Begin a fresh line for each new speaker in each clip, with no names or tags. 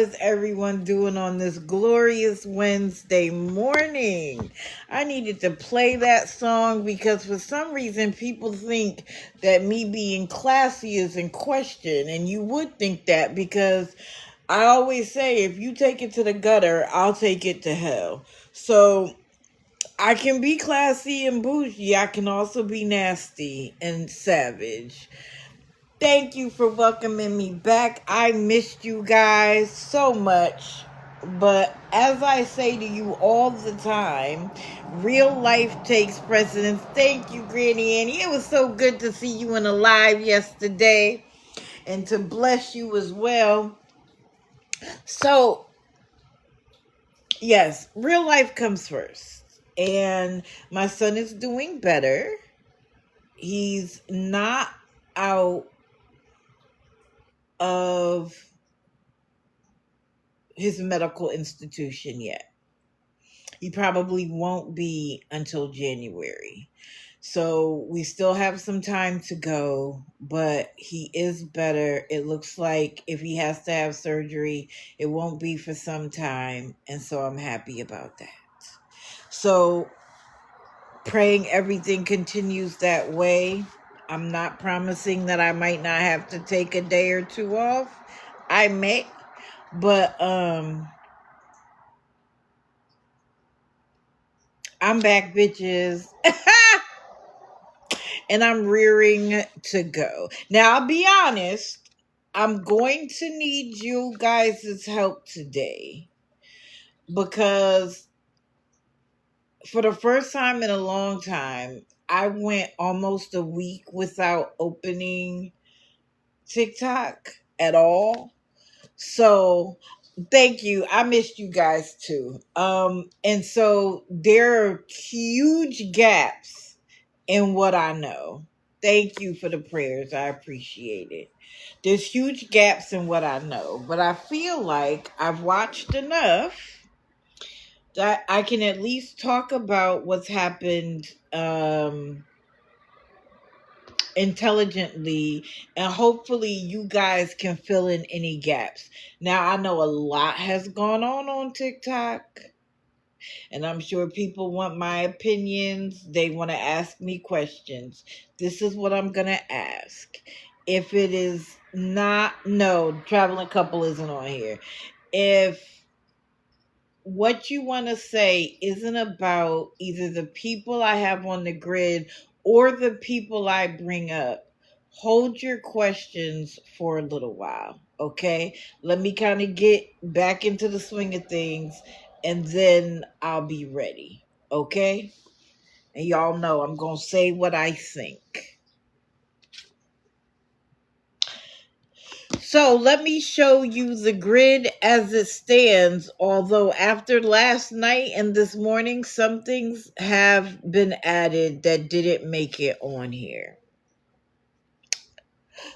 is everyone doing on this glorious Wednesday morning? I needed to play that song because for some reason people think that me being classy is in question. And you would think that because I always say, if you take it to the gutter, I'll take it to hell. So I can be classy and bougie. I can also be nasty and savage. Thank you for welcoming me back. I missed you guys so much. But as I say to you all the time, real life takes precedence. Thank you, Granny Annie. It was so good to see you in a live yesterday and to bless you as well. So, yes, real life comes first. And my son is doing better. He's not out of his medical institution yet. He probably won't be until January. So we still have some time to go, but he is better. It looks like if he has to have surgery, it won't be for some time. And so I'm happy about that. So praying everything continues that way. I'm not promising that I might not have to take a day or two off. I may, but I'm back, bitches. And I'm rearing to go. Now, I'll be honest, I'm going to need you guys' help today because for the first time in a long time, I went almost a week without opening TikTok at all. So thank you. I missed you guys too. And so there are huge gaps in what I know. Thank you for the prayers. I appreciate it. There's huge gaps in what I know, but I feel like I've watched enough that I can at least talk about what's happened intelligently, and hopefully you guys can fill in any gaps. Now, I know a lot has gone on TikTok, and I'm sure people want my opinions. They want to ask me questions. This is what I'm going to ask. If it is not, no, traveling couple isn't on here. If what you want to say isn't about either the people I have on the grid or the people I bring up, hold your questions for a little while, okay? Let me kind of get back into the swing of things and then I'll be ready, okay? And y'all know I'm going to say what I think. So let me show you the grid as it stands. Although after last night and this morning, some things have been added that didn't make it on here.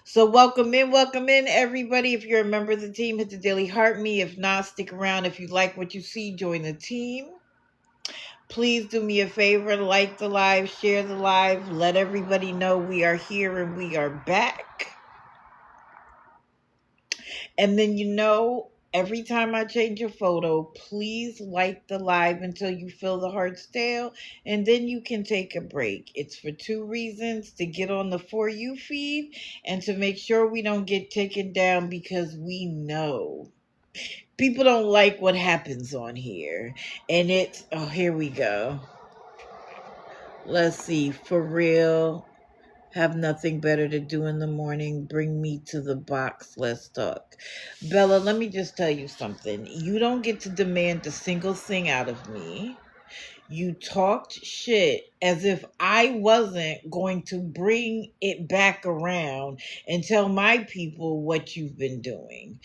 So welcome in everybody. If you're a member of the team, hit the daily heart me. If not, stick around. If you like what you see, join the team. Please do me a favor, like the live, share the live, let everybody know we are here and we are back. And then, every time I change a photo, please like the live until you feel the heart stale, and then you can take a break. It's for two reasons: to get on the For You feed and to make sure we don't get taken down, because we know people don't like what happens on here. And here we go. Let's see, for real. Have nothing better to do in the morning. Bring me to the box. Let's talk. Bella, let me just tell you something. You don't get to demand a single thing out of me. You talked shit as if I wasn't going to bring it back around and tell my people what you've been doing.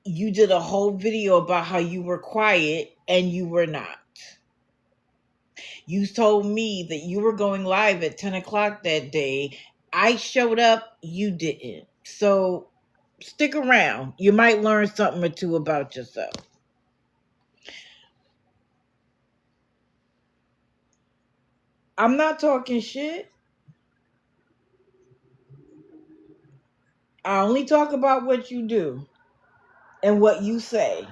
You did a whole video about how you were quiet and you were not. You told me that you were going live at 10 o'clock that day. I showed up, you didn't. So stick around. You might learn something or two about yourself. I'm not talking shit. I only talk about what you do. and what you say.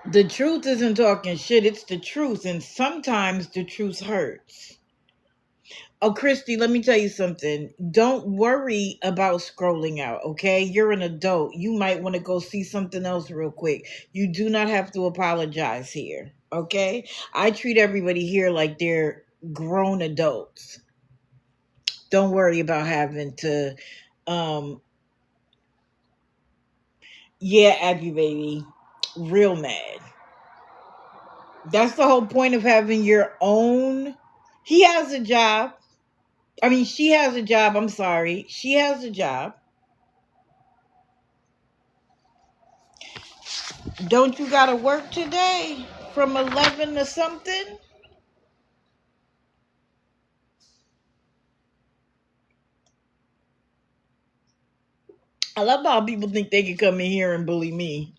The truth isn't talking shit, it's the truth, and sometimes the truth hurts. Oh, Christy, let me tell you something. Don't worry about scrolling out, okay? You're an adult. You might want to go see something else real quick. You do not have to apologize here, okay? I treat everybody here like they're grown adults. Don't worry about having to, um, yeah, Abby baby, real mad. That's the whole point of having your own. He has a job. I mean, she has a job. I'm sorry. She has a job. Don't you got to work today from 11 to something? I love how people think they can come in here and bully me.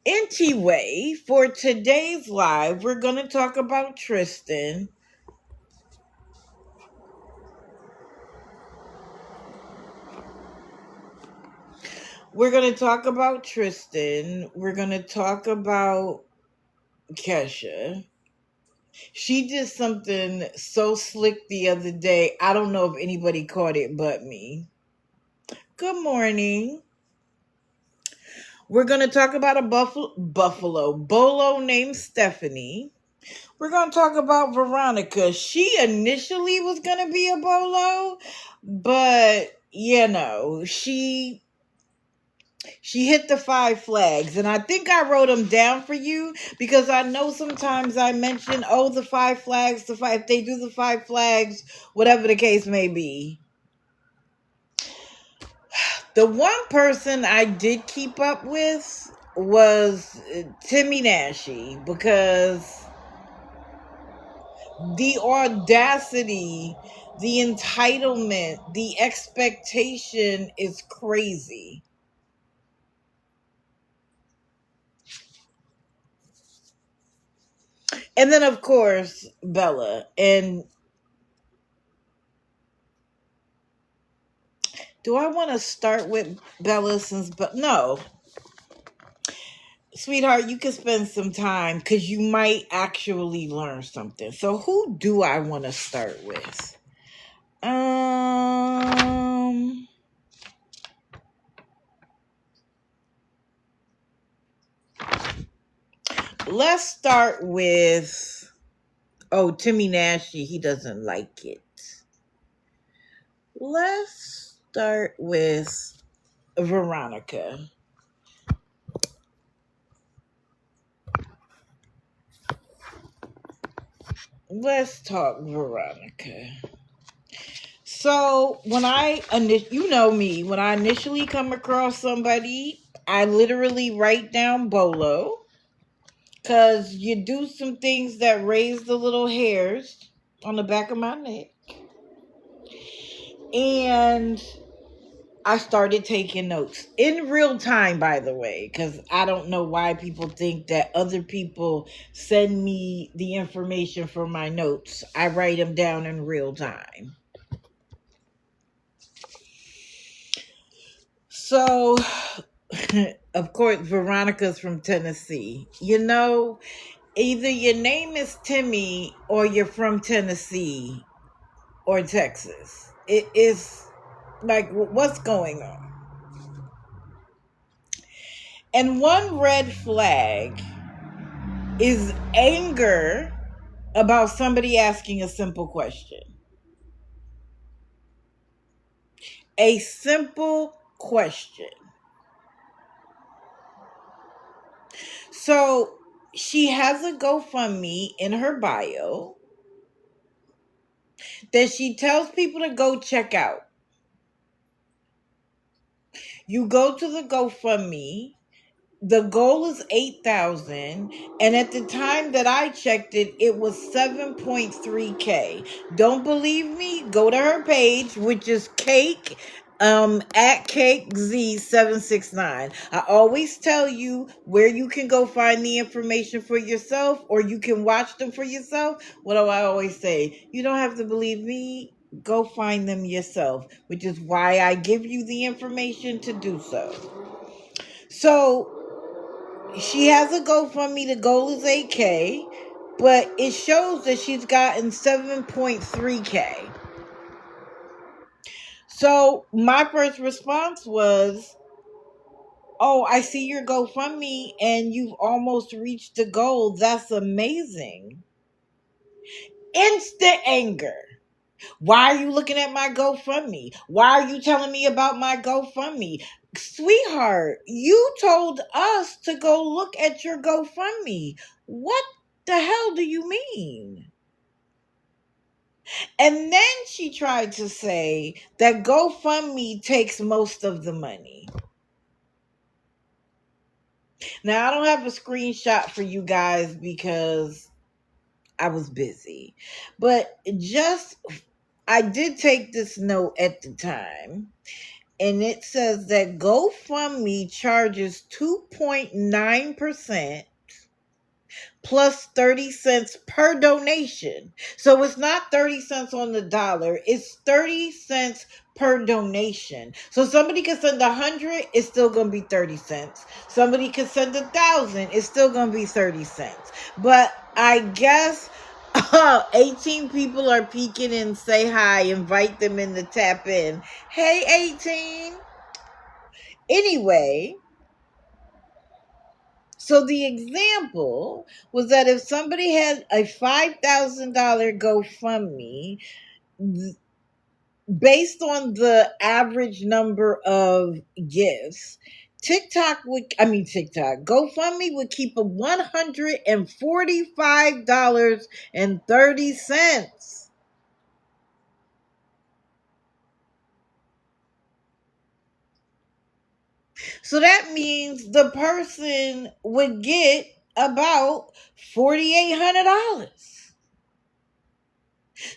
Anyway, for today's live, we're going to talk about Tristan. We're going to talk about Tristan. We're going to talk about Kesha. She did something so slick the other day. I don't know if anybody caught it but me. Good morning. We're going to talk about a buffalo bolo named Stephanie. We're going to talk about Veronica. She initially was going to be a bolo, but she hit the 5 flags, and I think I wrote them down for you because I know sometimes I mention, the 5 flags, if they do the 5 flags, whatever the case may be. The one person I did keep up with was Timmy Nashi, because the audacity, the entitlement, the expectation is crazy. And then, of course, Bella. And do I want to start with Bella no. Sweetheart, you can spend some time because you might actually learn something. So who do I want to start with? Let's start with Timmy Nashi. He doesn't like it. Let's start with Veronica. Let's talk Veronica. So when you know me, when I initially come across somebody, I literally write down bolo, because you do some things that raise the little hairs on the back of my neck. And I started taking notes in real time, by the way, because I don't know why people think that other people send me the information for my notes. I write them down in real time. So, of course, Veronica's from Tennessee. Either your name is Timmy or you're from Tennessee or Texas. It is like, what's going on? And one red flag is anger about somebody asking a simple question. A simple question. So she has a GoFundMe in her bio that she tells people to go check out. You go to the GoFundMe. The goal is 8,000, and at the time that I checked it, it was 7.3K. Don't believe me? Go to her page, which is Cake at CakeZ769. I always tell you where you can go find the information for yourself, or you can watch them for yourself. What do I always say? You don't have to believe me. go find them yourself, which is why I give you the information to do so. So she has a GoFundMe. The goal is 8K, but it shows that she's gotten 7.3K. So my first response was, oh, I see your GoFundMe and you've almost reached the goal. That's amazing. Instant anger. Why are you looking at my GoFundMe? Why are you telling me about my GoFundMe? Sweetheart, you told us to go look at your GoFundMe. What the hell do you mean? And then she tried to say that GoFundMe takes most of the money. Now, I don't have a screenshot for you guys because I was busy. But I did take this note at the time. And it says that GoFundMe charges 2.9% plus 30 cents per donation. So it's not 30 cents on the dollar, it's 30 cents per donation. So somebody could send 100, it's still going to be 30 cents. Somebody could send 1,000, it's still going to be 30 cents. But I guess 18 people are peeking and say hi, invite them in to tap in. Hey, 18. Anyway, so the example was that if somebody had a $5,000 GoFundMe, based on the average number of gifts, GoFundMe would keep a $145.30. So that means the person would get about $4,800.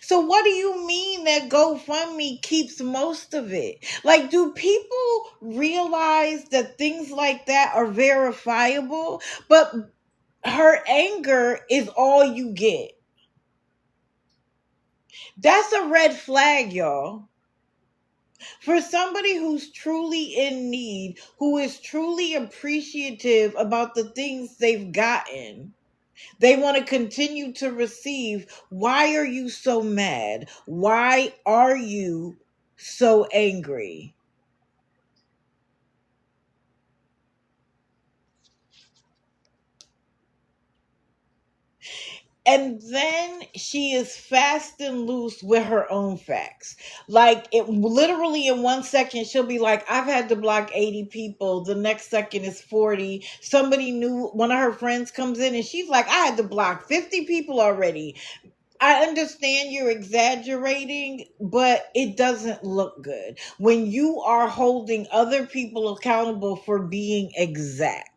So what do you mean that GoFundMe keeps most of it? Like, do people realize that things like that are verifiable? But her anger is all you get. That's a red flag, y'all. For somebody who's truly in need, who is truly appreciative about the things they've gotten, they want to continue to receive. Why are you so mad? Why are you so angry? And then she is fast and loose with her own facts. Like, it literally in 1 second, she'll be like, I've had to block 80 people. The next second is 40. Somebody new, one of her friends comes in and she's like, I had to block 50 people already. I understand you're exaggerating, but it doesn't look good when you are holding other people accountable for being exact.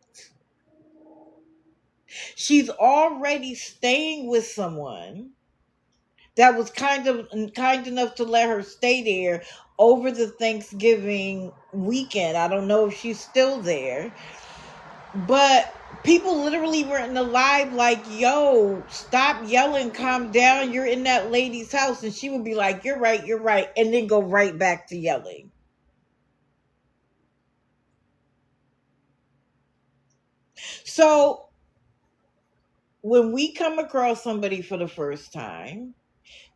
She's already staying with someone that was kind enough to let her stay there over the Thanksgiving weekend. I don't know if she's still there, but people literally were in the live like, yo, stop yelling, calm down, you're in that lady's house. And she would be like, you're right, and then go right back to yelling. So when we come across somebody for the first time,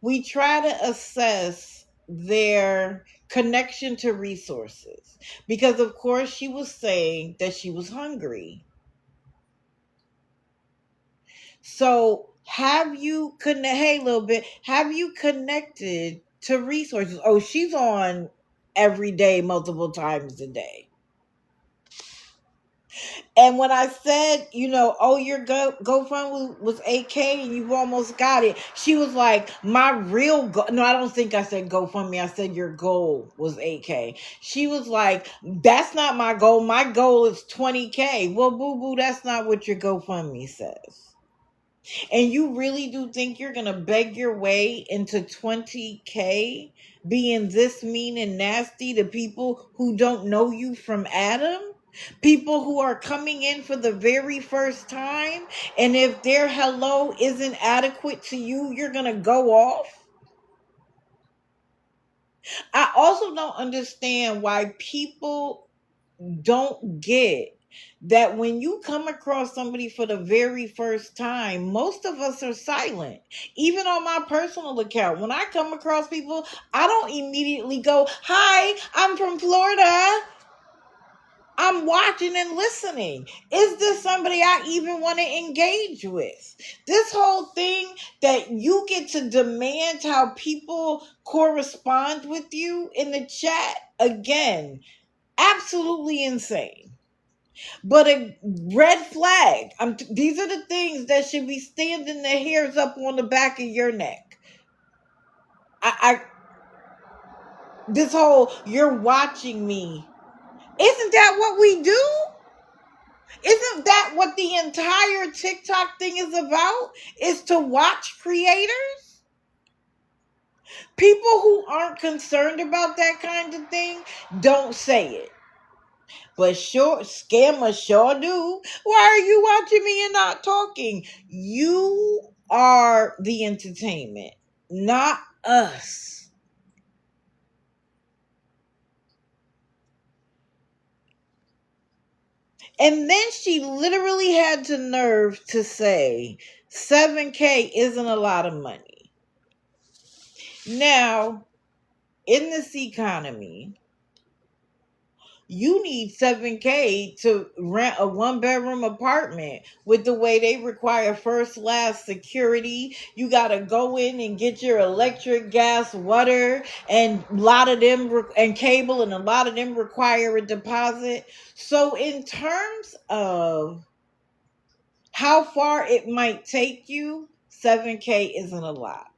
we try to assess their connection to resources, because of course she was saying that she was hungry. So have you hey, little bit, have you connected to resources? Oh, she's on every day, multiple times a day. And when I said, oh, your GoFundMe was 8K and you've almost got it, she was like, my real goal. No, I don't think I said GoFundMe. I said your goal was 8K. She was like, that's not my goal. My goal is 20K. Well, boo boo, that's not what your GoFundMe says. And you really do think you're going to beg your way into 20K being this mean and nasty to people who don't know you from Adam? People who are coming in for the very first time, and if their hello isn't adequate to you, you're going to go off? I also don't understand why people don't get that when you come across somebody for the very first time, most of us are silent. Even on my personal account, when I come across people, I don't immediately go, "Hi, I'm from Florida." I'm watching and listening. Is this somebody I even want to engage with? This whole thing that you get to demand how people correspond with you in the chat, again, absolutely insane. But a red flag. These are the things that should be standing the hairs up on the back of your neck. I this whole "you're watching me." Isn't that what we do? Isn't that what the entire TikTok thing is about? Is to watch creators? People who aren't concerned about that kind of thing don't say it. But sure, scammers sure do. Why are you watching me and not talking? You are the entertainment, not us. And then she literally had the nerve to say 7K isn't a lot of money. Now, in this economy, you need 7K to rent a 1 bedroom apartment with the way they require first last security. You got to go in and get your electric, gas, water, and a lot of them and cable, and a lot of them require a deposit. So in terms of how far it might take you, 7K isn't a lot.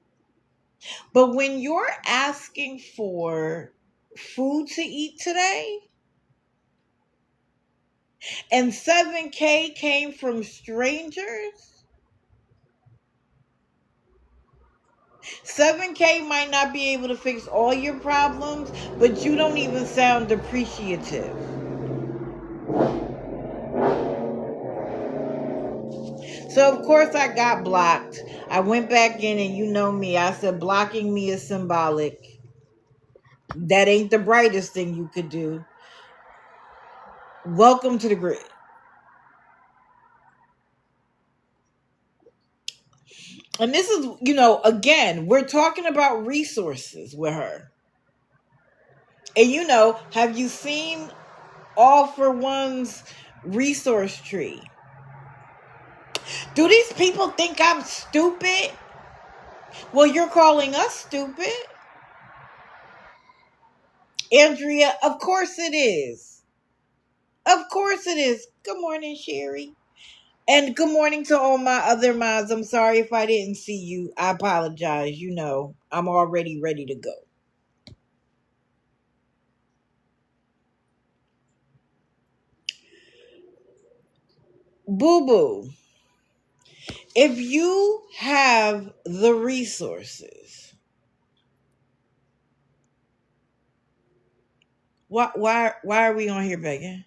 But when you're asking for food to eat today, and 7K came from strangers, 7K might not be able to fix all your problems, but you don't even sound appreciative. So of course I got blocked. I went back in, and you know me, I said blocking me is symbolic. That ain't the brightest thing you could do. Welcome to the grid. And this is, again, we're talking about resources with her. And have you seen All for One's resource tree? Do these people think I'm stupid? Well, you're calling us stupid. Andrea, of course it is. Of course it is. Good morning, Sherry. And good morning to all my other mods. I'm sorry if I didn't see you. I apologize. I'm already ready to go. Boo boo. If you have the resources, why are we on here begging?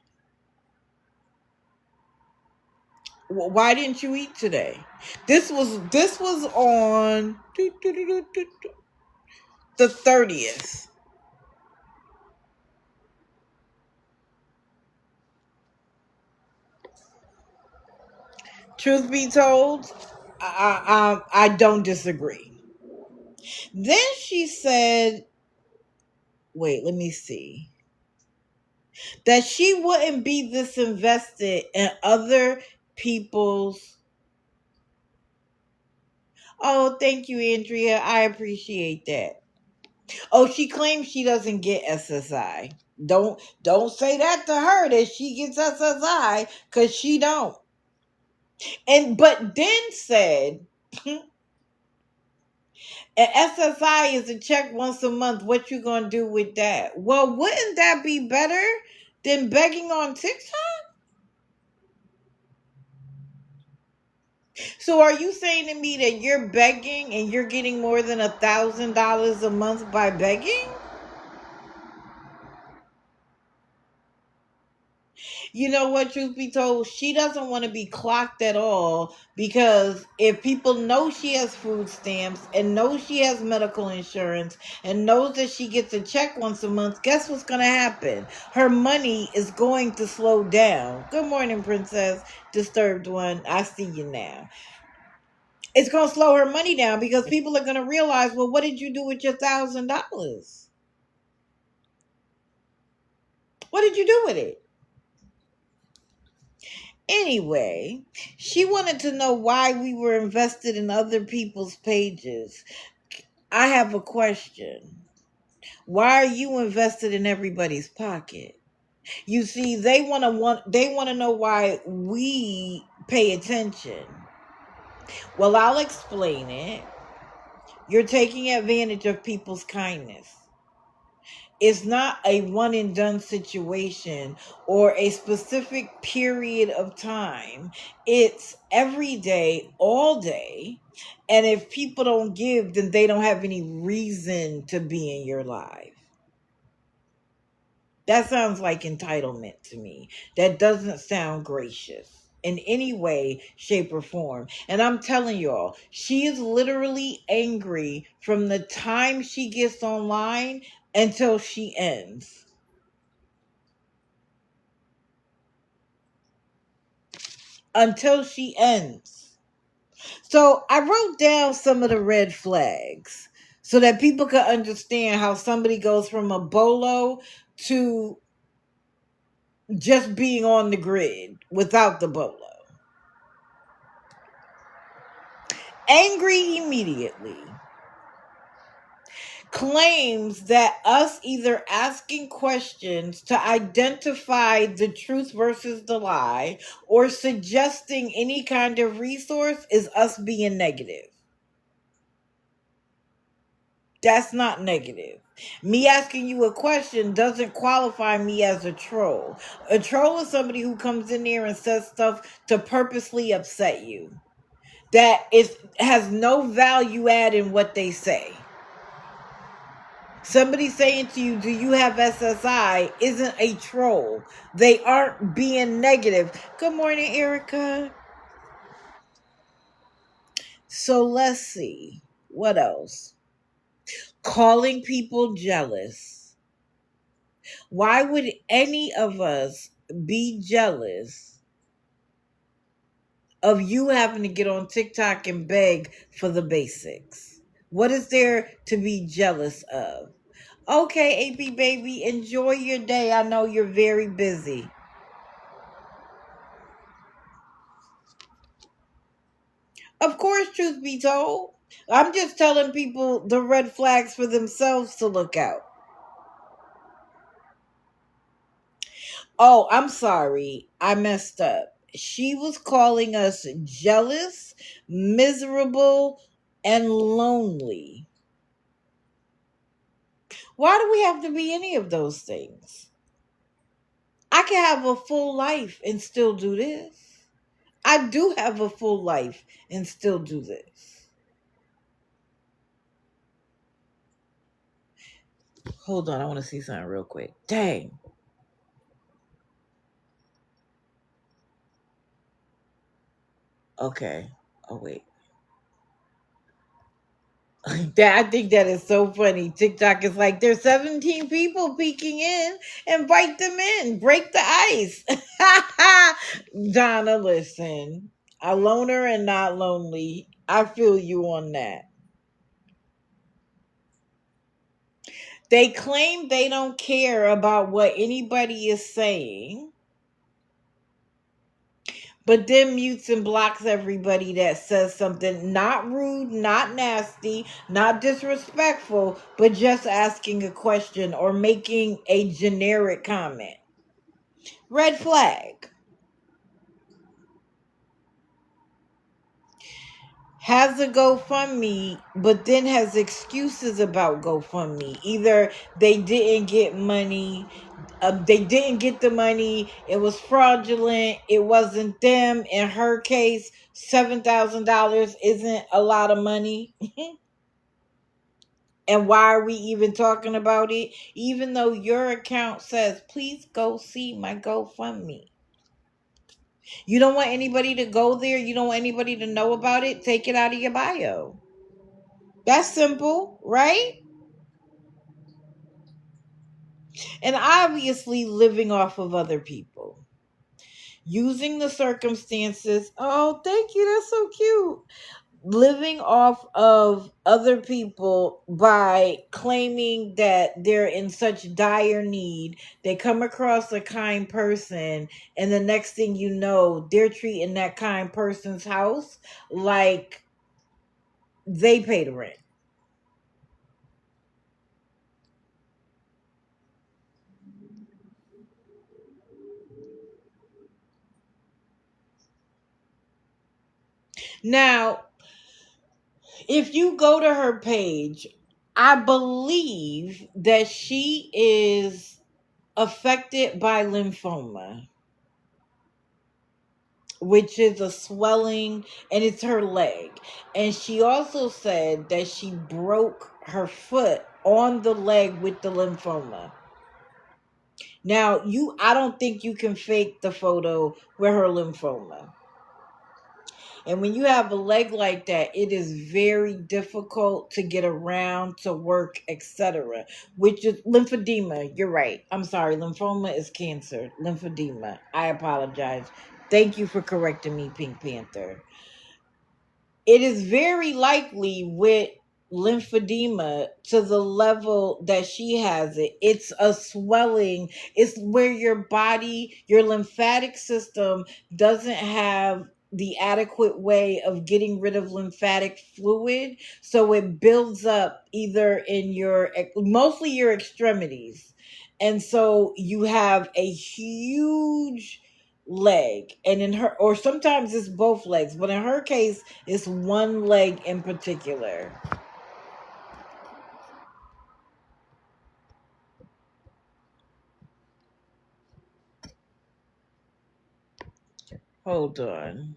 Why didn't you eat today? This was on the 30th. Truth be told, I don't disagree. Then she said, wait, let me see, that she wouldn't be this invested in other people's. Oh, thank you, Andrea. I appreciate that. Oh, she claims she doesn't get SSI. Don't say that to her that she gets SSI, because she don't. But then said, an SSI is a check once a month. What you gonna do with that? Well, wouldn't that be better than begging on TikTok? So are you saying to me that you're begging and you're getting more than $1,000 a month by begging? You know what, truth be told, she doesn't want to be clocked at all, because if people know she has food stamps and know she has medical insurance and knows that she gets a check once a month, guess what's going to happen? Her money is going to slow down. Good morning, Princess. Disturbed one. I see you now. It's going to slow her money down because people are going to realize, well, what did you do with your $1,000? What did you do with it? Anyway, she wanted to know why we were invested in other people's pages. I have a question. Why are you invested in everybody's pocket? You see, they want to know why we pay attention. Well, I'll explain it. You're taking advantage of people's kindness. It's not a one and done situation or a specific period of time. It's every day, all day. And if people don't give, then they don't have any reason to be in your life. That sounds like entitlement to me. That doesn't sound gracious in any way, shape, or form. And I'm telling y'all, she is literally angry from the time she gets online until she ends. Until she ends. So I wrote down some of the red flags so that people could understand how somebody goes from a bolo to just being on the grid without the bolo. Angry immediately. Claims that us either asking questions to identify the truth versus the lie or suggesting any kind of resource is us being negative. That's not negative. Me asking you a question doesn't qualify me as a troll. A troll is somebody who comes in there and says stuff to purposely upset you. That is has no value add in what they say. Somebody saying to you, do you have SSI, isn't a troll. They aren't being negative. Good morning, Erica. So let's see. What else? Calling people jealous. Why would any of us be jealous of you having to get on TikTok and beg for the basics? What is there to be jealous of? Okay, AP baby, enjoy your day. I know you're very busy. Of course, truth be told. I'm just telling people the red flags for themselves to look out. Oh, I'm sorry. I messed up. She was calling us jealous, miserable, and lonely. Why do we have to be any of those things? I can have a full life and still do this. I do have a full life and still do this. Hold on, I want to see something real quick. Dang. Okay. Oh, wait. I think that is so funny. TikTok is like, there's 17 people peeking in. Invite them in. Break the ice. Donna, listen. A loner and not lonely. I feel you on that. They claim they don't care about what anybody is saying, but then mutes and blocks everybody that says something not rude, not nasty, not disrespectful, but just asking a question or making a generic comment. Red flag. Has a GoFundMe, but then has excuses about GoFundMe. Either they didn't get money, they didn't get the money, it was fraudulent, it wasn't them. In her case, $7,000 isn't a lot of money. And why are we even talking about it? Even though your account says, please go see my GoFundMe. You don't want anybody to go there. You don't want anybody to know about it. Take it out of your bio. That's simple, right? And obviously living off of other people. Using the circumstances. Oh, thank you. That's so cute. Living off of other people by claiming that they're in such dire need. They come across a kind person, and the next thing you know, they're treating that kind person's house like they pay the rent. Now, if you go to her page, I believe that she is affected by lymphoma, which is a swelling, and it's her leg. And she also said that she broke her foot on the leg with the lymphoma. Now, I don't think you can fake the photo with her lymphoma. And when you have a leg like that, it is very difficult to get around, to work, etc. Which is lymphedema. You're right. I'm sorry. Lymphoma is cancer. Lymphedema. I apologize. Thank you for correcting me, Pink Panther. It is very likely with lymphedema to the level that she has it. It's a swelling. It's where your body, your lymphatic system doesn't have the adequate way of getting rid of lymphatic fluid. So it builds up either in mostly your extremities. And so you have a huge leg, and in her, or sometimes it's both legs, but in her case it's one leg in particular. Hold on,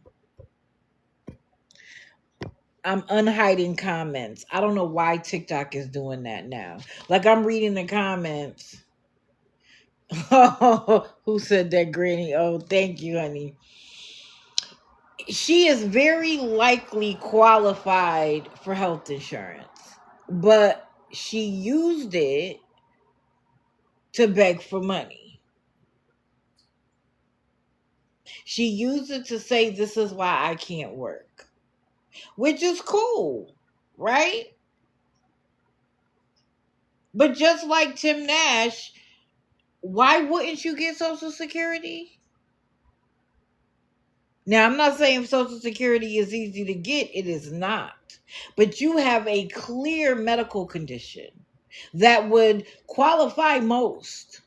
I'm unhiding comments. I don't know why TikTok is doing that now. Like, I'm reading the comments. Oh, who said that, Granny? Oh, thank you, honey. She is very likely qualified for health insurance, but she used it to beg for money. She used it to say, this is why I can't work, which is cool, right? But just like Tim Nash, why wouldn't you get Social Security? Now, I'm not saying Social Security is easy to get, it is not. But you have a clear medical condition that would qualify most,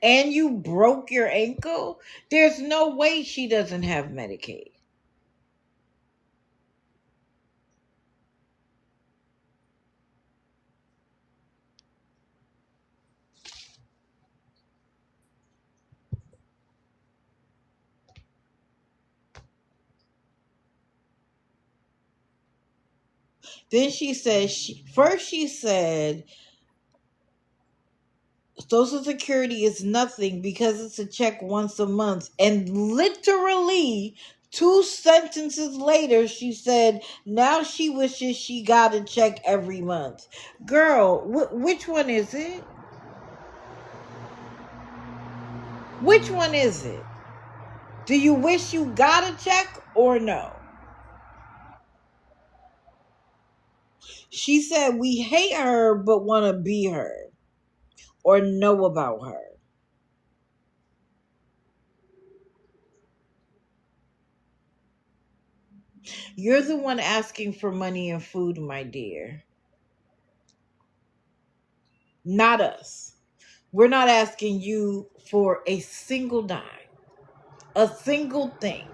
and you broke your ankle. There's no way she doesn't have Medicaid. Then she said, she said, Social Security is nothing because it's a check once a month. And literally 2 sentences later, she said, now she wishes she got a check every month. Girl, which one is it? Which one is it? Do you wish you got a check or no? She said, we hate her but want to be her or know about her. You're the one asking for money and food, my dear. Not us. We're not asking you for a single dime, a single thing.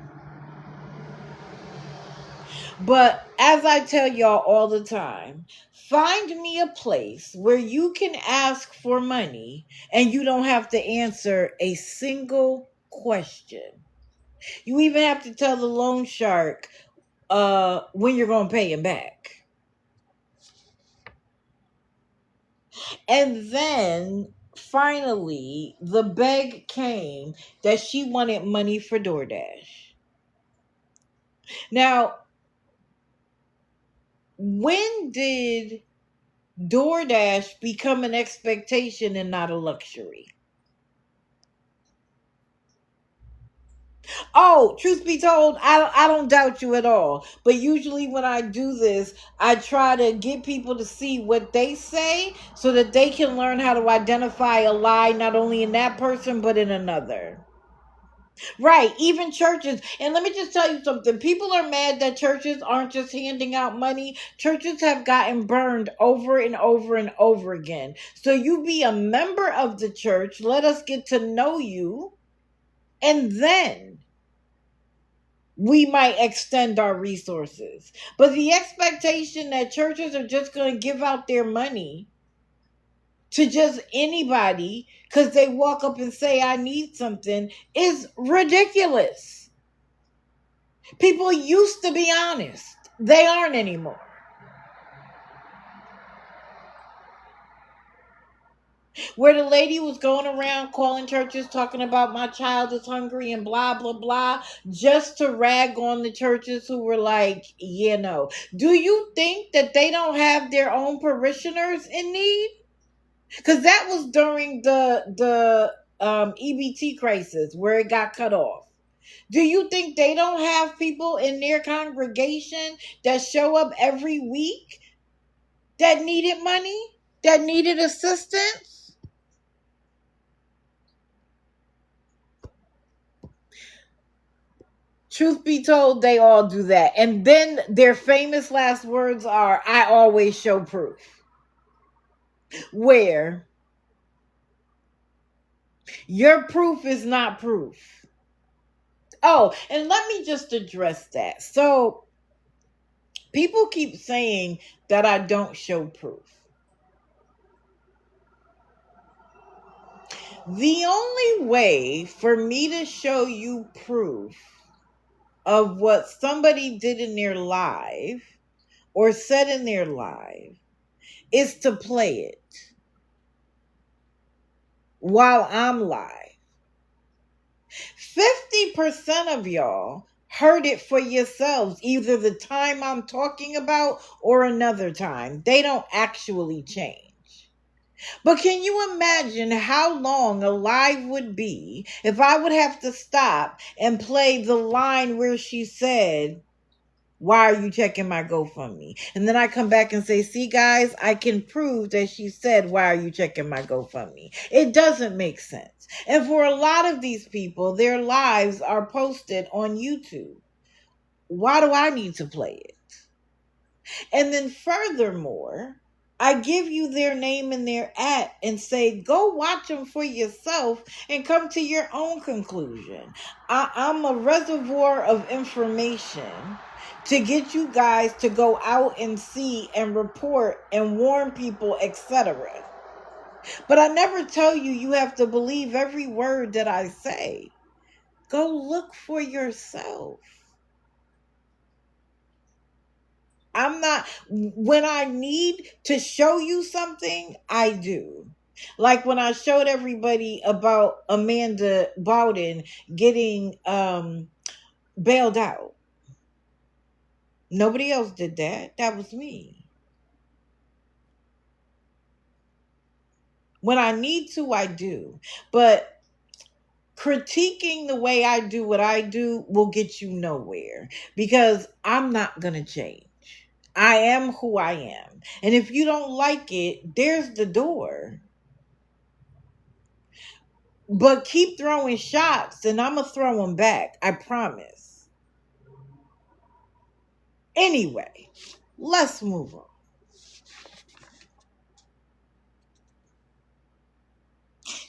But as I tell y'all all the time, find me a place where you can ask for money and you don't have to answer a single question. You even have to tell the loan shark when you're going to pay him back. And then finally, the beg came that she wanted money for DoorDash. Now, when did DoorDash become an expectation and not a luxury? Oh, truth be told, I don't doubt you at all. But usually when I do this, I try to get people to see what they say so that they can learn how to identify a lie not only in that person but in another. Right, even churches. And let me just tell you something. People are mad that churches aren't just handing out money. Churches have gotten burned over and over and over again. So you be a member of the church, let us get to know you, and then we might extend our resources. But the expectation that churches are just going to give out their money to just anybody because they walk up and say, I need something, is ridiculous. People used to be honest, they aren't anymore. Where the lady was going around calling churches talking about my child is hungry and blah blah blah, just to rag on the churches who were like, yeah, no. Do you think that they don't have their own parishioners in need? Because that was during the EBT crisis where it got cut off. Do you think they don't have people in their congregation that show up every week that needed money, that needed assistance? Truth be told, they all do that. And then their famous last words are, I always show proof. Where your proof is not proof. Oh, and let me just address that. So, people keep saying that I don't show proof. The only way for me to show you proof of what somebody did in their life or said in their life is to play it while I'm live. 50% of y'all heard it for yourselves, either the time I'm talking about or another time. They don't actually change. But can you imagine how long a live would be if I would have to stop and play the line where she said, why are you checking my GoFundMe? And then I come back and say, see guys, I can prove that she said, why are you checking my GoFundMe? It doesn't make sense. And for a lot of these people, their lives are posted on YouTube. Why do I need to play it? And then furthermore, I give you their name and their and say, go watch them for yourself and come to your own conclusion. I'm a reservoir of information to get you guys to go out and see and report and warn people, etc. But I never tell you you have to believe every word that I say. Go look for yourself. I'm not, when I need to show you something, I do. Like when I showed everybody about Amanda Bowden getting bailed out. Nobody else did that. That was me. When I need to, I do. But critiquing the way I do what I do will get you nowhere because I'm not going to change. I am who I am. And if you don't like it, there's the door. But keep throwing shots and I'm going to throw them back. I promise. Anyway, let's move on.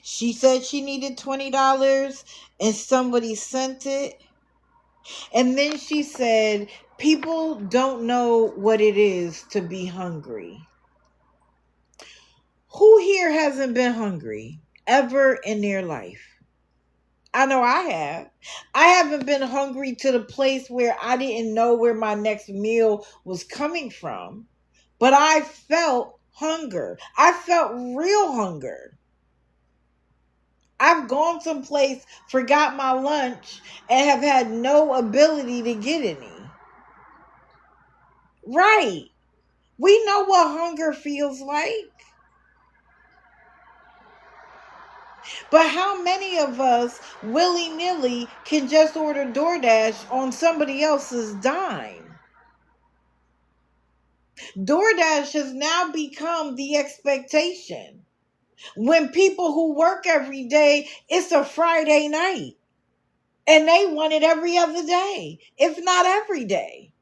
She said she needed $20 and somebody sent it. And then she said, people don't know what it is to be hungry. Who here hasn't been hungry ever in their life? I know I have. I haven't been hungry to the place where I didn't know where my next meal was coming from, but I felt hunger. I felt real hunger. I've gone someplace, forgot my lunch, and have had no ability to get any. Right. We know what hunger feels like. But how many of us willy-nilly can just order DoorDash on somebody else's dime? DoorDash has now become the expectation. When people who work every day, it's a Friday night. And they want it every other day, if not every day.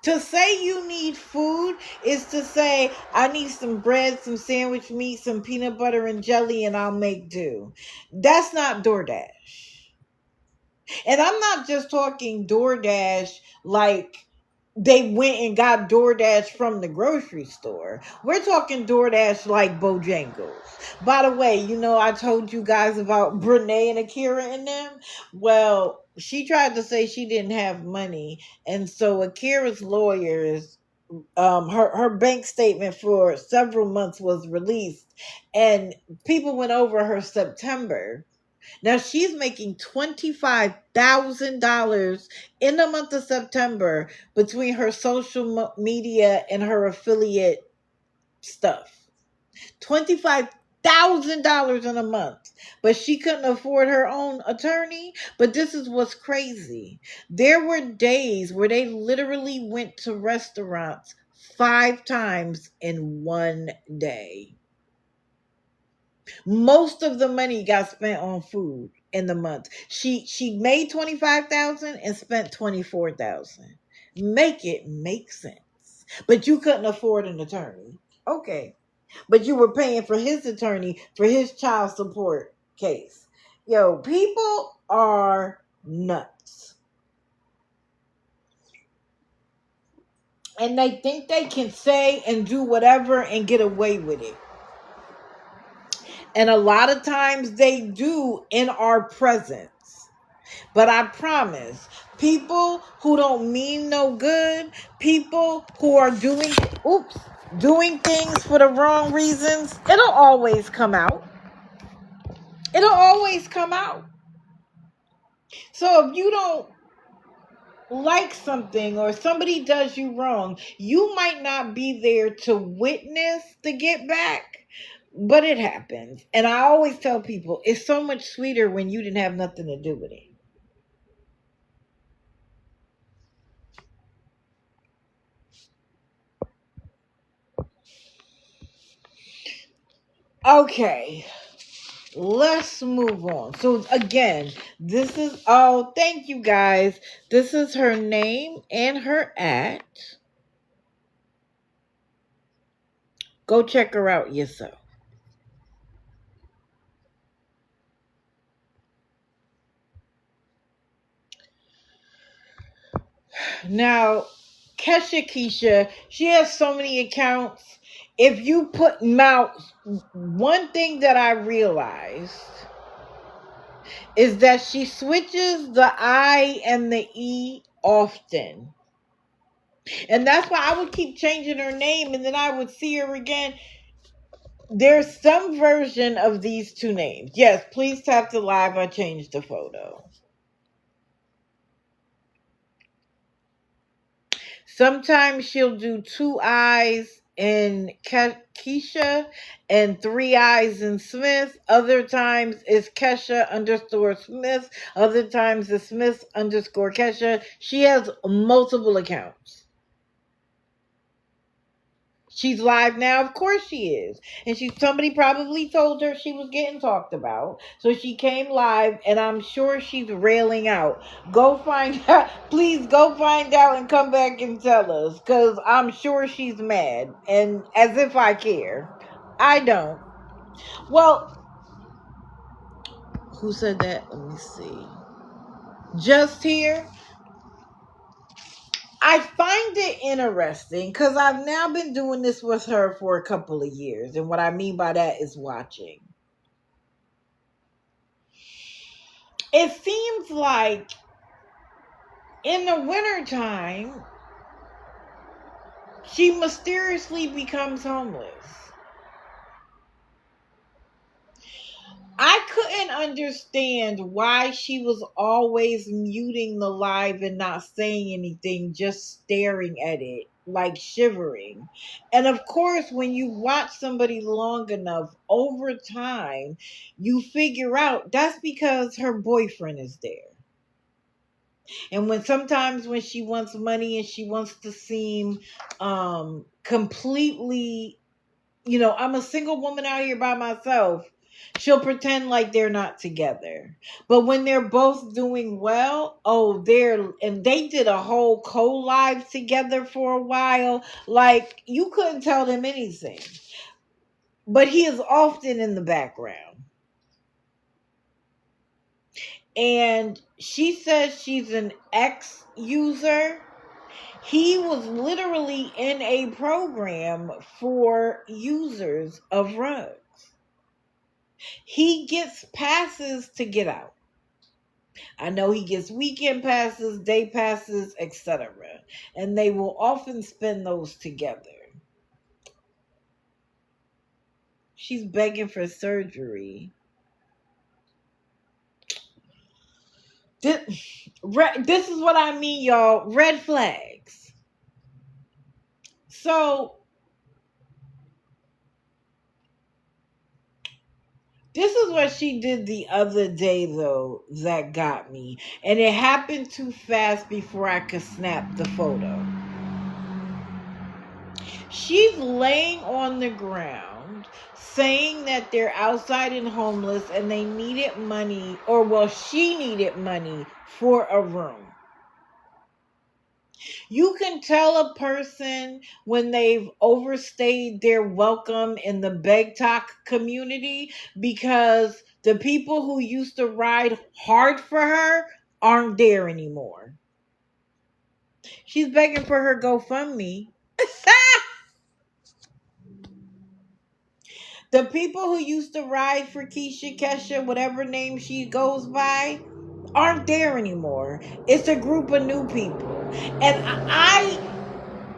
To say you need food is to say, I need some bread, some sandwich meat, some peanut butter and jelly, and I'll make do. That's not DoorDash. And I'm not just talking DoorDash like they went and got DoorDash from the grocery store. We're talking DoorDash like Bojangles. By the way, I told you guys about Brene and Akira and them. Well, she tried to say she didn't have money. And so Akira's lawyers, her bank statement for several months was released. And people went over her September. Now she's making $25,000 in the month of September between her social media and her affiliate stuff. $25,000 in a month. But she couldn't afford her own attorney. But this is what's crazy. There were days where they literally went to restaurants 5 times in one day. Most of the money got spent on food in the month. She made 25,000 and spent 24,000. Make it make sense. But you couldn't afford an attorney. Okay. But you were paying for his attorney for his child support case. Yo, people are nuts. And they think they can say and do whatever and get away with it. And a lot of times they do in our presence. But I promise, people who don't mean no good, people who are doing things for the wrong reasons, it'll always come out. It'll always come out. So if you don't like something or somebody does you wrong, you might not be there to witness the get back. But it happens. And I always tell people, it's so much sweeter when you didn't have nothing to do with it. Okay. Let's move on. So again, thank you guys. This is her name and her @ Go check her out yourself. Now, Keisha, she has so many accounts. If you put out, one thing that I realized is that she switches the I and the E often. And that's why I would keep changing her name, and then I would see her again. There's some version of these two names. Yes, please tap the live. I changed the photo. Sometimes she'll do 2 I's in Keisha and 3 I's in Smith. Other times it's Kesha_Smith. Other times it's Smith_Kesha. She has multiple accounts. She's live now. Of course she is. And somebody probably told her she was getting talked about. So she came live, and I'm sure she's railing out. Go find out. Please go find out and come back and tell us. Because I'm sure she's mad. And as if I care. I don't. Well, who said that? Let me see. Just here. I find it interesting because I've now been doing this with her for a couple of years. And what I mean by that is watching. It seems like in the wintertime, she mysteriously becomes homeless. I couldn't understand why she was always muting the live and not saying anything, just staring at it, like shivering. And of course, when you watch somebody long enough, over time, you figure out that's because her boyfriend is there. And when sometimes when she wants money and she wants to seem completely, I'm a single woman out here by myself, she'll pretend like they're not together. But when they're both doing well, and they did a whole co-live together for a while, like you couldn't tell them anything. But he is often in the background. And she says she's an ex user. He was literally in a program for users of rugs. He gets passes to get out. I know he gets weekend passes, day passes, etc. And they will often spend those together. She's begging for surgery. This is what I mean, y'all. Red flags. So, this is what she did the other day, though, that got me. And it happened too fast before I could snap the photo. She's laying on the ground saying that they're outside and homeless and they needed money, she needed money for a room. You can tell a person when they've overstayed their welcome in the Beg Talk community because the people who used to ride hard for her aren't there anymore. She's begging for her GoFundMe. The people who used to ride for Keisha, Kesha, whatever name she goes by, aren't there anymore. It's a group of new people. And I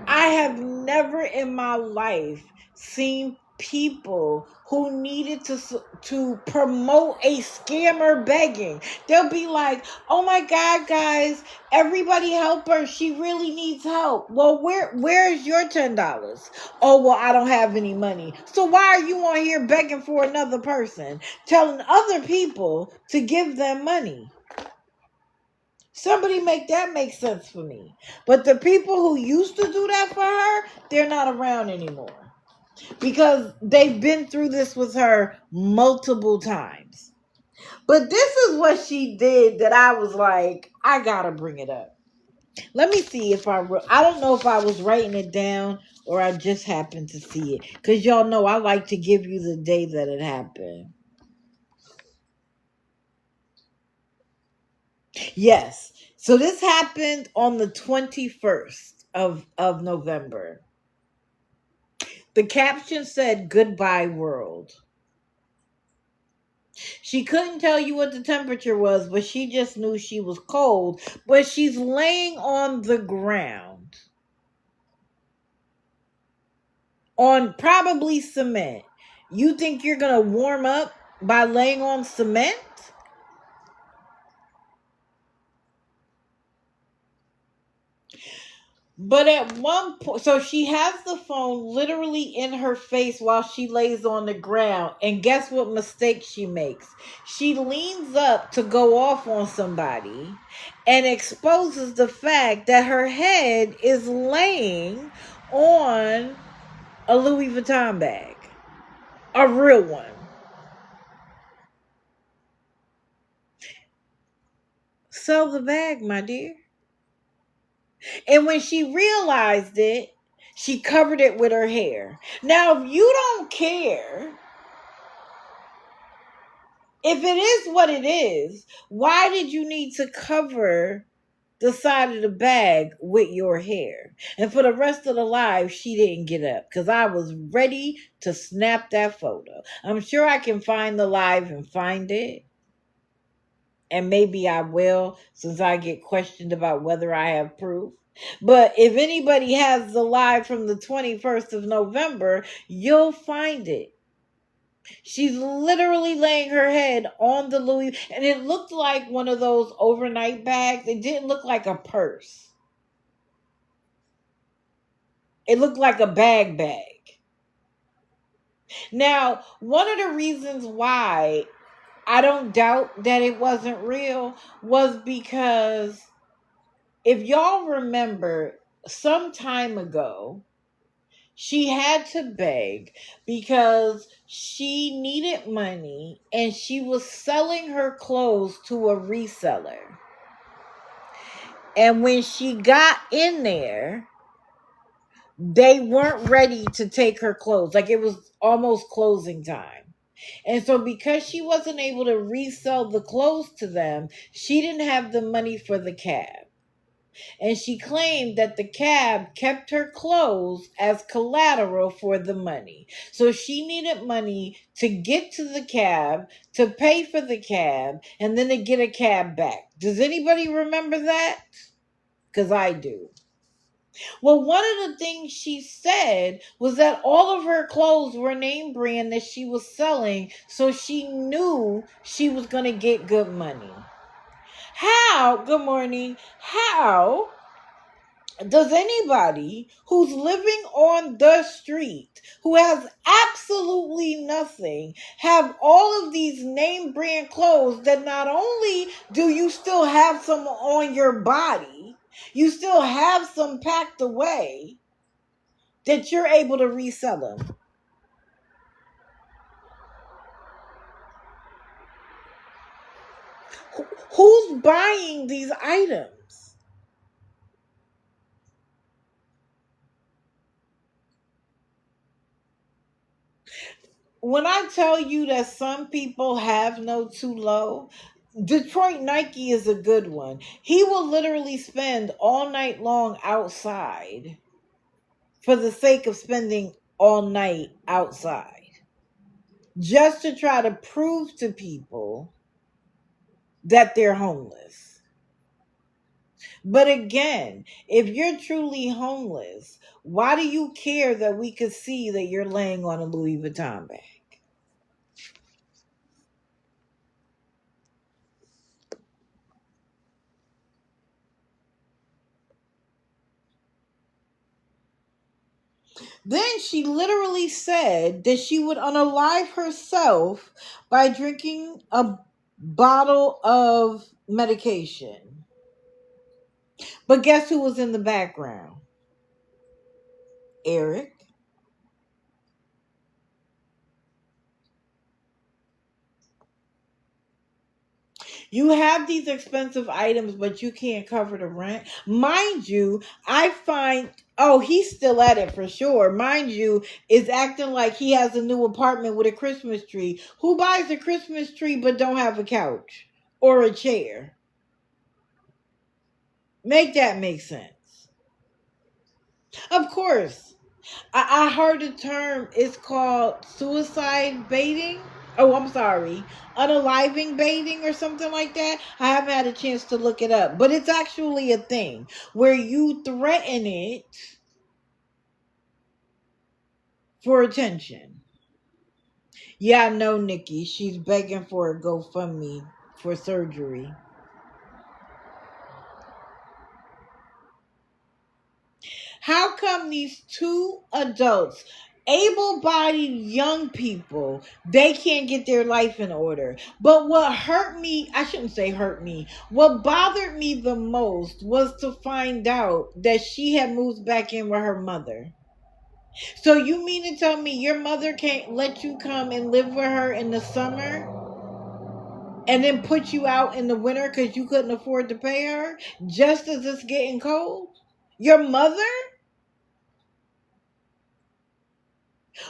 have never in my life seen people who needed to promote a scammer begging. They'll be like, "Oh my God, guys, everybody help her. She really needs help." Well, where's your $10? Oh, well, I don't have any money. So why are you on here begging for another person, telling other people to give them money? Somebody make that make sense for me. But the people who used to do that for her, they're not around anymore. Because they've been through this with her multiple times. But this is what she did that I was like, I gotta bring it up. Let me see if I don't know if I was writing it down or I just happened to see it. Because y'all know I like to give you the day that it happened. Yes. So this happened on the 21st of November. The caption said, "Goodbye, world." She couldn't tell you what the temperature was, but she just knew she was cold. But she's laying on the ground on probably cement. You think you're going to warm up by laying on cement? But at one point, so she has the phone literally in her face while she lays on the ground. And guess what mistake she makes? She leans up to go off on somebody and exposes the fact that her head is laying on a Louis Vuitton bag. A real one. Sell the bag, my dear. And when she realized it, she covered it with her hair. Now, if you don't care, if it is what it is, why did you need to cover the side of the bag with your hair? And for the rest of the live, she didn't get up because I was ready to snap that photo. I'm sure I can find the live and find it. And maybe I will, since I get questioned about whether I have proof. But if anybody has the live from the 21st of November, you'll find it. She's literally laying her head on the Louis, and it looked like one of those overnight bags. It didn't look like a purse. It looked like a bag. Now, one of the reasons why I don't doubt that it wasn't real was because if y'all remember some time ago, she had to beg because she needed money and she was selling her clothes to a reseller. And when she got in there, they weren't ready to take her clothes. Like, it was almost closing time. And so because she wasn't able to resell the clothes to them, she didn't have the money for the cab. And she claimed that the cab kept her clothes as collateral for the money. So she needed money to get to the cab, to pay for the cab, and then to get a cab back. Does anybody remember that? Because I do. Well, one of the things she said was that all of her clothes were name brand that she was selling, so she knew she was going to get good money. How, good morning, how does anybody who's living on the street, who has absolutely nothing, have all of these name brand clothes that not only do you still have some on your body, you still have some packed away, that you're able to resell them? Who's buying these items? When I tell you that some people have no too low, Detroit Nike is a good one. He will literally spend all night long outside for the sake of spending all night outside, just to try to prove to people that they're homeless. But again, if you're truly homeless, why do you care that we could see that you're laying on a Louis Vuitton bag? Then she literally said that she would unalive herself by drinking a bottle of medication. But guess who was in the background? Eric. You have these expensive items, but you can't cover the rent. Mind you, I find, oh, he's still at it for sure. Mind you, is acting like he has a new apartment with a Christmas tree. Who buys a Christmas tree but don't have a couch or a chair? Make that make sense. Of course. I heard a term, it's called suicide baiting. Oh, I'm sorry. Unaliving baiting or something like that. I haven't had a chance to look it up. But it's actually a thing where you threaten it for attention. Yeah, I know, Nikki. She's begging for a GoFundMe for surgery. How come these two adults, able-bodied young people, they can't get their life in order? But what hurt me, I shouldn't say hurt me, what bothered me the most was to find out that she had moved back in with her mother. So you mean to tell me your mother can't let you come and live with her in the summer and then put you out in the winter because you couldn't afford to pay her just as it's getting cold? Your mother?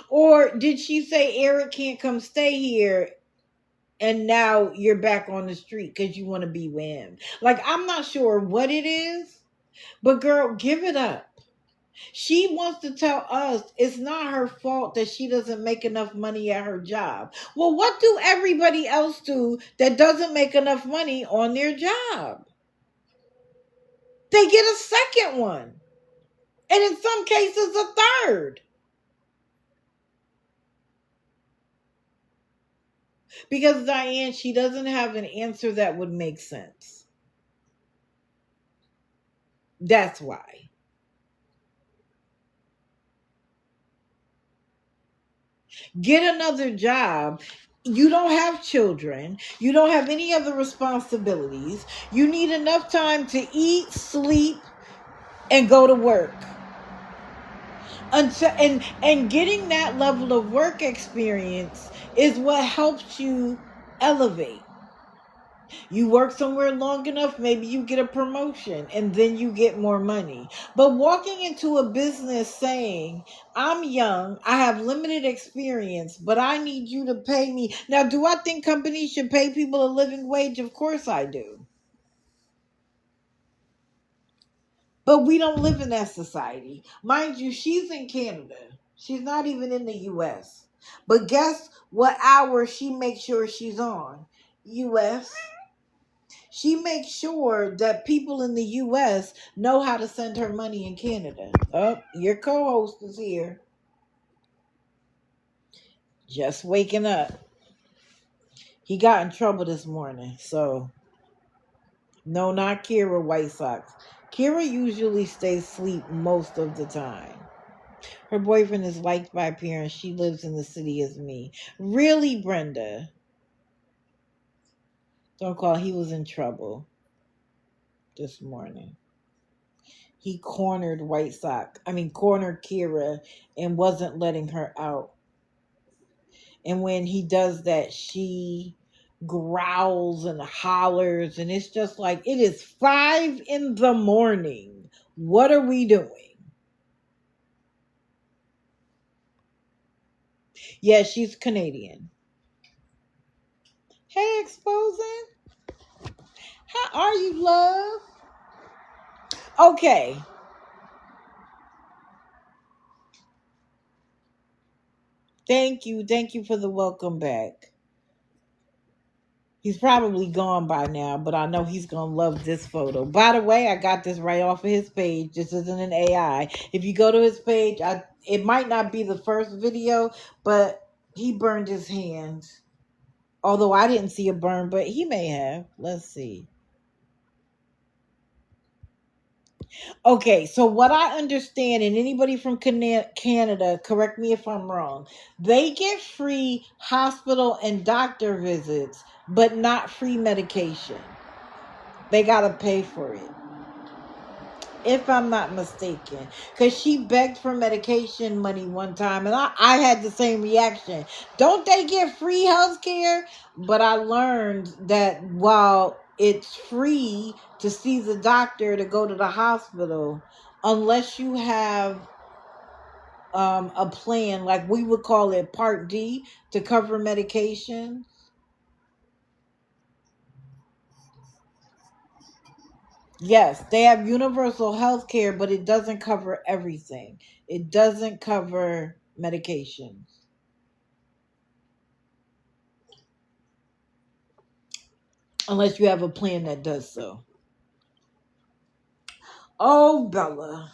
Or did she say Eric can't come stay here and now you're back on the street because you want to be with him? Like, I'm not sure what it is, but girl, give it up. She wants to tell us it's not her fault that she doesn't make enough money at her job. Well, what do everybody else do that doesn't make enough money on their job? They get a second one. And in some cases, a third. Because Diane, she doesn't have an answer that would make sense. That's why. Get another job. You don't have children. You don't have any other responsibilities. You need enough time to eat, sleep, and go to work. And getting that level of work experience is what helps you elevate. You work somewhere long enough, maybe you get a promotion and then you get more money. But walking into a business saying, I'm young, I have limited experience, but I need you to pay me. Now, do I think companies should pay people a living wage? Of course I do. But we don't live in that society. Mind you, she's in Canada. She's not even in the US. But guess what hour she makes sure she's on? US. She makes sure that people in the US know how to send her money in Canada. Oh, your co-host is here. Just waking up. He got in trouble this morning, so no, not Kira White Sox. Kira usually stays asleep most of the time. Her boyfriend is liked by parents. She lives in the city as me. Really, Brenda? Don't call. He was in trouble this morning. He cornered cornered Kira and wasn't letting her out. And when he does that, she growls and hollers. And it's just like, it is 5 a.m. What are we doing? Yeah, she's Canadian. Hey, Exposing. How are you, love? Okay. Thank you. Thank you for the welcome back. He's probably gone by now, but I know he's going to love this photo. By the way, I got this right off of his page. This isn't an AI. If you go to his page, it might not be the first video, but he burned his hand. Although I didn't see a burn, but he may have. Let's see. Okay, so what I understand, and anybody from Canada, correct me if I'm wrong, they get free hospital and doctor visits, but not free medication. They got to pay for it, if I'm not mistaken. Because she begged for medication money one time, and I had the same reaction. Don't they get free health care? But I learned that while it's free to see the doctor, to go to the hospital, unless you have a plan, like we would call it Part D, to cover medication. Yes, they have universal health care, but it doesn't cover everything. It doesn't cover medications. Unless you have a plan that does so. Oh, Bella.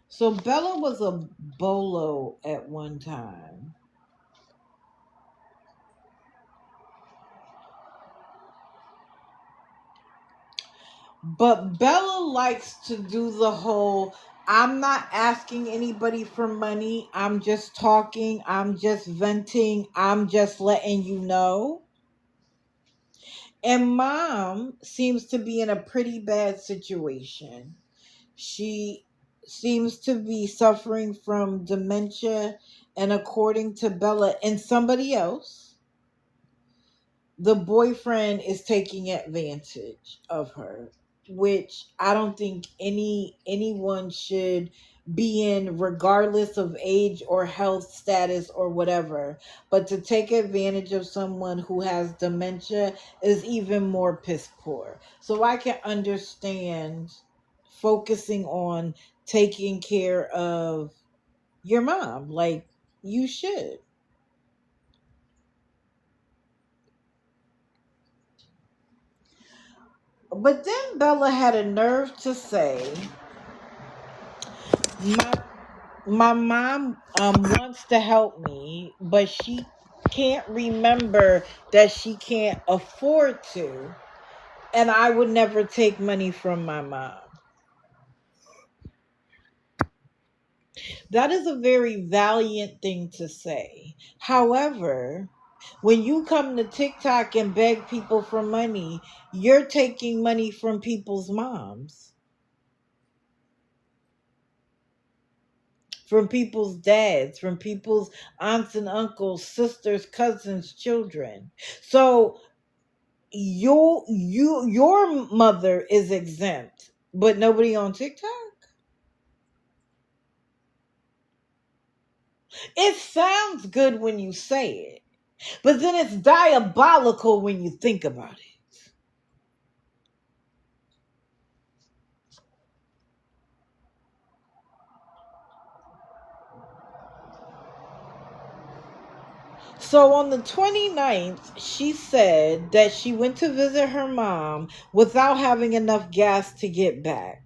So Bella was a bolo at one time. But Bella likes to do the whole, I'm not asking anybody for money. I'm just talking. I'm just venting. I'm just letting you know. And Mom seems to be in a pretty bad situation. She seems to be suffering from dementia. And according to Bella and somebody else, the boyfriend is taking advantage of her, which I don't think anyone should be in, regardless of age or health status or whatever. But to take advantage of someone who has dementia is even more piss poor. So I can understand focusing on taking care of your mom, like you should. But then Bella had a nerve to say, my My mom wants to help me, but she can't remember that she can't afford to, and I would never take money from my mom. That is a very valiant thing to say. However, when you come to TikTok and beg people for money, you're taking money from people's moms, from people's dads, from people's aunts and uncles, sisters, cousins, children. So your mother is exempt, but nobody on TikTok? It sounds good when you say it, but then it's diabolical when you think about it. So on the 29th, she said that she went to visit her mom without having enough gas to get back.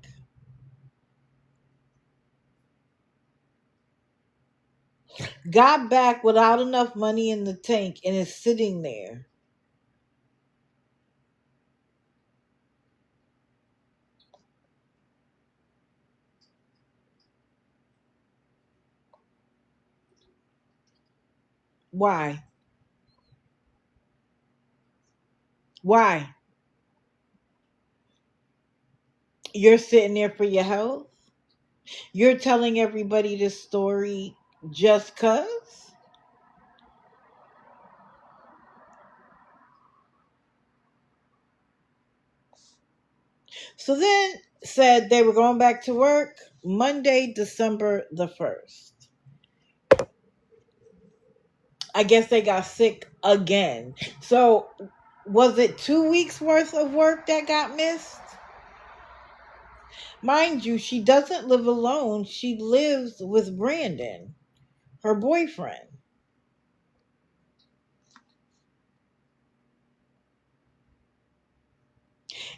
Got back without enough money in the tank and is sitting there. Why? Why? You're sitting there for your health? You're telling everybody this story just cuz? So then said they were going back to work Monday, December the 1st. I guess they got sick again. So was it 2 weeks worth of work that got missed? Mind you, she doesn't live alone. She lives with Brandon, her boyfriend.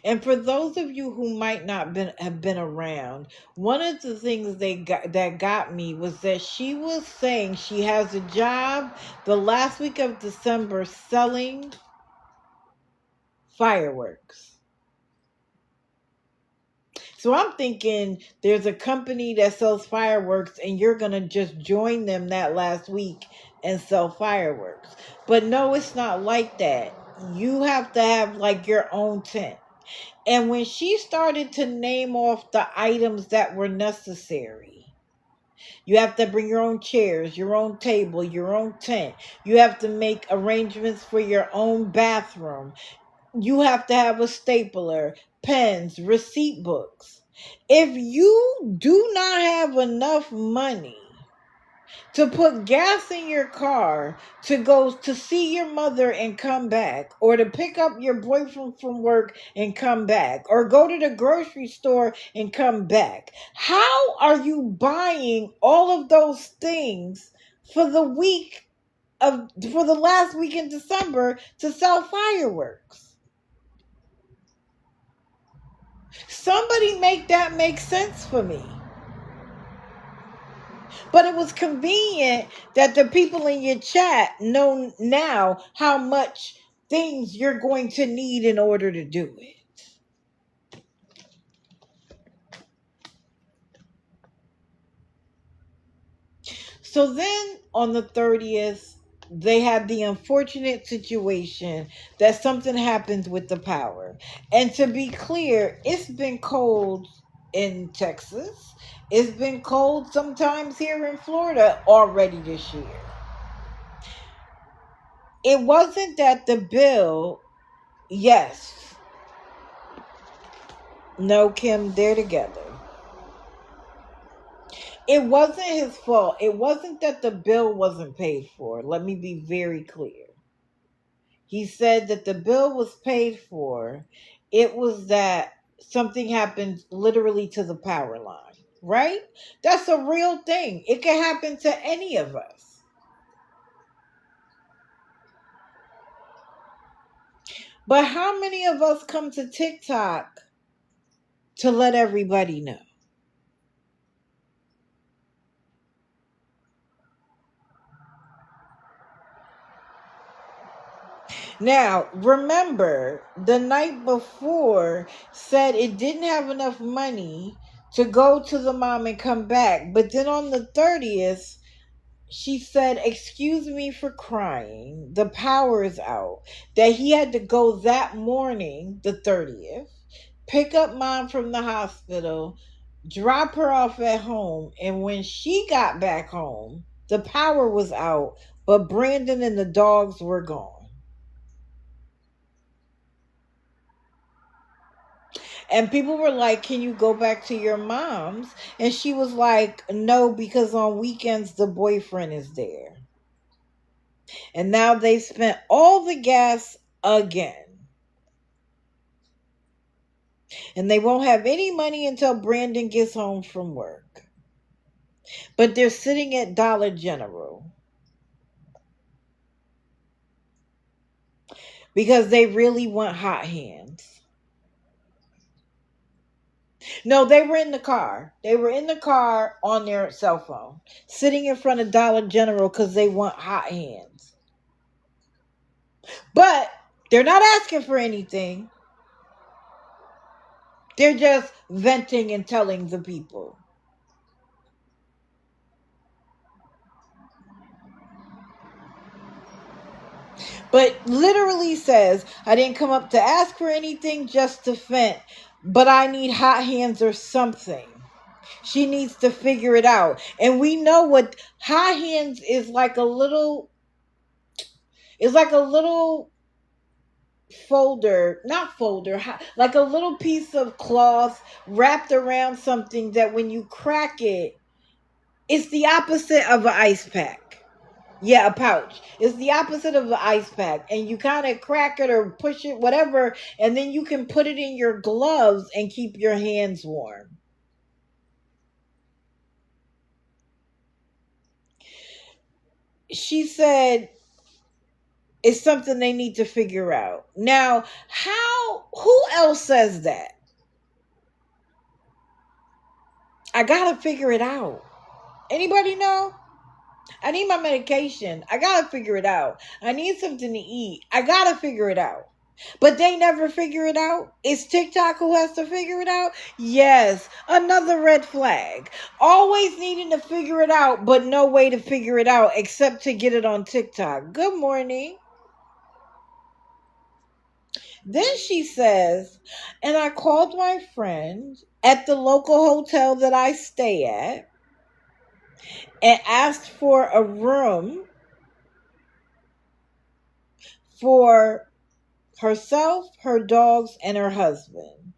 And for those of you who might not have been around, one of the things that got me was that she was saying she has a job the last week of December selling fireworks. So I'm thinking there's a company that sells fireworks and you're going to just join them that last week and sell fireworks. But no, it's not like that. You have to have like your own tent. And when she started to name off the items that were necessary, you have to bring your own chairs, your own table, your own tent. You have to make arrangements for your own bathroom. You have to have a stapler, pens, receipt books. If you do not have enough money to put gas in your car to go to see your mother and come back, or to pick up your boyfriend from work and come back, or go to the grocery store and come back, how are you buying all of those things for the for the last week in December to sell fireworks? Somebody make that make sense for me. But it was convenient that the people in your chat know now how much things you're going to need in order to do it. So then on the 30th, they had the unfortunate situation that something happens with the power. And to be clear, it's been cold in Texas. It's been cold sometimes here in Florida already this year. It wasn't that the bill, yes, no, Kim, they're together. It wasn't his fault. It wasn't that the bill wasn't paid for. Let me be very clear. He said that the bill was paid for. It was that something happened literally to the power line, right? That's a real thing. It can happen to any of us. But how many of us come to TikTok to let everybody know? Now, remember, the night before said it didn't have enough money to go to the mom and come back. But then on the 30th, she said, "Excuse me for crying. The power is out." That he had to go that morning, the 30th, pick up mom from the hospital, drop her off at home. And when she got back home, the power was out, but Brandon and the dogs were gone. And people were like, "Can you go back to your mom's?" And she was like, "No, because on weekends the boyfriend is there." And now they spent all the gas again. And they won't have any money until Brandon gets home from work. But they're sitting at Dollar General because they really want hot hands. No, they were in the car. They were in the car on their cell phone, sitting in front of Dollar General because they want hot hands. But they're not asking for anything. They're just venting and telling the people. But literally says, "I didn't come up to ask for anything, just to vent. But I need hot hands or something." She needs to figure it out. And we know what hot hands is like a little, it's like a little folder, not folder, like a little piece of cloth wrapped around something that when you crack it, it's the opposite of an ice pack. Yeah, a pouch. It's the opposite of an ice pack. And you kind of crack it or push it, whatever, and then you can put it in your gloves and keep your hands warm. She said it's something they need to figure out. Now, who else says that? I gotta figure it out. Anybody know? I need my medication. I gotta figure it out. I need something to eat. I gotta figure it out. But they never figure it out. It's TikTok who has to figure it out. Yes, another red flag. Always needing to figure it out, but no way to figure it out except to get it on TikTok. Good morning. Then she says, "And I called my friend at the local hotel that I stay at and asked for a room for herself, her dogs, and her husband."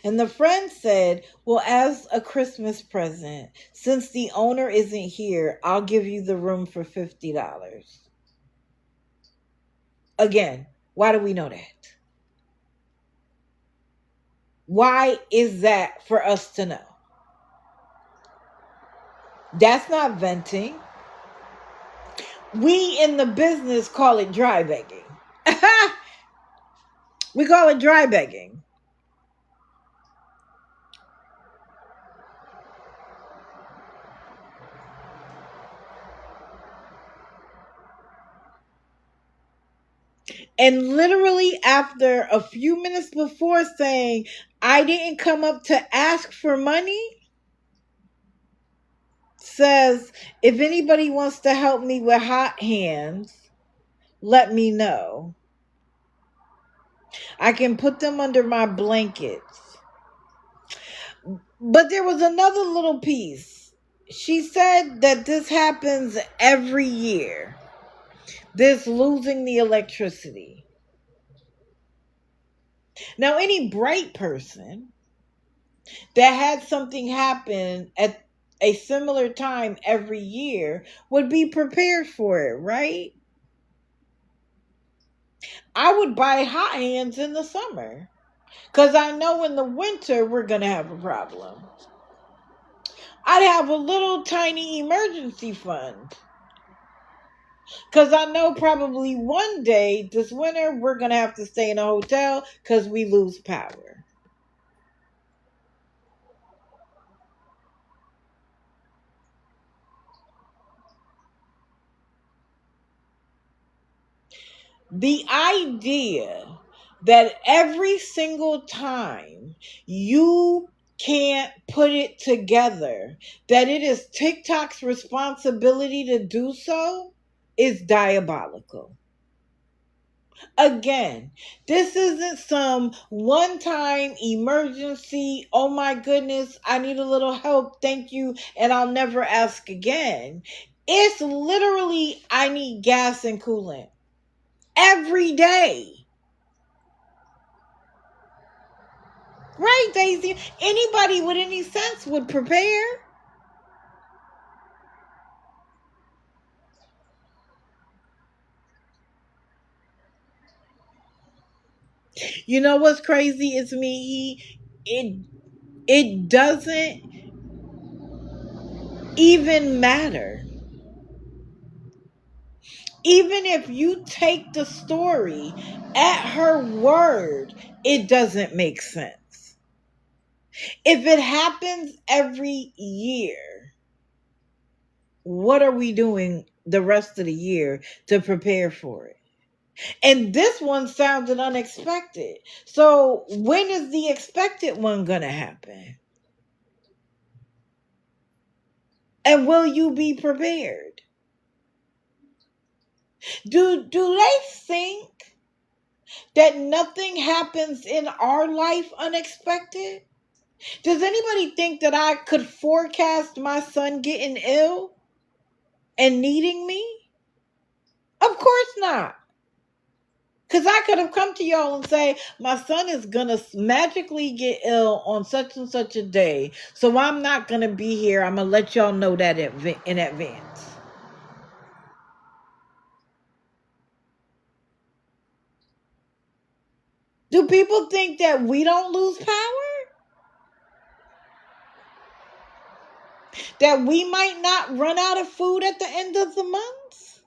And the friend said, "Well, as a Christmas present, since the owner isn't here, I'll give you the room for $50. Again, why do we know that? Why is that for us to know? That's not venting. We in the business call it dry begging. We call it dry begging. And literally after a few minutes before saying, "I didn't come up to ask for money," says, "If anybody wants to help me with hot hands, let me know. I can put them under my blankets." But there was another little piece. She said that this happens every year. This losing the electricity. Now, any bright person that had something happen at a similar time every year would be prepared for it, right? I would buy hot hands in the summer because I know in the winter we're going to have a problem. I'd have a little tiny emergency fund because I know probably one day this winter we're going to have to stay in a hotel because we lose power. The idea that every single time you can't put it together, that it is TikTok's responsibility to do so, is diabolical. Again, this isn't some one time emergency. Oh my goodness, I need a little help. Thank you. And I'll never ask again. It's literally, I need gas and coolant every day. Right, Daisy? Anybody with any sense would prepare. You know what's crazy is me. It doesn't even matter. Even if you take the story at her word, it doesn't make sense. If it happens every year, what are we doing the rest of the year to prepare for it? And this one sounded unexpected. So when is the expected one going to happen? And will you be prepared? Do they think that nothing happens in our life unexpected? Does anybody think that I could forecast my son getting ill and needing me? Of course not. Because I could have come to y'all and say, my son is going to magically get ill on such and such a day. So I'm not going to be here. I'm going to let y'all know that in advance. Do people think that we don't lose power? That we might not run out of food at the end of the month?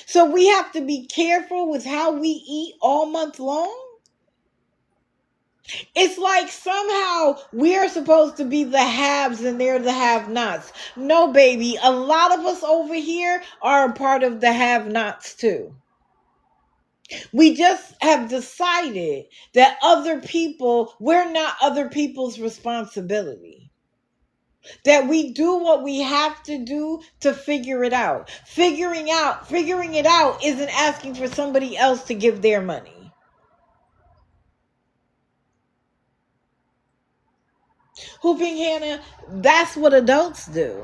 So we have to be careful with how we eat all month long? It's like somehow we're supposed to be the haves and they're the have-nots. No, baby. A lot of us over here are a part of the have-nots too. We just have decided that we're not other people's responsibility. That we do what we have to do to figure it out. Figuring it out isn't asking for somebody else to give their money. Hooping Hannah, that's what adults do.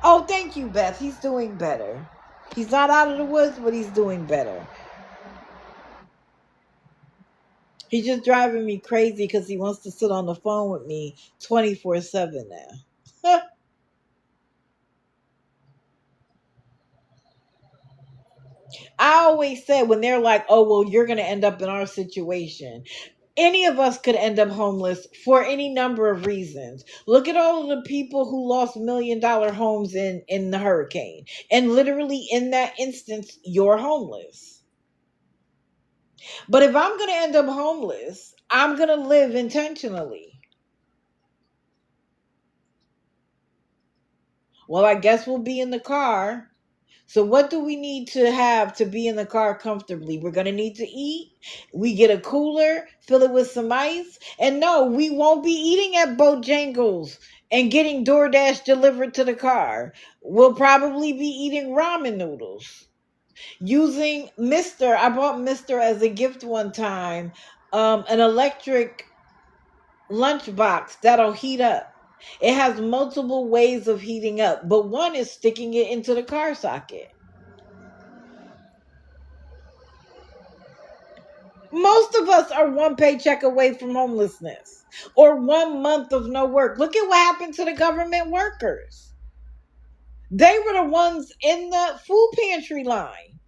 Oh, thank you, Beth. He's doing better. He's not out of the woods, but he's doing better. He's just driving me crazy because he wants to sit on the phone with me 24/7 now. I always said when they're like, oh, well, you're going to end up in our situation. Any of us could end up homeless for any number of reasons. Look at all of the people who lost $1 million homes in the hurricane. And literally in that instance, you're homeless. But if I'm going to end up homeless, I'm going to live intentionally. Well, I guess we'll be in the car. So what do we need to have to be in the car comfortably? We're going to need to eat. We get a cooler, fill it with some ice. And no, we won't be eating at Bojangles and getting DoorDash delivered to the car. We'll probably be eating ramen noodles. Using Mr. I bought Mr. as a gift one time, an electric lunchbox that'll heat up. It has multiple ways of heating up, but one is sticking it into the car socket. Most of us are one paycheck away from homelessness or 1 month of no work. Look at what happened to the government workers. They were the ones in the food pantry line.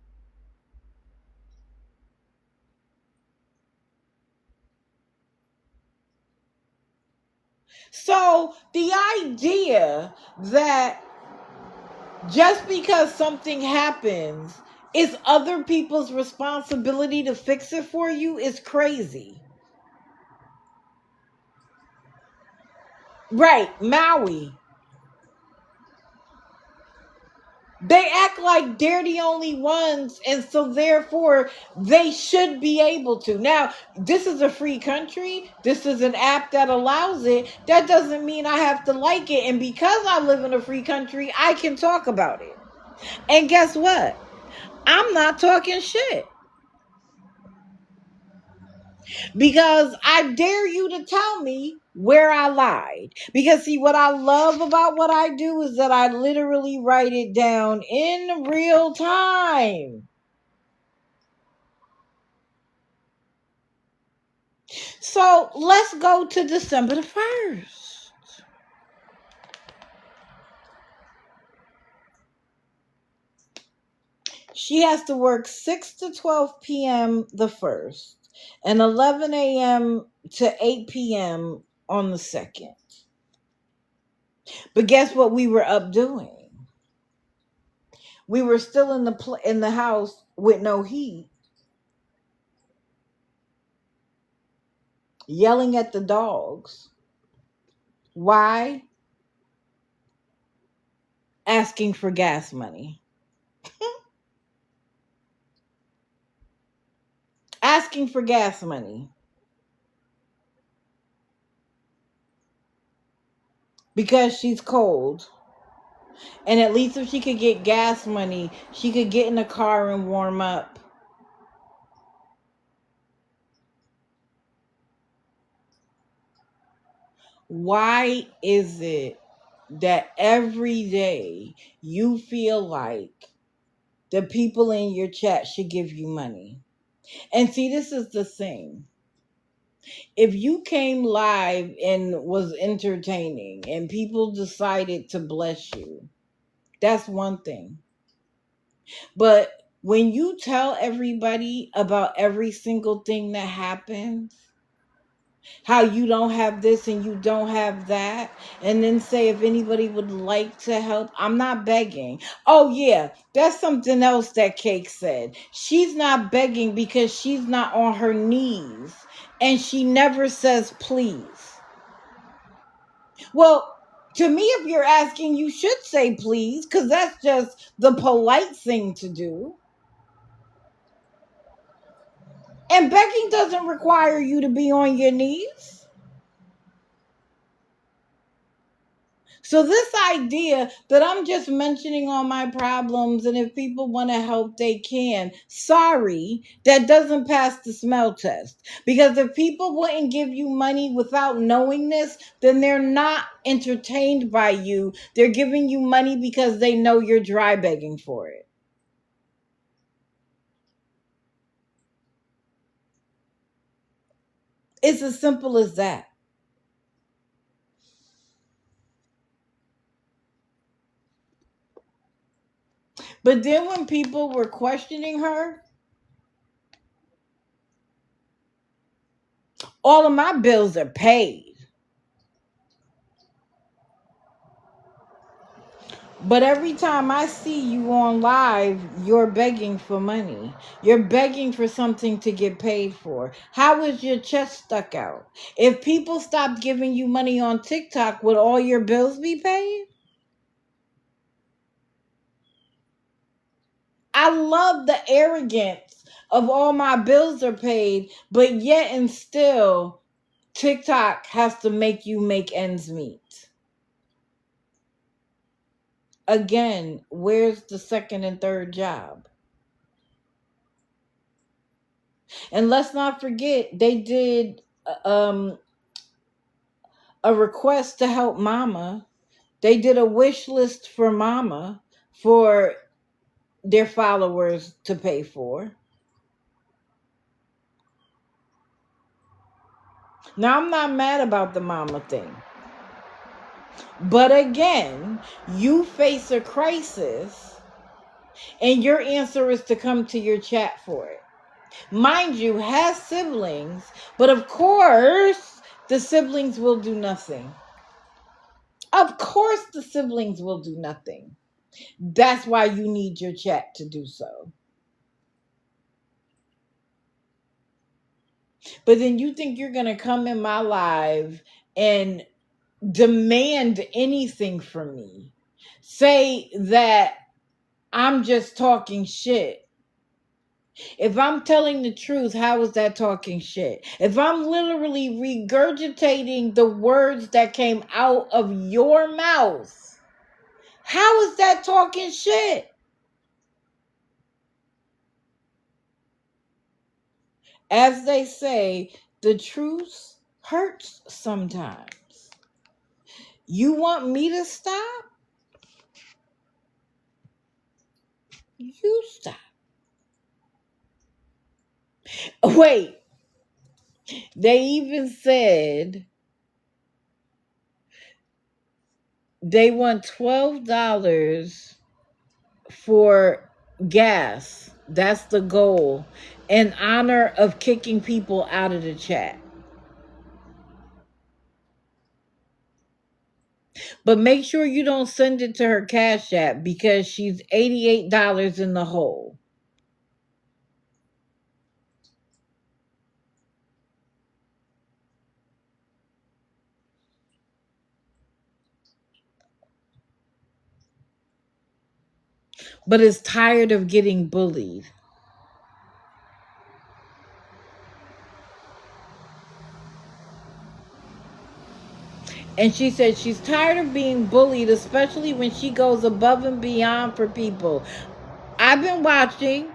So the idea that just because something happens, it's other people's responsibility to fix it for you is crazy. Right, Maui. They act like they're the only ones, and so therefore they should be able to. Now, this is a free country. This is an app that allows it. That doesn't mean I have to like it. And because I live in a free country, I can talk about it. And guess what? I'm not talking shit. Because I dare you to tell me where I lied. Because see, what I love about what I do is that I literally write it down in real time. So let's go to December the 1st. She has to work 6 to 12 p.m. the 1st and 11 a.m. to 8 p.m. on the 2nd. But guess what we were up doing? We were still in the house with no heat, yelling at the dogs. Why? Asking for gas money. Asking for gas money. Because she's cold. And at least if she could get gas money, she could get in a car and warm up. Why is it that every day you feel like the people in your chat should give you money? And see, this is the thing. If you came live and was entertaining and people decided to bless you, that's one thing. But when you tell everybody about every single thing that happens, how you don't have this and you don't have that, and then say if anybody would like to help, I'm not begging. Oh yeah, that's something else that Cake said. She's not begging because she's not on her knees, and she never says please. Well, to me, if you're asking, you should say please, because that's just the polite thing to do. And begging doesn't require you to be on your knees. So this idea that I'm just mentioning all my problems and if people want to help, they can. Sorry, that doesn't pass the smell test. Because if people wouldn't give you money without knowing this, then they're not entertained by you. They're giving you money because they know you're dry begging for it. It's as simple as that. But then when people were questioning her, all of my bills are paid. But every time I see you on live, you're begging for money. You're begging for something to get paid for. How is your chest stuck out? If people stopped giving you money on TikTok, would all your bills be paid? I love the arrogance of all my bills are paid, but yet and still, TikTok has to make you make ends meet. Again, where's the second and third job? And let's not forget, they did a request to help Mama. They did a wish list for Mama for their followers to pay for. Now, I'm not mad about the Mama thing. But again, you face a crisis and your answer is to come to your chat for it. Mind you, has siblings, but of course, the siblings will do nothing. Of course, the siblings will do nothing. That's why you need your chat to do so. But then you think you're going to come in my live and demand anything from me. Say that I'm just talking shit. If I'm telling the truth, how is that talking shit? If I'm literally regurgitating the words that came out of your mouth, how is that talking shit? As they say, the truth hurts sometimes. You want me to stop? You stop. Wait, they even said they want $12 for gas. That's the goal, in honor of kicking people out of the chat. But make sure you don't send it to her Cash App because she's $88 in the hole. But is tired of getting bullied. And she said she's tired of being bullied, especially when she goes above and beyond for people. I've been watching.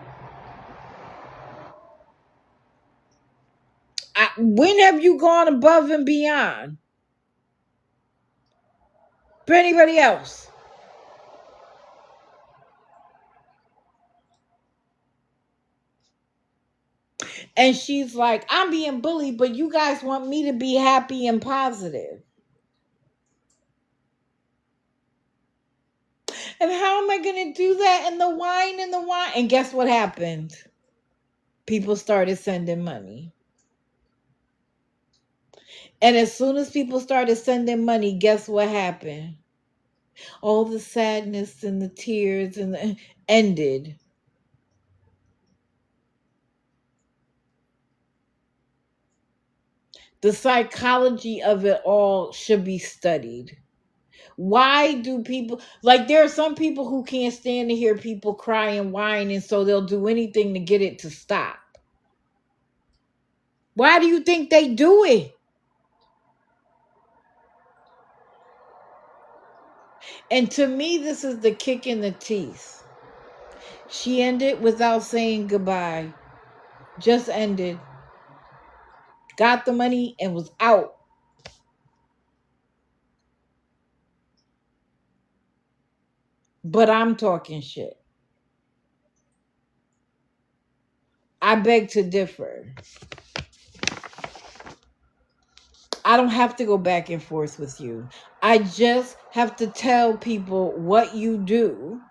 When have you gone above and beyond for anybody else? And she's like, I'm being bullied, but you guys want me to be happy and positive. And how am I going to do that? And the wine and the wine. And guess what happened? People started sending money. And as soon as people started sending money, guess what happened? All the sadness and the tears and ended. The psychology of it all should be studied. Why do people, like, there are some people who can't stand to hear people cry and whine, and so they'll do anything to get it to stop. Why do you think they do it? And to me, this is the kick in the teeth. She ended without saying goodbye. Just ended. Got the money and was out. But I'm talking shit. I beg to differ. I don't have to go back and forth with you. I just have to tell people what you do.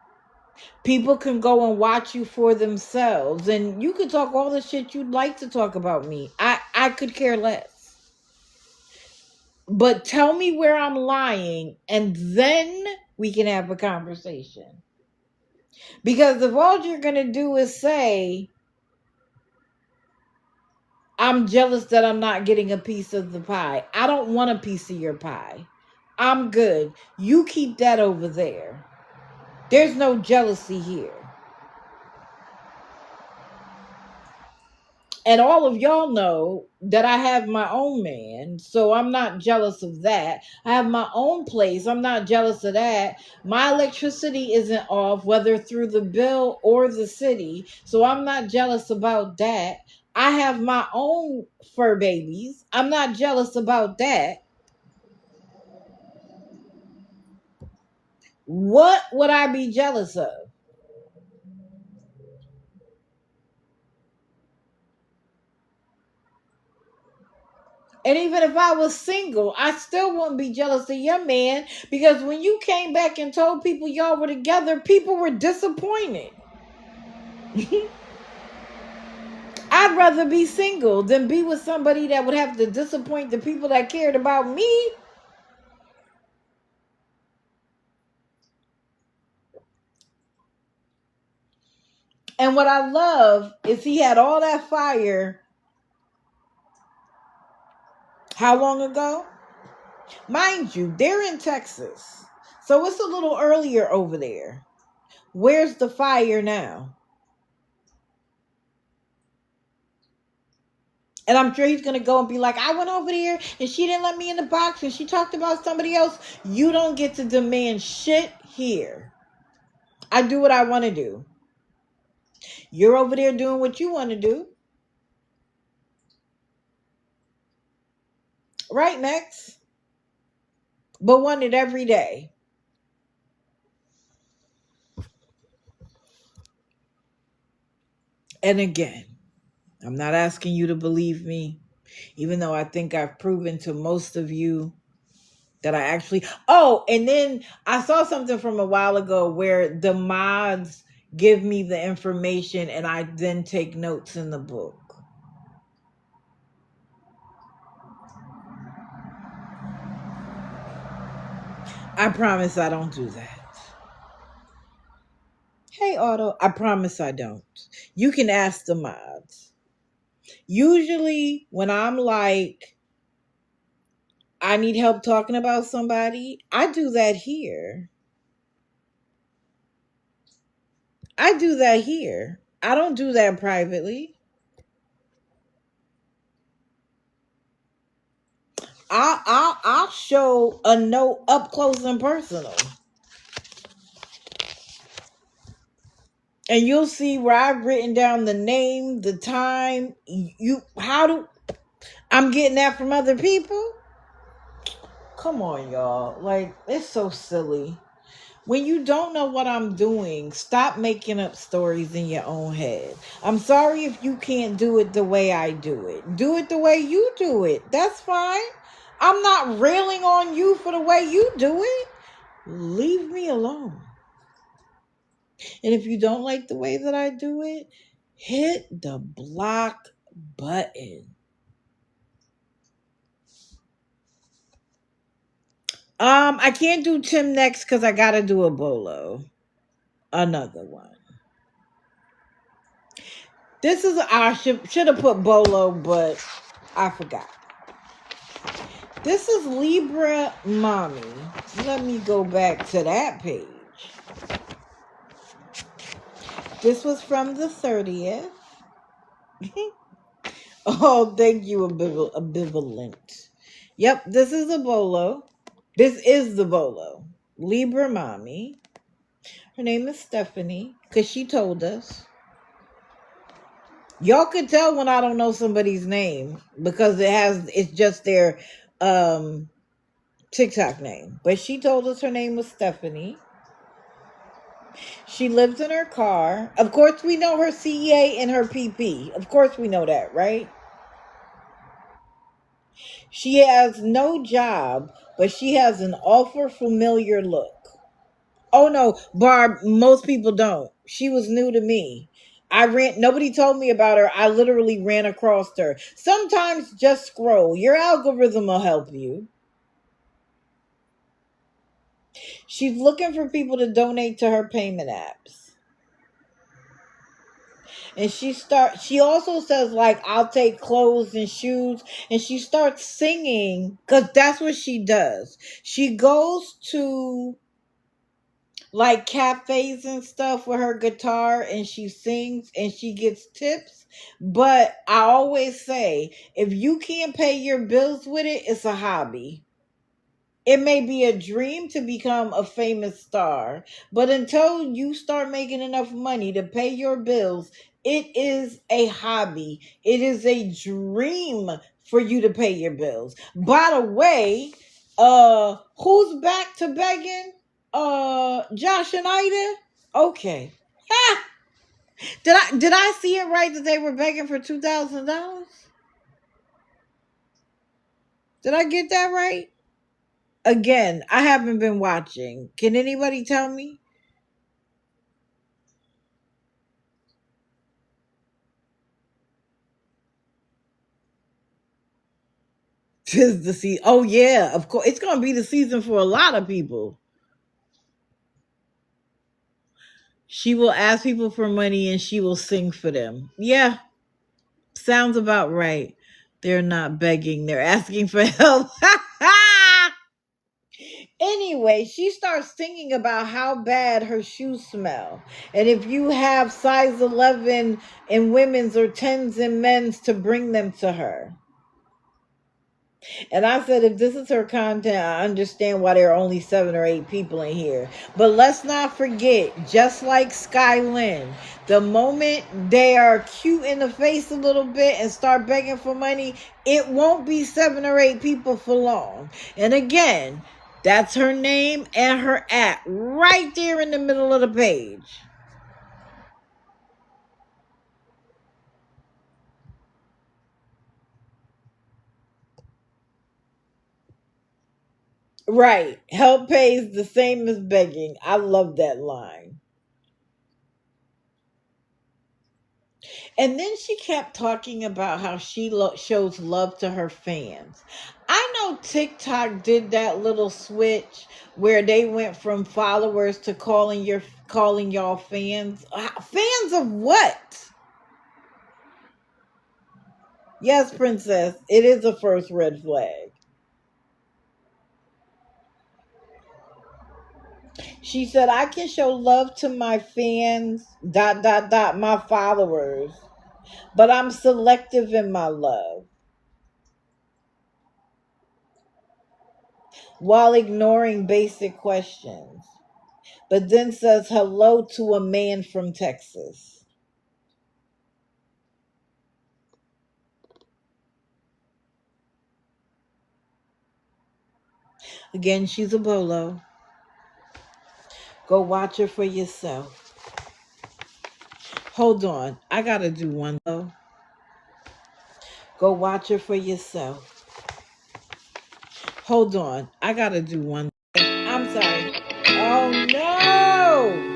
People can go and watch you for themselves. And you can talk all the shit you'd like to talk about me. I could care less. But tell me where I'm lying, and then we can have a conversation. Because if all you're going to do is say, I'm jealous that I'm not getting a piece of the pie. I don't want a piece of your pie. I'm good. You keep that over there. There's no jealousy here. And all of y'all know that I have my own man, so I'm not jealous of that. I have my own place. I'm not jealous of that. My electricity isn't off, whether through the bill or the city, so I'm not jealous about that. I have my own fur babies. I'm not jealous about that. What would I be jealous of? And even if I was single, I still wouldn't be jealous of your man, because when you came back and told people y'all were together, people were disappointed. I'd rather be single than be with somebody that would have to disappoint the people that cared about me. And what I love is he had all that fire. How long ago? Mind you, they're in Texas, so it's a little earlier over there. Where's the fire now? And I'm sure he's going to go and be like, I went over there and she didn't let me in the box and she talked about somebody else. You don't get to demand shit here. I do what I want to do. You're over there doing what you want to do. Right, next. But want it every day. And again, I'm not asking you to believe me, even though I think I've proven to most of you that I actually. Oh, and then I saw something from a while ago where the mods give me the information and I then take notes in the book. I promise I don't do that. Hey, Otto, I promise I don't. You can ask the mods. Usually, when I'm like, I need help talking about somebody, I do that here. I do that here. I don't do that privately. I'll show a note up close and personal. And you'll see where I've written down the name, the time, I'm getting that from other people. Come on, y'all. Like, it's so silly. When you don't know what I'm doing, stop making up stories in your own head. I'm sorry if you can't do it the way I do it. Do it the way you do it. That's fine. I'm not railing on you for the way you do it. Leave me alone. And if you don't like the way that I do it, hit the block button. I can't do Tim next because I gotta do a bolo. Another one. This is I should have put bolo, but I forgot. This is Libra Mommy. Let me go back to that page. This was from the 30th. Oh, thank you, ambivalent. Yep, this is a bolo. This is the bolo. Libra Mommy. Her name is Stephanie, because she told us. Y'all could tell when I don't know somebody's name because it's just their TikTok name. But she told us her name was Stephanie. She lives in her car. Of course, we know her CEA and her PP. Of course, we know that, right? She has no job, but she has an awful familiar look. Oh no, Barb, most people don't. She was new to me. Nobody told me about her. I literally ran across her. Sometimes just scroll. Your algorithm will help you. She's looking for people to donate to her payment apps. And she also says, like, I'll take clothes and shoes. And she starts singing because that's what she does. She goes to like cafes and stuff with her guitar and she sings and she gets tips. But I always say, if you can't pay your bills with it, it's a hobby. It may be a dream to become a famous star, but until you start making enough money to pay your bills, it is a hobby. It is a dream for you to pay your bills. By the way, who's back to begging? Josh and Ida? Okay. Ha! Did I see it right that they were begging for $2,000? Did I get that right? Again, I haven't been watching. Can anybody tell me? Tis the season. Oh yeah, of course. It's gonna be the season for a lot of people. She will ask people for money and she will sing for them. Yeah, sounds about right. They're not begging, they're asking for help. Anyway, she starts thinking about how bad her shoes smell. And if you have size 11 in women's or 10s in men's, to bring them to her. And I said, if this is her content, I understand why there are only 7 or 8 people in here. But let's not forget, just like Skylin, the moment they are cute in the face a little bit and start begging for money, it won't be 7 or 8 people for long. And again, that's her name and her @ right there in the middle of the page. Right. Help pays the same as begging. I love that line. And then she kept talking about how she shows love to her fans. I know TikTok did that little switch where they went from followers to calling y'all fans. Fans of what? Yes, princess, it is a first red flag. She said, I can show love to my fans, my followers, but I'm selective in my love while ignoring basic questions. But then says hello to a man from Texas. Again, she's a bolo. Go watch her for yourself. Hold on. I got to do one though. Go watch her for yourself. Hold on. I got to do one. I'm sorry. Oh no!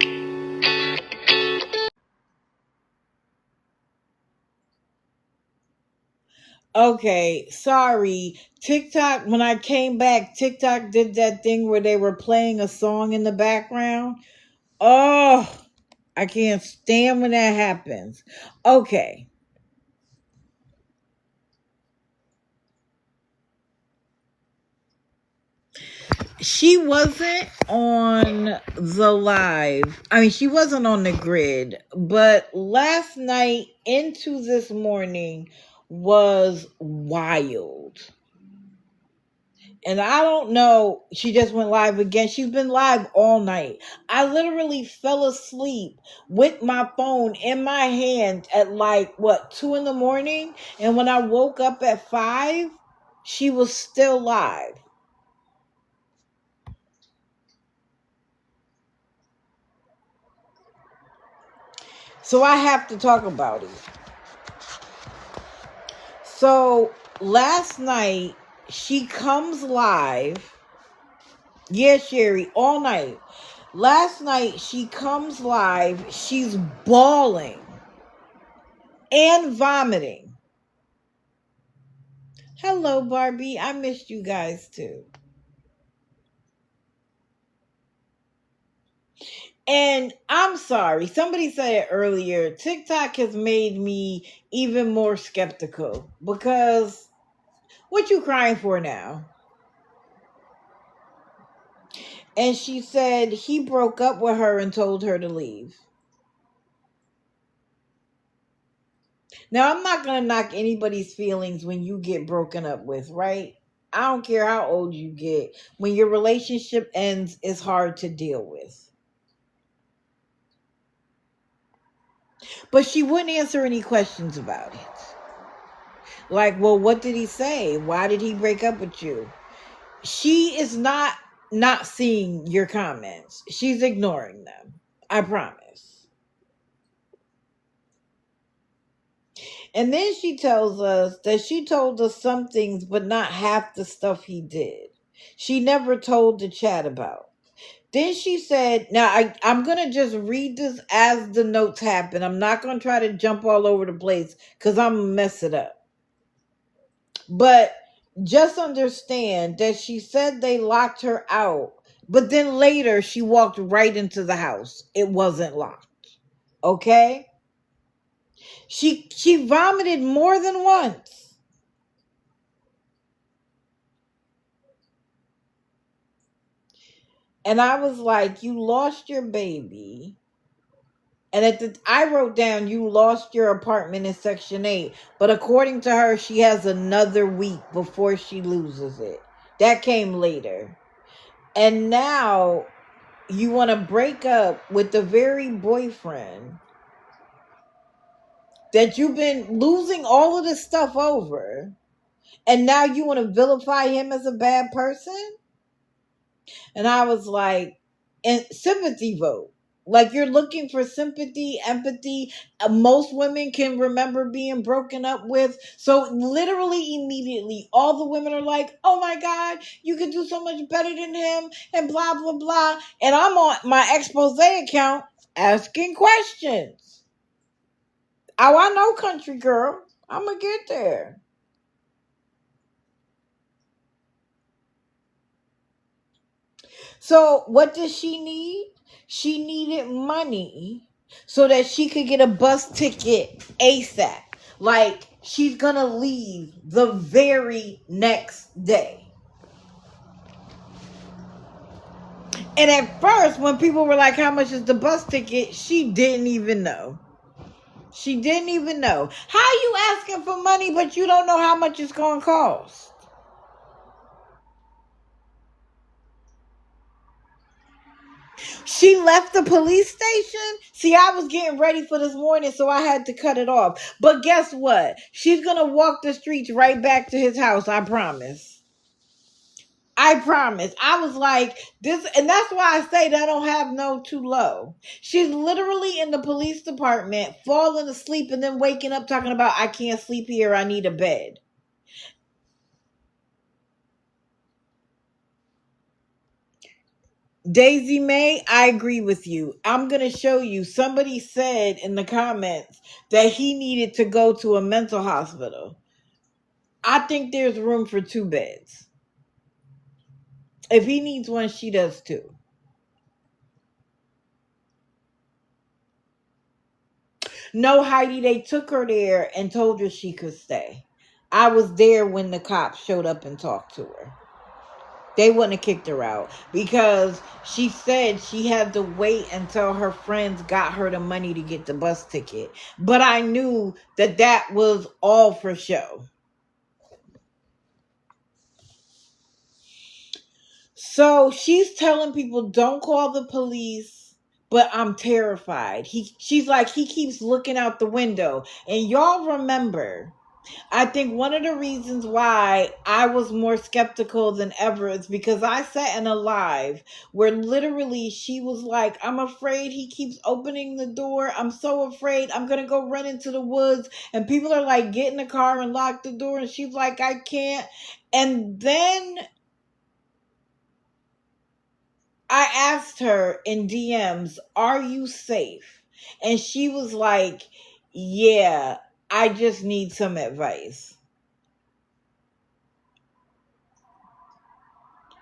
Okay, sorry. TikTok, when I came back, TikTok did that thing where they were playing a song in the background. Oh, I can't stand when that happens. Okay. She wasn't on the live. I mean, she wasn't on the grid, but last night into this morning was wild. And I don't know, she just went live again. She's been live all night. I literally fell asleep with my phone in my hand at like, what, 2 in the morning? And when I woke up at 5, she was still live. So I have to talk about it. So last night, she comes live. Yeah, Sherry, all night. Last night, she comes live. She's bawling and vomiting. Hello, Barbie. I missed you guys too. And I'm sorry, somebody said it earlier. TikTok has made me even more skeptical because what you crying for now? And she said he broke up with her and told her to leave. Now, I'm not going to knock anybody's feelings when you get broken up with, right? I don't care how old you get. When your relationship ends, it's hard to deal with. But she wouldn't answer any questions about it. Like, well, what did he say? Why did he break up with you? She is not seeing your comments. She's ignoring them. I promise. And then she tells us that she told us some things, but not half the stuff he did. She never told the chat about. Then she said, now I'm going to just read this as the notes happen. I'm not going to try to jump all over the place because I'm going to mess it up. But just understand that she said they locked her out, but then later she walked right into the house. It wasn't locked. Okay? She vomited more than once. And I was like, you lost your baby. And I wrote down, you lost your apartment in Section 8. But according to her, she has another week before she loses it. That came later. And now you want to break up with the very boyfriend that you've been losing all of this stuff over. And now you want to vilify him as a bad person? And I was like, and sympathy vote. Like, you're looking for sympathy, empathy. Most women can remember being broken up with. So literally immediately, all the women are like, oh my God, you could do so much better than him and blah, blah, blah. And I'm on my expose account asking questions. Oh, I know, country girl. I'm going to get there. So what does she need? She needed money so that she could get a bus ticket ASAP. Like, she's gonna leave the very next day. And at first, when people were like, how much is the bus ticket? She didn't even know. She didn't even know. How you asking for money, but you don't know how much it's gonna cost? She left the police station. See, I was getting ready for this morning, so I had to cut it off. But guess what? She's going to walk the streets right back to his house. I promise. I promise. I was like, this, and that's why I say that I don't have no too low. She's literally in the police department, falling asleep and then waking up talking about, I can't sleep here. I need a bed. Daisy May, I agree with you. I'm going to show you. Somebody said in the comments that he needed to go to a mental hospital. I think there's room for 2 beds. If he needs one, she does too. No, Heidi, they took her there and told her she could stay. I was there when the cops showed up and talked to her. They wouldn't have kicked her out because she said she had to wait until her friends got her the money to get the bus ticket. But I knew that that was all for show. So she's telling people, don't call the police, but I'm terrified. She's like, he keeps looking out the window. And y'all remember, I think one of the reasons why I was more skeptical than ever is because I sat in a live where literally she was like, I'm afraid he keeps opening the door. I'm so afraid I'm going to go run into the woods. And people are like, get in the car and lock the door. And she's like, I can't. And then I asked her in DMs, are you safe? And she was like, yeah, I just need some advice.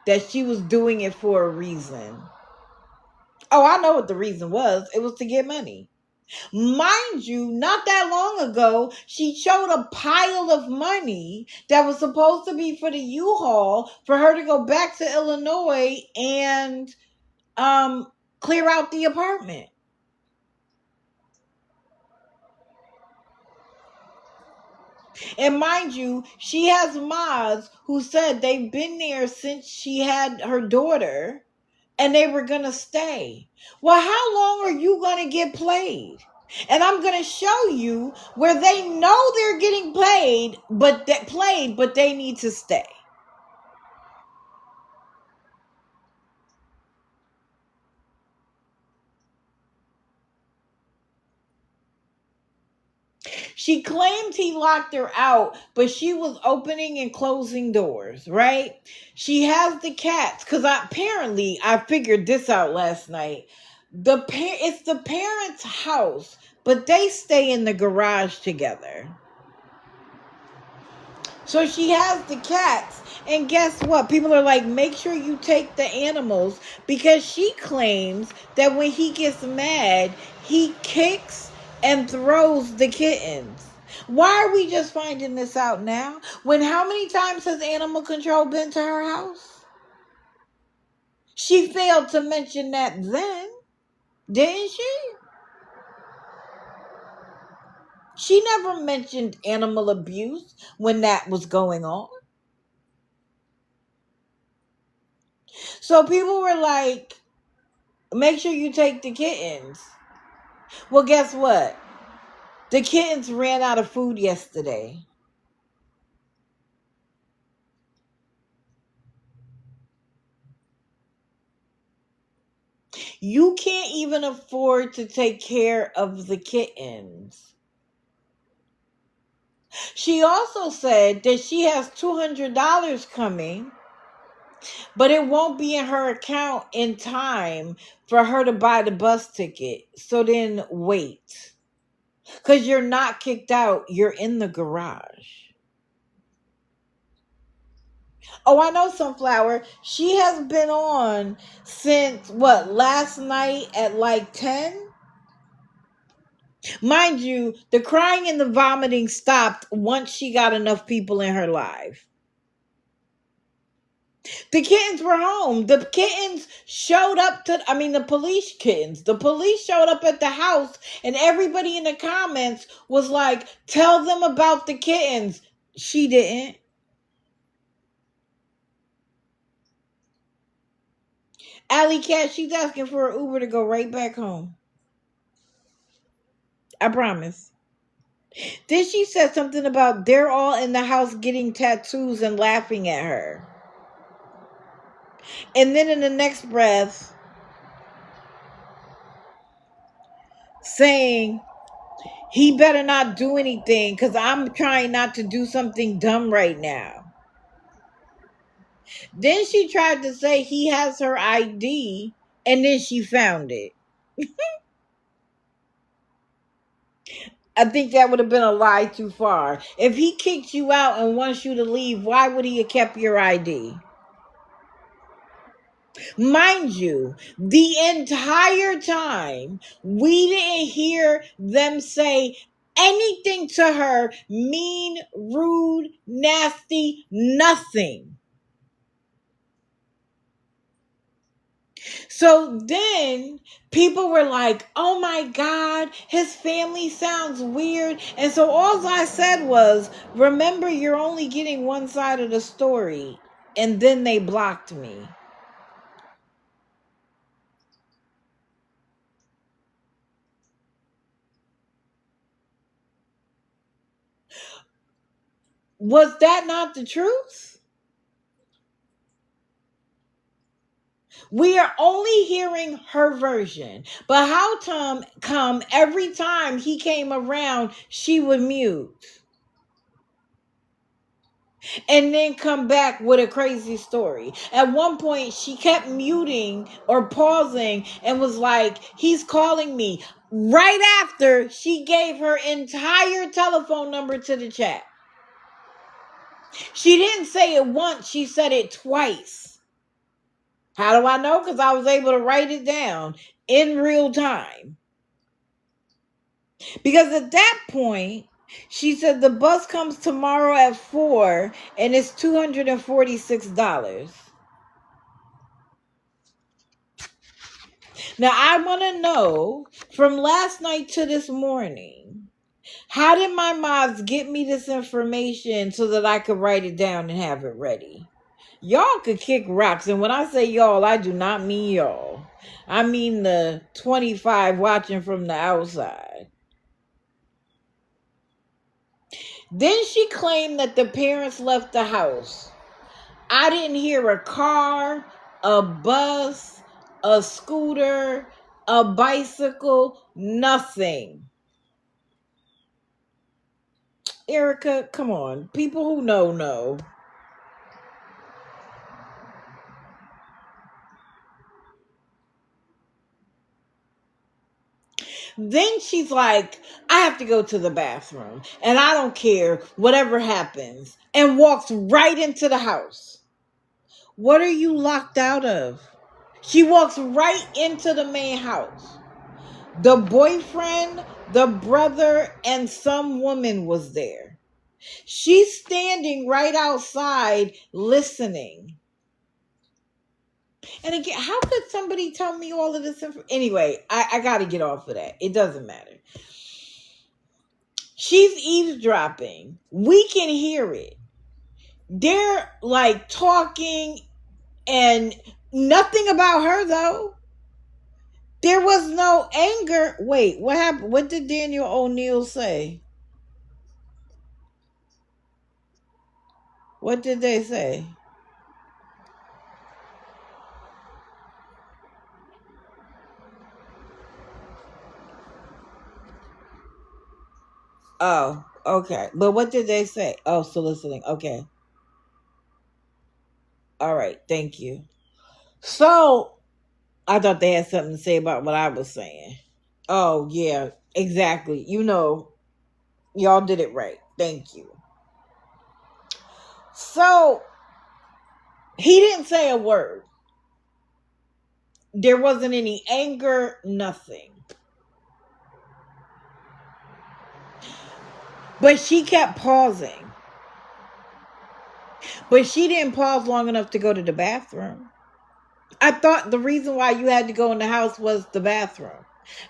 That she was doing it for a reason. Oh, I know what the reason was. It was to get money. Mind you, not that long ago, she showed a pile of money that was supposed to be for the U-Haul for her to go back to Illinois and clear out the apartment. And mind you, she has mods who said they've been there since she had her daughter and they were going to stay. Well, how long are you going to get played? And I'm going to show you where they know they're getting played, but they need to stay. She claimed he locked her out, but she was opening and closing doors, right? She has the cats, because apparently I figured this out last night. It's the parents' house, but they stay in the garage together. So she has the cats, and guess what? People are like, make sure you take the animals, because she claims that when he gets mad, he kicks and throws the kittens. Why are we just finding this out now? When how many times has animal control been to her house? She failed to mention that then, didn't she? She never mentioned animal abuse when that was going on. So people were like, make sure you take the kittens. Well, guess what? The kittens ran out of food yesterday. You can't even afford to take care of the kittens. She also said that she has $200 coming, but it won't be in her account in time for her to buy the bus ticket. So then wait. Because you're not kicked out, you're in the garage. Oh, I know Sunflower. She has been on since what, last night at like 10? Mind you, the crying and the vomiting stopped once she got enough people in her live. The kittens were home. The kittens showed up the police kittens. The police showed up at the house and everybody in the comments was like, tell them about the kittens. She didn't. Alley Cat, she's asking for an Uber to go right back home. I promise. Then she said something about they're all in the house getting tattoos and laughing at her. And then in the next breath, saying, he better not do anything because I'm trying not to do something dumb right now. Then she tried to say he has her ID and then she found it. I think that would have been a lie too far. If he kicked you out and wants you to leave, why would he have kept your ID? Mind you, the entire time, we didn't hear them say anything to her mean, rude, nasty, nothing. So then people were like, oh my God, his family sounds weird. And so all I said was, remember, you're only getting one side of the story. And then they blocked me. Was that not the truth? We are only hearing her version. But how come every time he came around, she would mute? And then come back with a crazy story. At one point, she kept muting or pausing and was like, he's calling me. Right after she gave her entire telephone number to the chat. She didn't say it once, she said it twice. How do I know? Because I was able to write it down in real time. Because at that point, she said the bus comes tomorrow at 4 and it's $246. Now, I want to know from last night to this morning, how did my mods get me this information so that I could write it down and have it ready? Y'all could kick rocks. And when I say y'all, I do not mean y'all. I mean the 25 watching from the outside. Then she claimed that the parents left the house. I didn't hear a car, a bus, a scooter, a bicycle, nothing. Erica, come on. People who know. Then she's like, I have to go to the bathroom and I don't care whatever happens, and walks right into the house. What are you locked out of? She walks right into the main house. The boyfriend, the brother, and some woman was there. She's standing right outside listening. And again, how could somebody tell me all of this anyway, I got to get off of that. It doesn't matter. She's eavesdropping. We can hear it. They're like talking and nothing about her though. There was no anger. Wait, what happened? What did Daniel O'Neill say? What did they say? Oh, okay. But what did they say? Oh, soliciting. Okay. All right. Thank you. So I thought they had something to say about what I was saying. Oh, yeah, exactly. Y'all did it right. Thank you. So he didn't say a word. There wasn't any anger, nothing. But she kept pausing. But she didn't pause long enough to go to the bathroom. I thought the reason why you had to go in the house was the bathroom.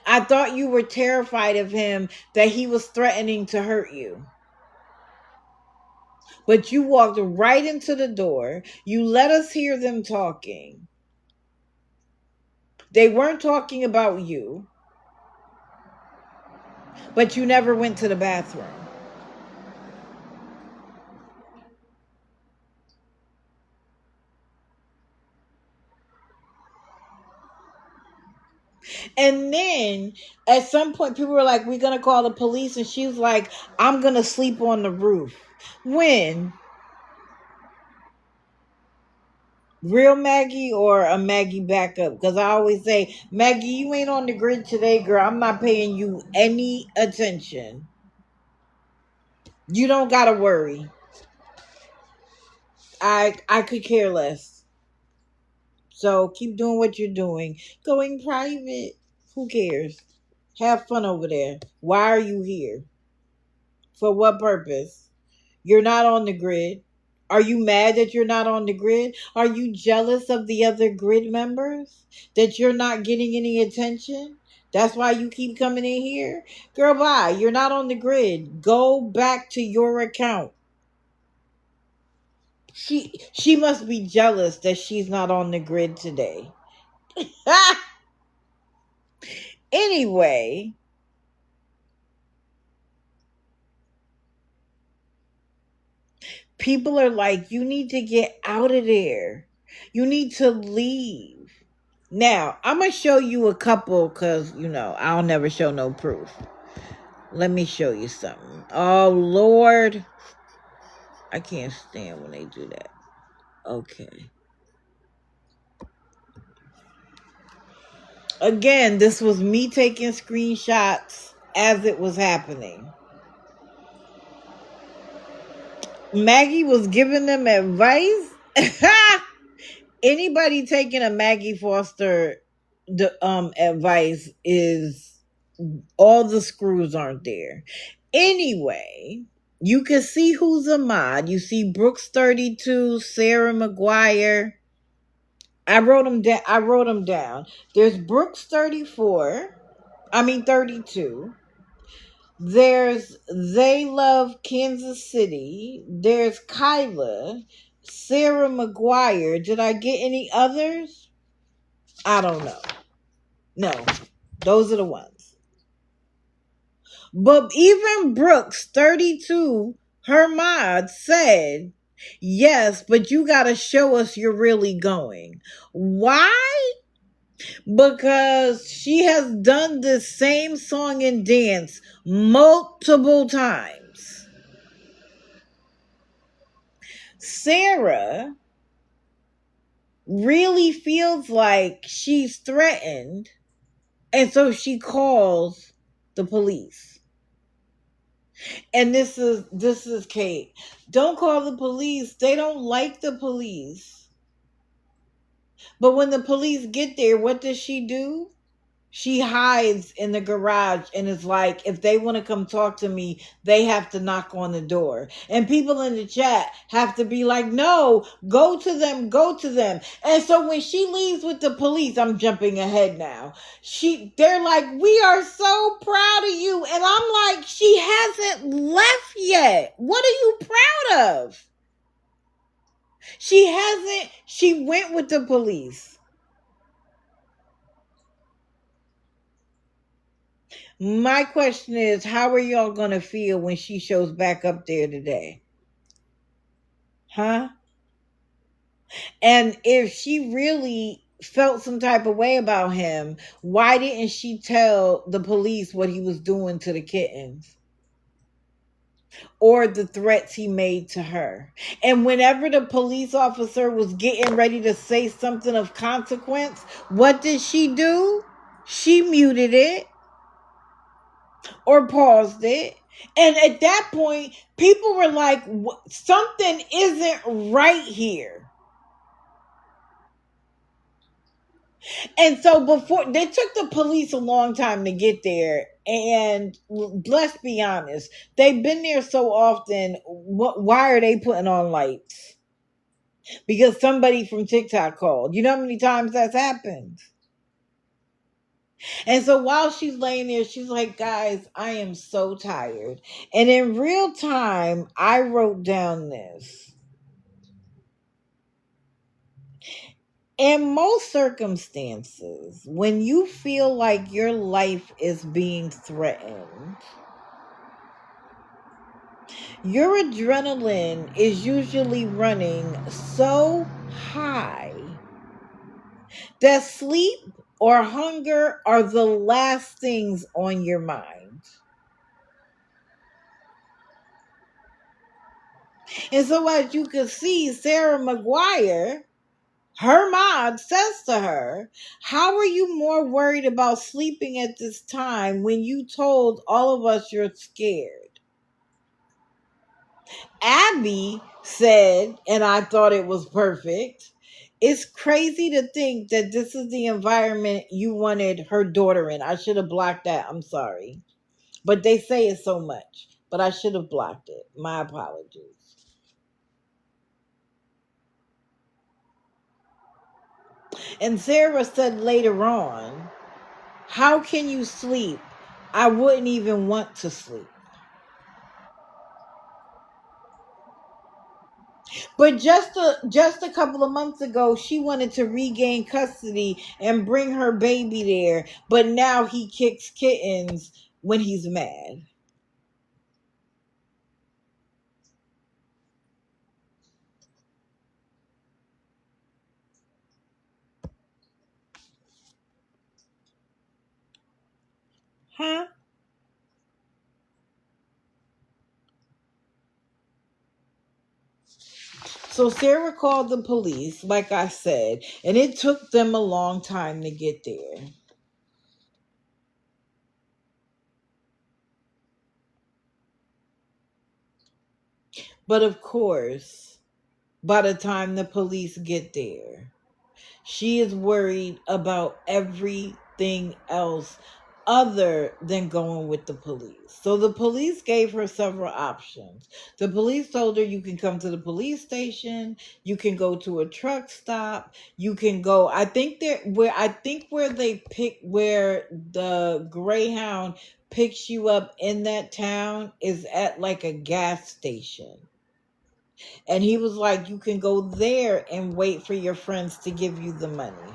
I thought you were terrified of him, that he was threatening to hurt you. But you walked right into the door. You let us hear them talking. They weren't talking about you. But you never went to the bathroom. And then at some point, people were like, we're going to call the police. And she was like, I'm going to sleep on the roof. When? Real Maggie or a Maggie backup? Because I always say, Maggie, you ain't on the grid today, girl. I'm not paying you any attention. You don't got to worry. I could care less. So keep doing what you're doing. Going private. Who cares? Have fun over there. Why are you here? For what purpose? You're not on the grid. Are you mad that you're not on the grid? Are you jealous of the other grid members? That you're not getting any attention? That's why you keep coming in here? Girl, bye. You're not on the grid. Go back to your account. She must be jealous that she's not on the grid today. Anyway, people are like, you need to get out of there. You need to leave. Now, I'm going to show you a couple because, I'll never show no proof. Let me show you something. Oh, Lord. I can't stand when they do that. Okay. Again, this was me taking screenshots as it was happening. Maggie was giving them advice. Anybody taking a Maggie Foster advice is all the screws aren't there. Anyway, you can see who's a mod. You see Brooks 32, Sarah McGuire. I wrote them down. There's Brooks 32. There's They Love Kansas City. There's Kyla, Sarah McGuire. Did I get any others? I don't know. No, those are the ones. But even Brooks 32, her mod, said, yes, but you got to show us you're really going. Why? Because she has done this same song and dance multiple times. Sarah really feels like she's threatened, and so she calls the police. And this is Kate. Don't call the police. They don't like the police. But when the police get there, what does she do? She hides in the garage and is like, if they want to come talk to me, they have to knock on the door. And people in the chat have to be like, no, go to them, go to them. And so when she leaves with the police, I'm jumping ahead now. They're like, we are so proud of you. And I'm like, she hasn't left yet. What are you proud of? She went with the police. My question is, how are y'all going to feel when she shows back up there today? Huh? And if she really felt some type of way about him, why didn't she tell the police what he was doing to the kittens? Or the threats he made to her? And whenever the police officer was getting ready to say something of consequence, what did she do? She muted it. Or paused it. And at that point, people were like, something isn't right here. And so before, they took the police a long time to get there. And let's be honest, they've been there so often. Why are they putting on lights? Because somebody from TikTok called. You know how many times that's happened? And so while she's laying there, she's like, guys, I am so tired. And in real time, I wrote down this. In most circumstances, when you feel like your life is being threatened, your adrenaline is usually running so high that sleep or hunger are the last things on your mind. And so as you can see, Sarah Maguire, her mod, says to her, how are you more worried about sleeping at this time when you told all of us you're scared? Abby said, and I thought it was perfect, it's crazy to think that this is the environment you wanted her daughter in. I should have blocked that. I'm sorry. But they say it so much. But I should have blocked it. My apologies. And Sarah said later on, how can you sleep? I wouldn't even want to sleep. But just a couple of months ago, she wanted to regain custody and bring her baby there. But now he kicks kittens when he's mad. Huh? So Sarah called the police, like I said, and it took them a long time to get there. But of course, by the time the police get there, she is worried about everything else other than going with the police. So the police gave her several options. The police told her, you can come to the police station, you can go to a truck stop, you can go, I think where they pick, where the Greyhound picks you up in that town is at like a gas station. And he was like, you can go there and wait for your friends to give you the money.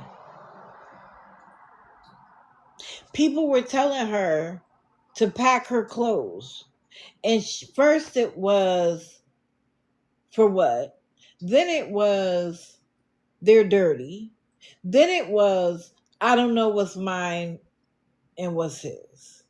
People were telling her to pack her clothes. And first it was, for what? Then it was, they're dirty. Then it was, I don't know what's mine and what's his.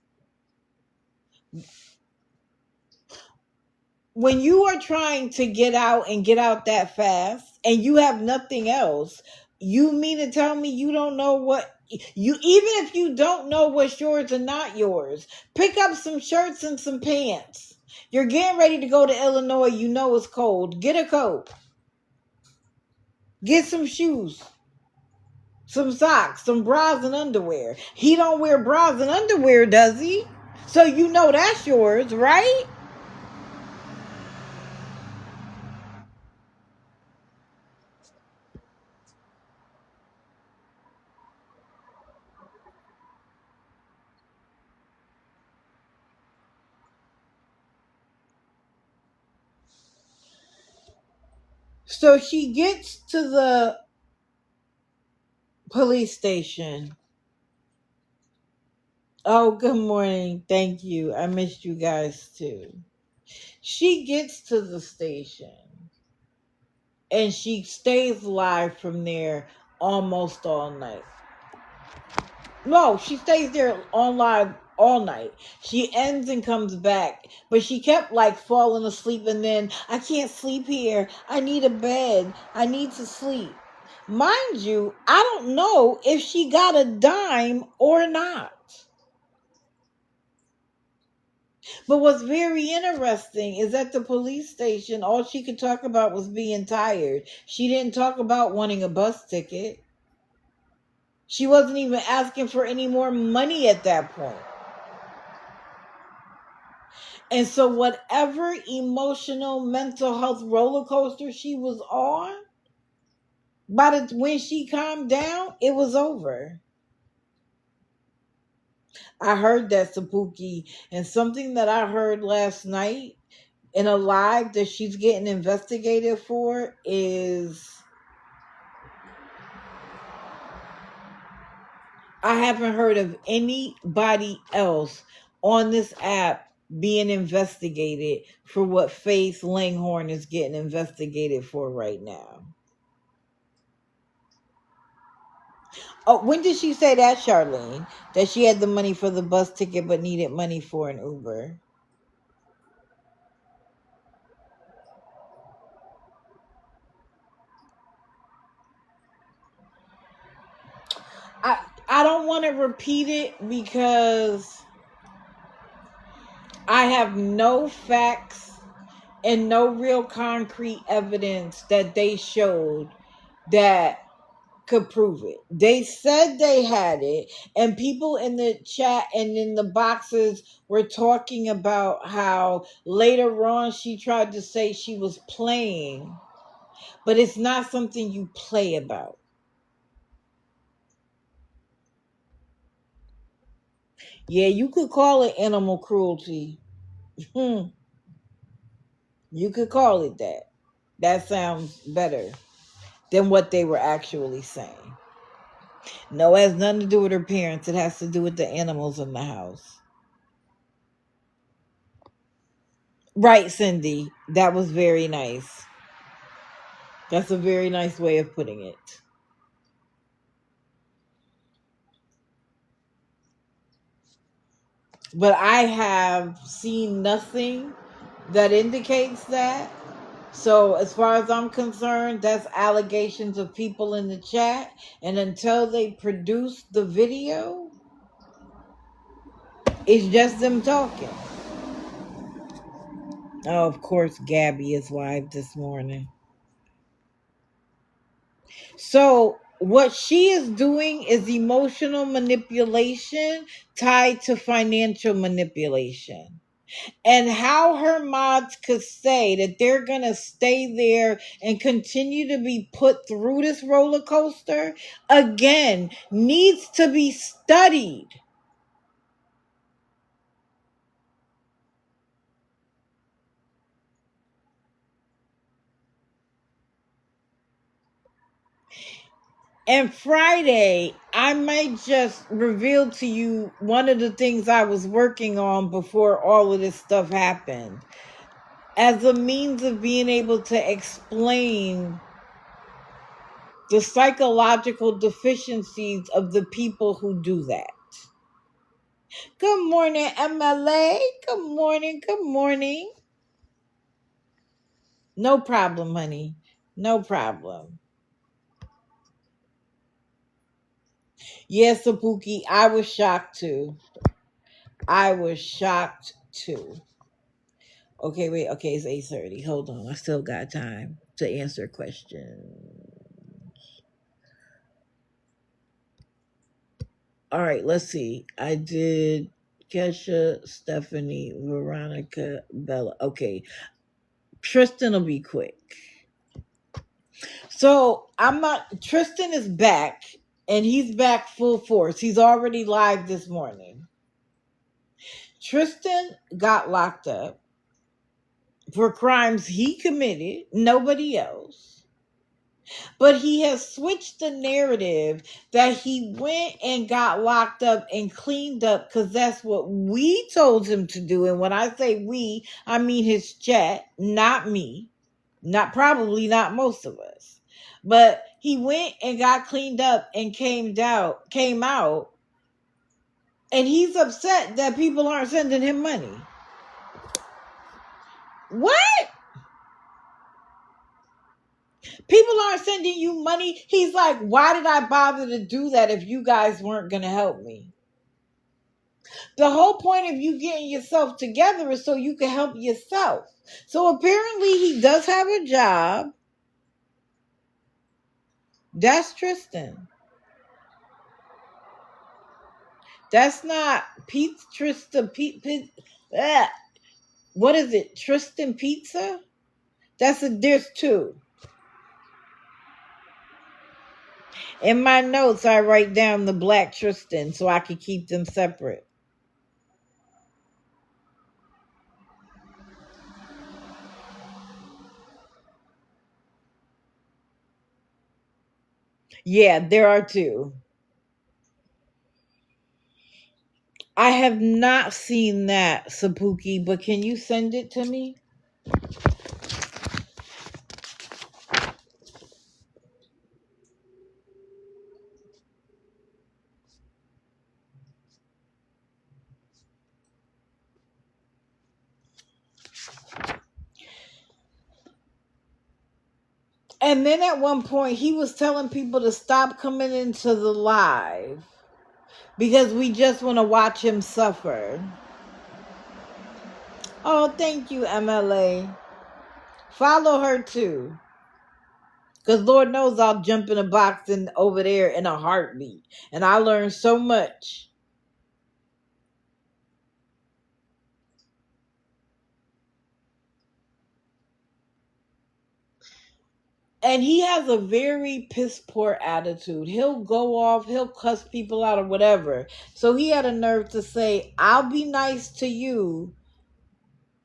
When you are trying to get out and get out that fast and you have nothing else, you mean to tell me you don't know what you, even if you don't know what's yours and not yours, pick up some shirts and some pants. You're getting ready to go to Illinois. You know it's cold. Get a coat. Get some shoes. some socks, some bras and underwear. He don't wear bras and underwear, does he? So you know that's yours, right? So she gets to the police station. Oh, good morning. Thank you. I missed you guys too. She gets to the station and she stays live from there almost all night. No, she stays there on live all night. She ends and comes back, but she kept like falling asleep and then I can't sleep here. I need a bed. I need to sleep. Mind you, I don't know if she got a dime or not. But what's very interesting is at the police station, all she could talk about was being tired. She didn't talk about wanting a bus ticket. She wasn't even asking for any more money at that point. And so, whatever emotional, mental health roller coaster she was on, when she calmed down, it was over. I heard that, Sapuki, and something that I heard last night in a live that she's getting investigated for is I haven't heard of anybody else on this app being investigated for what Faith Langhorne is getting investigated for right now. Oh, when did she say that, Charlene? That she had the money for the bus ticket but needed money for an Uber? I don't want to repeat it because I have no facts and no real concrete evidence that they showed that could prove it. They said they had it, and people in the chat and in the boxes were talking about how later on she tried to say she was playing, but it's not something you play about. Yeah, you could call it animal cruelty. You could call it that. That sounds better than what they were actually saying. No, it has nothing to do with her parents. It has to do with the animals in the house. Right, Cindy. That was very nice. That's a very nice way of putting it. But I have seen nothing that indicates that. So, as far as I'm concerned, that's allegations of people in the chat. And until they produce the video, it's just them talking. Oh, of course, Gabby is live this morning. So, what she is doing is emotional manipulation tied to financial manipulation. And how her mods could say that they're going to stay there and continue to be put through this roller coaster, again, needs to be studied. And Friday, I might just reveal to you one of the things I was working on before all of this stuff happened, as a means of being able to explain the psychological deficiencies of the people who do that. Good morning, MLA. Good morning. Good morning. No problem, honey. No problem. Yes, Sapuki, I was shocked too. I was shocked too. Okay, wait. Okay, it's 8:30. Hold on. I still got time to answer questions. All right, let's see. I did Kesha, Stephanie, Veronica, Bella. Okay, Tristan will be quick. So I'm not. Tristan is back, and he's back full force. He's already live this morning. Tristan got locked up for crimes he committed, nobody else. But he has switched the narrative that he went and got locked up and cleaned up because that's what we told him to do. And when I say we, I mean his chat, not me. Not probably not most of us. But he went and got cleaned up and came out, and he's upset that people aren't sending him money. What? People aren't sending you money? He's like, why did I bother to do that if you guys weren't going to help me? The whole point of you getting yourself together is so you can help yourself. So apparently he does have a job. That's Tristan. That's not Pete Tristan Pete. What is it? Tristan Pizza? There's two. In my notes, I write down the black Tristan so I can keep them separate. Yeah, there are two. I have not seen that, Sapuki, but can you send it to me? And then at one point, he was telling people to stop coming into the live because we just want to watch him suffer. Oh, thank you, MLA. Follow her too. Because Lord knows I'll jump in a box and over there in a heartbeat. And I learned so much. And he has a very piss poor attitude. He'll go off, he'll cuss people out or whatever. So he had a nerve to say, I'll be nice to you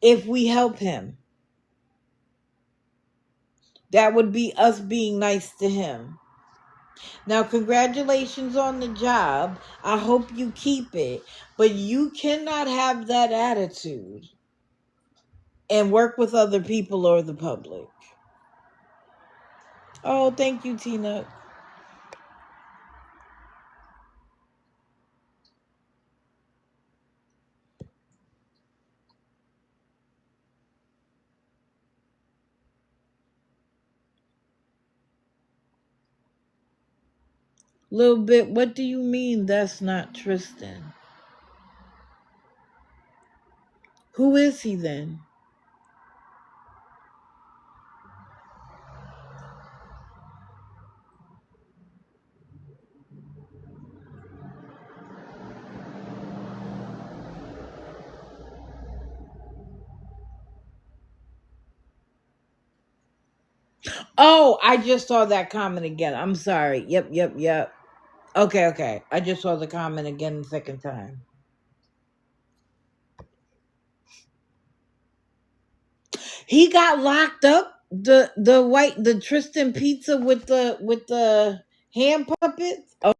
if we help him. That would be us being nice to him. Now, congratulations on the job. I hope you keep it. But you cannot have that attitude and work with other people or the public. Oh, thank you, Tina. Little bit, what do you mean that's not Tristan? Who is he then? Oh, I just saw that comment again. I'm sorry. Yep. Okay. I just saw the comment again the second time. He got locked up. The Tristan pizza with the hand puppets. Oh,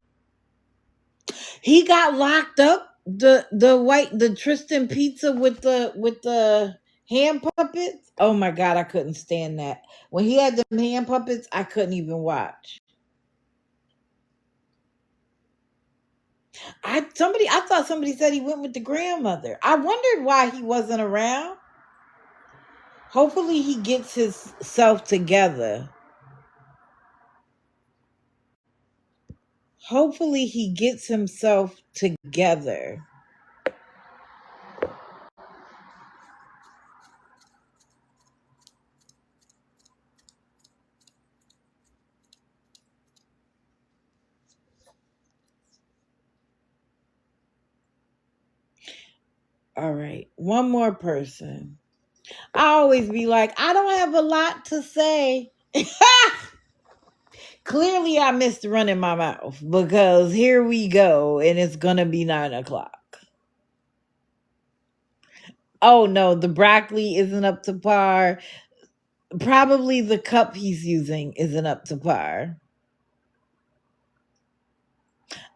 he got locked up. The Tristan pizza with the hand puppets. Oh my God, I couldn't stand that. When he had the hand puppets, I couldn't even watch. I thought somebody said he went with the grandmother. I wondered why he wasn't around. Hopefully he gets himself together. Hopefully he gets himself together. All right, one more person. I always be like, I don't have a lot to say. Clearly, I missed running my mouth because here we go, and it's gonna be 9 o'clock. Oh no, the broccoli isn't up to par. Probably the cup he's using isn't up to par.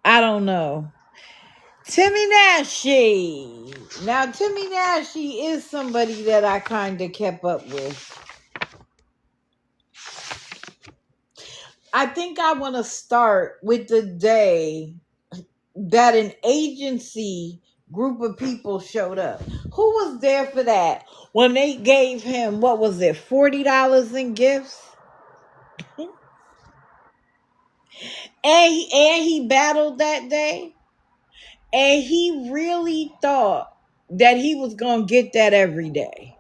I don't know. Timmy Nashi. Now, Timmy Nashi is somebody that I kind of kept up with. I think I want to start with the day that an agency group of people showed up. Who was there for that? When they gave him, what was it, $40 in gifts? And he battled that day. And he really thought that he was going to get that every day.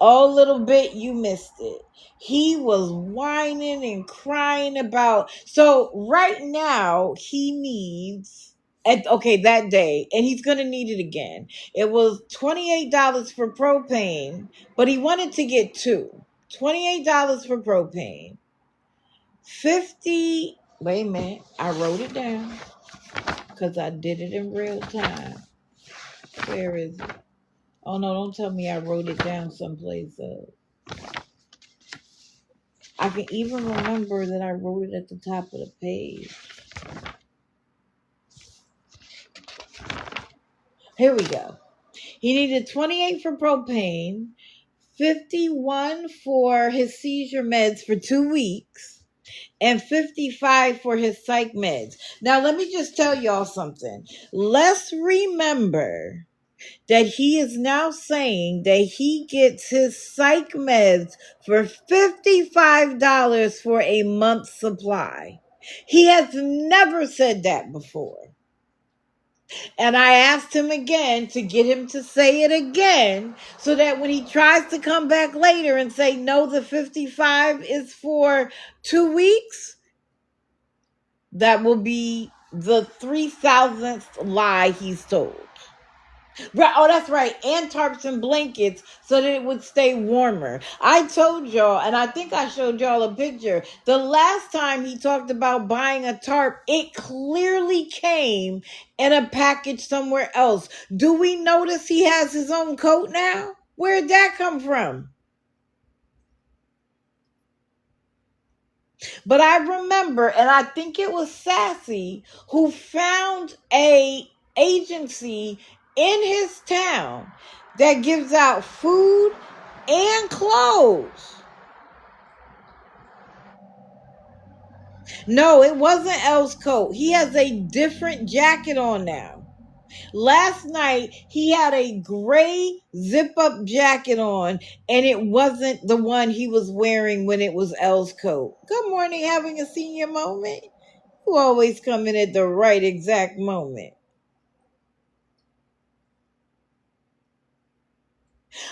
Oh, little bit, you missed it. He was whining and crying about. So right now, he needs, that day, and he's going to need it again. It was $28 for propane, but he wanted to get two. $28 for propane. 50, wait a minute, I wrote it down because I did it in real time. Where is it? Oh no, don't tell me I wrote it down someplace else. I can even remember that I wrote it at the top of the page. Here we go. He needed 28 for propane, 51 for his seizure meds for 2 weeks, and 55 for his psych meds. Now, let me just tell y'all something. Let's remember that he is now saying that he gets his psych meds for $55 for a month's supply. He has never said that before. And I asked him again to get him to say it again so that when he tries to come back later and say, no, the 55 is for 2 weeks, that will be the 3,000th lie he's told. Right, oh, that's right. And tarps and blankets so that it would stay warmer. I told y'all, and I think I showed y'all a picture. The last time he talked about buying a tarp, it clearly came in a package somewhere else. Do we notice he has his own coat now? Where'd that come from? But I remember, and I think it was Sassy who found a agency in his town that gives out food and clothes. No, it wasn't Elle's coat. He has a different jacket on now. Last night, he had a gray zip-up jacket on, and it wasn't the one he was wearing when it was Elle's coat. Good morning, having a senior moment. You always come in at the right exact moment.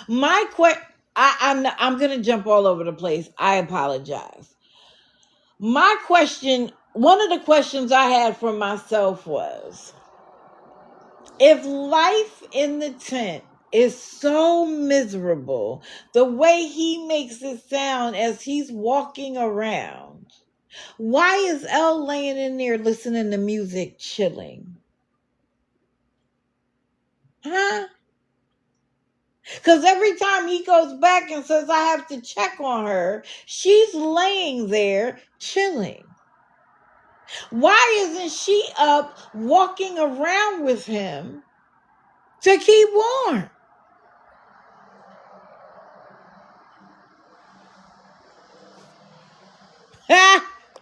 My I'm going to jump all over the place. I apologize. My question, one of the questions I had for myself was, if life in the tent is so miserable, the way he makes it sound as he's walking around, why is Elle laying in there listening to music, chilling? Huh? Because every time he goes back and says, I have to check on her, she's laying there chilling. Why isn't she up walking around with him to keep warm?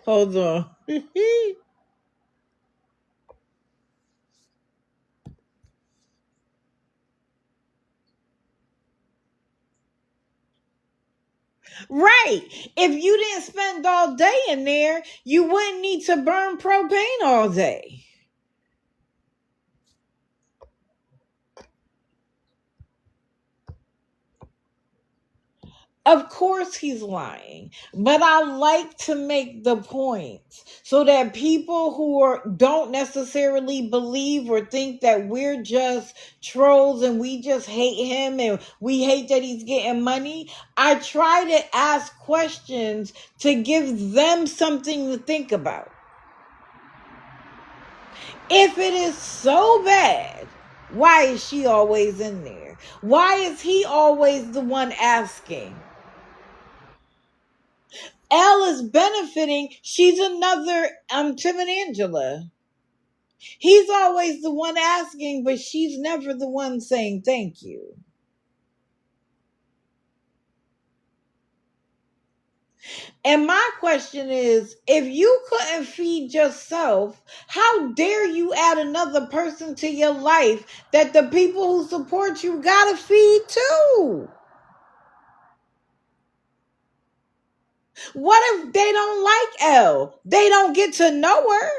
Hold on. Right. If you didn't spend all day in there, you wouldn't need to burn propane all day. Of course he's lying, but I like to make the points so that people who don't necessarily believe or think that we're just trolls and we just hate him and we hate that he's getting money, I try to ask questions to give them something to think about. If it is so bad, why is she always in there? Why is he always the one asking? Elle is benefiting. She's another Tim and Angela. He's always the one asking, but she's never the one saying thank you. And my question is, if you couldn't feed yourself, how dare you add another person to your life that the people who support you gotta feed too? What if they don't like Elle? They don't get to know her.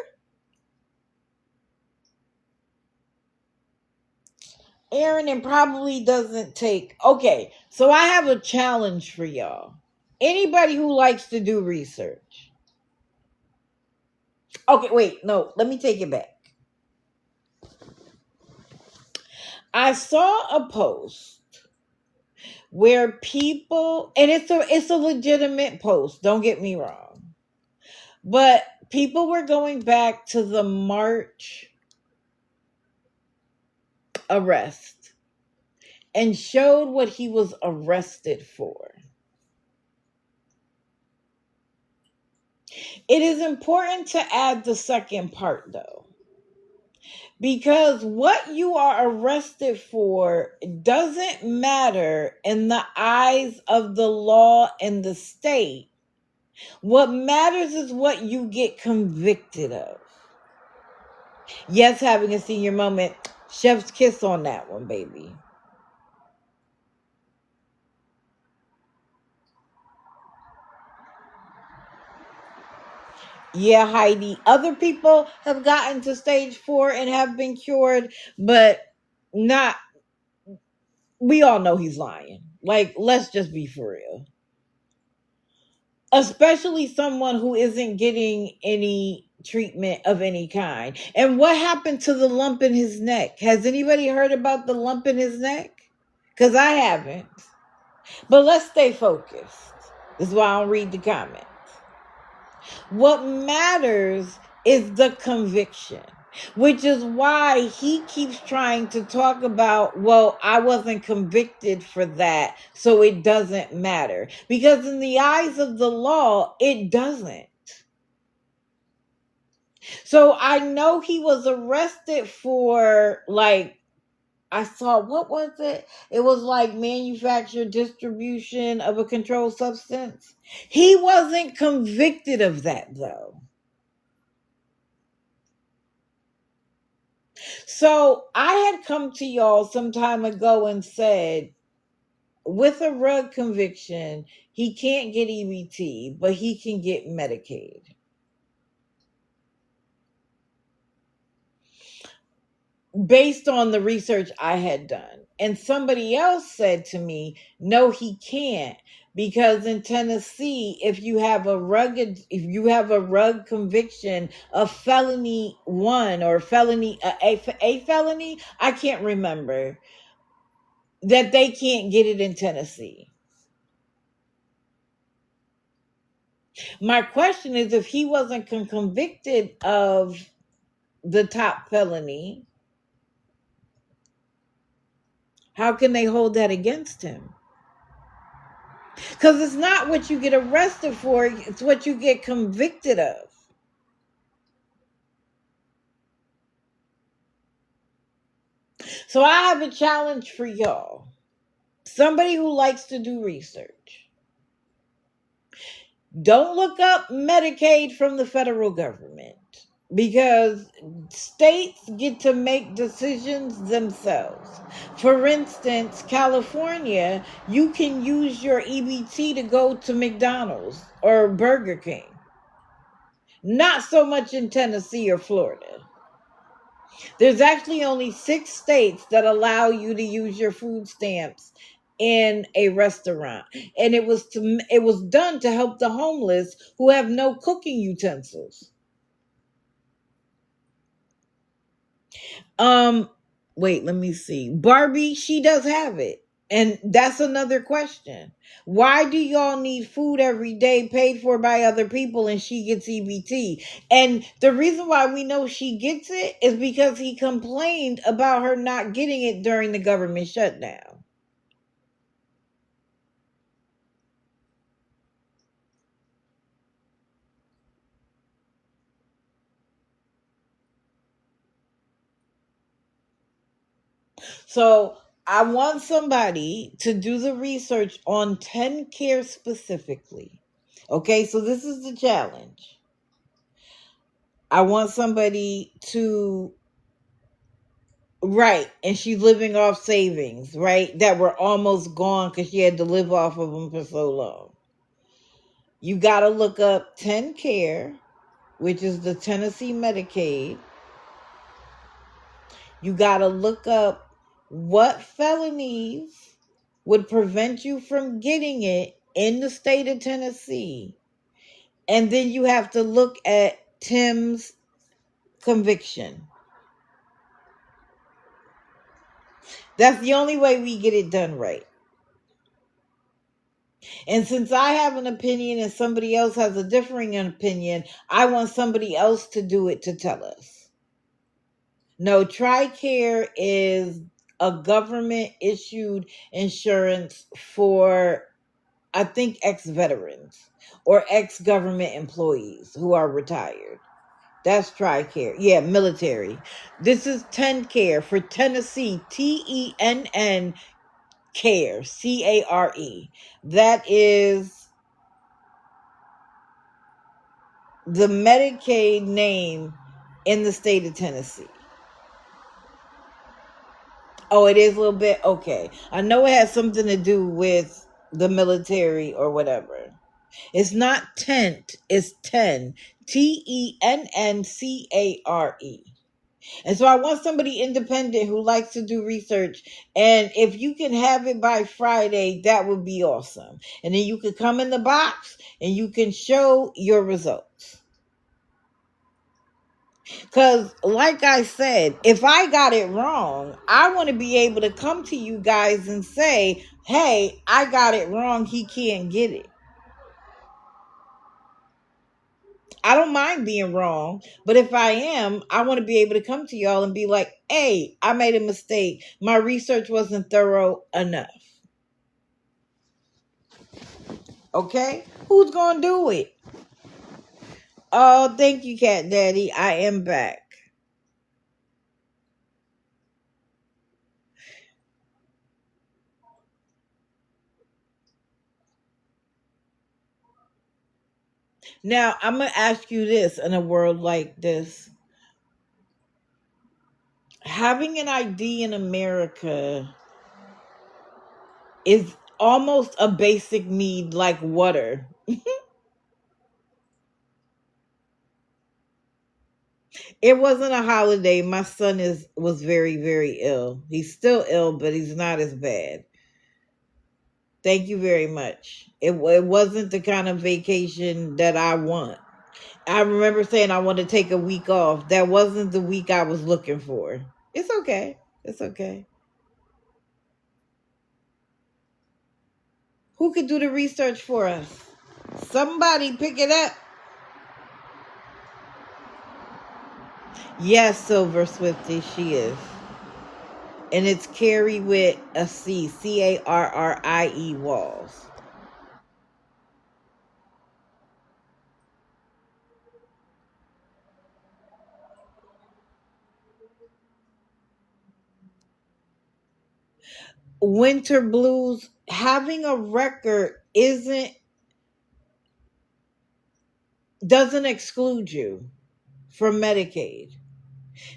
Aaron, it probably doesn't take. Okay, so I have a challenge for y'all. Anybody who likes to do research. Okay, wait, no, let me take it back. I saw a post where people, and it's a legitimate post, don't get me wrong, but people were going back to the March arrest and showed what he was arrested for. It is important to add the second part, though, because what you are arrested for doesn't matter in the eyes of the law and the state. What matters is what you get convicted of. Yes, having a senior moment. Chef's kiss on that one, baby. Yeah, Heidi. Other people have gotten to stage 4 and have been cured, but not. We all know he's lying. Like, let's just be for real. Especially someone who isn't getting any treatment of any kind. And what happened to the lump in his neck? Has anybody heard about the lump in his neck? Because I haven't. But let's stay focused. This is why I don't read the comments. What matters is the conviction, which is why he keeps trying to talk about, well, I wasn't convicted for that, so it doesn't matter. Because in the eyes of the law, it doesn't. So I know he was arrested for, like, I saw, what was it? It was like manufactured distribution of a controlled substance. He wasn't convicted of that, though. So I had come to y'all some time ago and said, with a rug conviction, he can't get EBT, but he can get Medicaid. Based on the research I had done. And somebody else said to me, no, he can't. Because in Tennessee, if you have a rug conviction of felony 1 or felony a felony, I can't remember, that they can't get it in Tennessee. My question is, if he wasn't convicted of the top felony, how can they hold that against him? Because it's not what you get arrested for, it's what you get convicted of. So I have a challenge for y'all. Somebody who likes to do research. Don't look up Medicaid from the federal government, because states get to make decisions themselves. For instance, California, you can use your EBT to go to McDonald's or Burger King. Not so much in Tennessee or Florida. There's actually only 6 states that allow you to use your food stamps in a restaurant, and it was done to help the homeless who have no cooking utensils. Um, Wait, let me see. Barbie, she does have it. And that's another question. Why do y'all need food every day paid for by other people and she gets EBT? And the reason why we know she gets it is because he complained about her not getting it during the government shutdown. So I want somebody to do the research on TennCare specifically. Okay, so this is the challenge. I want somebody to, right, and she's living off savings, right, that were almost gone because she had to live off of them for so long. You got to look up TennCare, which is the Tennessee Medicaid. You got to look up what felonies would prevent you from getting it in the state of Tennessee. And then you have to look at Tim's conviction. That's the only way we get it done right. And since I have an opinion and somebody else has a differing opinion, I want somebody else to do it to tell us. No, TRICARE is a government issued insurance for, I think, ex-veterans or ex-government employees who are retired. That's TRICARE. Yeah, military. This is TennCare for Tennessee. TENN Care. CARE. That is the Medicaid name in the state of Tennessee. Oh, it is a little bit? Okay. I know it has something to do with the military or whatever. It's not tent, it's TENN. TENNCARE. And so I want somebody independent who likes to do research. And if you can have it by Friday, that would be awesome. And then you could come in the box and you can show your results. Because, like I said, if I got it wrong, I want to be able to come to you guys and say, hey, I got it wrong. He can't get it. I don't mind being wrong, but if I am, I want to be able to come to y'all and be like, hey, I made a mistake. My research wasn't thorough enough. Okay? Who's going to do it? Oh, thank you, Cat Daddy. I am back. Now, I'm going to ask you this in a world like this. Having an ID in America is almost a basic need like water. It wasn't a holiday. My son was very, very ill. He's still ill, but he's not as bad. Thank you very much. It wasn't the kind of vacation that I want. I remember saying I want to take a week off. That wasn't the week I was looking for. It's okay. It's okay. Who could do the research for us? Somebody pick it up. Yes, Silver Swifty, she is. And it's Carrie with a C. CARRIE Walls. Winter blues, having a record doesn't exclude you from Medicaid.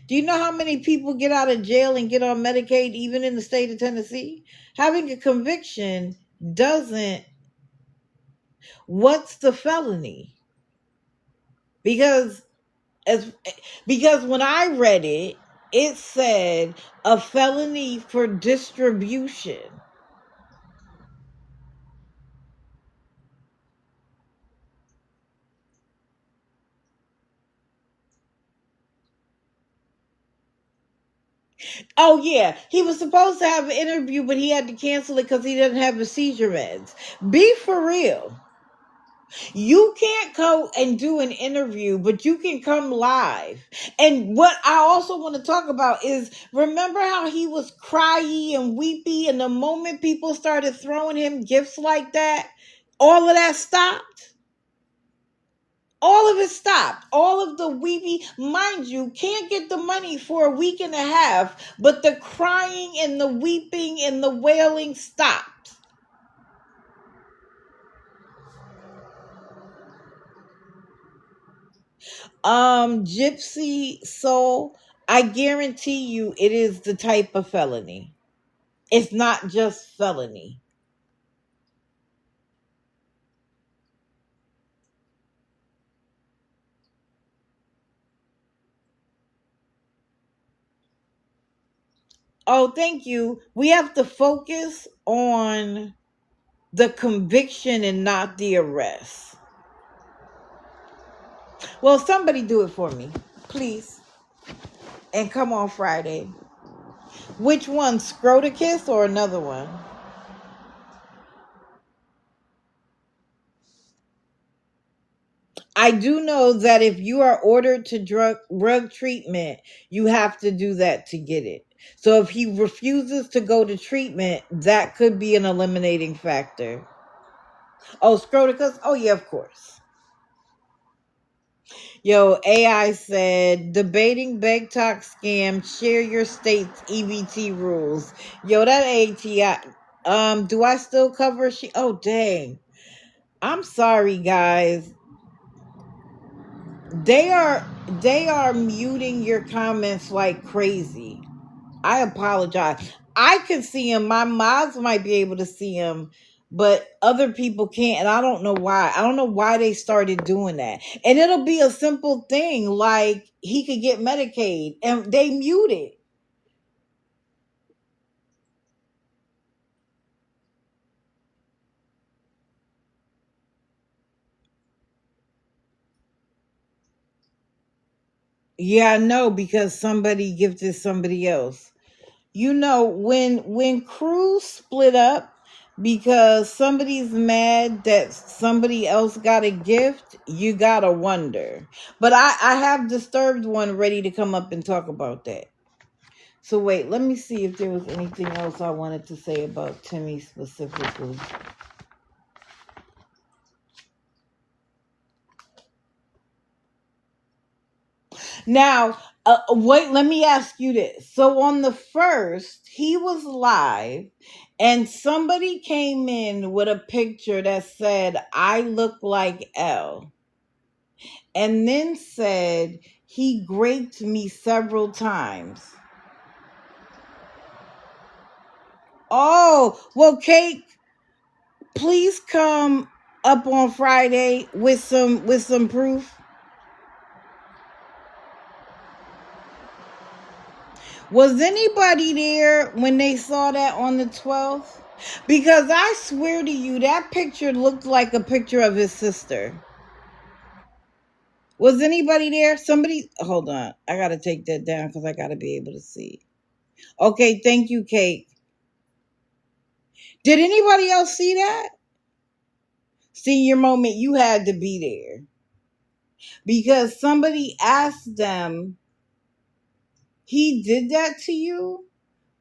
Do you know how many people get out of jail and get on Medicaid even in the state of Tennessee? Having a conviction doesn't. What's the felony? Because when I read it, it said a felony for distribution. Oh yeah, he was supposed to have an interview, but he had to cancel it because he doesn't have the seizure meds. Be for real. You can't go and do an interview, but you can come live. And what I also want to talk about is, remember how he was cryy and weepy, and the moment people started throwing him gifts like that, all of that stopped. All of it stopped. All of the weepy, mind you, can't get the money for a week and a half, but the crying and the weeping and the wailing stopped. Gypsy Soul, I guarantee you it is the type of felony. It's not just felony. Oh, thank you. We have to focus on the conviction and not the arrest. Well, somebody do it for me, please. And come on Friday. Which one, Scroticus or another one? I do know that if you are ordered to drug treatment, you have to do that to get it. So if he refuses to go to treatment, that could be an eliminating factor. Oh, Scroticus? Oh, yeah, of course. Yo, AI said, debating beg talk scam, share your state's EBT rules. Yo, that ATI, do I still cover oh, dang. I'm sorry, guys. They are muting your comments like crazy. I apologize. I can see them. My mods might be able to see them, but other people can't. And I don't know why. I don't know why they started doing that. And it'll be a simple thing like he could get Medicaid, and they mute it. Yeah, I know, because somebody gifted somebody else. You know, when crews split up because somebody's mad that somebody else got a gift, you gotta wonder. But I have Disturbed One ready to come up and talk about that. So wait, let me see if there was anything else I wanted to say about Timmy specifically. Now, wait, let me ask you this. So on the first, he was live and somebody came in with a picture that said, I look like L. And then said, he raped me several times. Oh, well, Kate, please come up on Friday with some proof. Was anybody there when they saw that on the 12th? Because I swear to you, that picture looked like a picture of his sister. Was anybody there? Somebody, hold on. I got to take that down because I got to be able to see. Okay, thank you, Kate. Did anybody else see that? Senior moment, you had to be there. Because somebody asked them, he did that to you?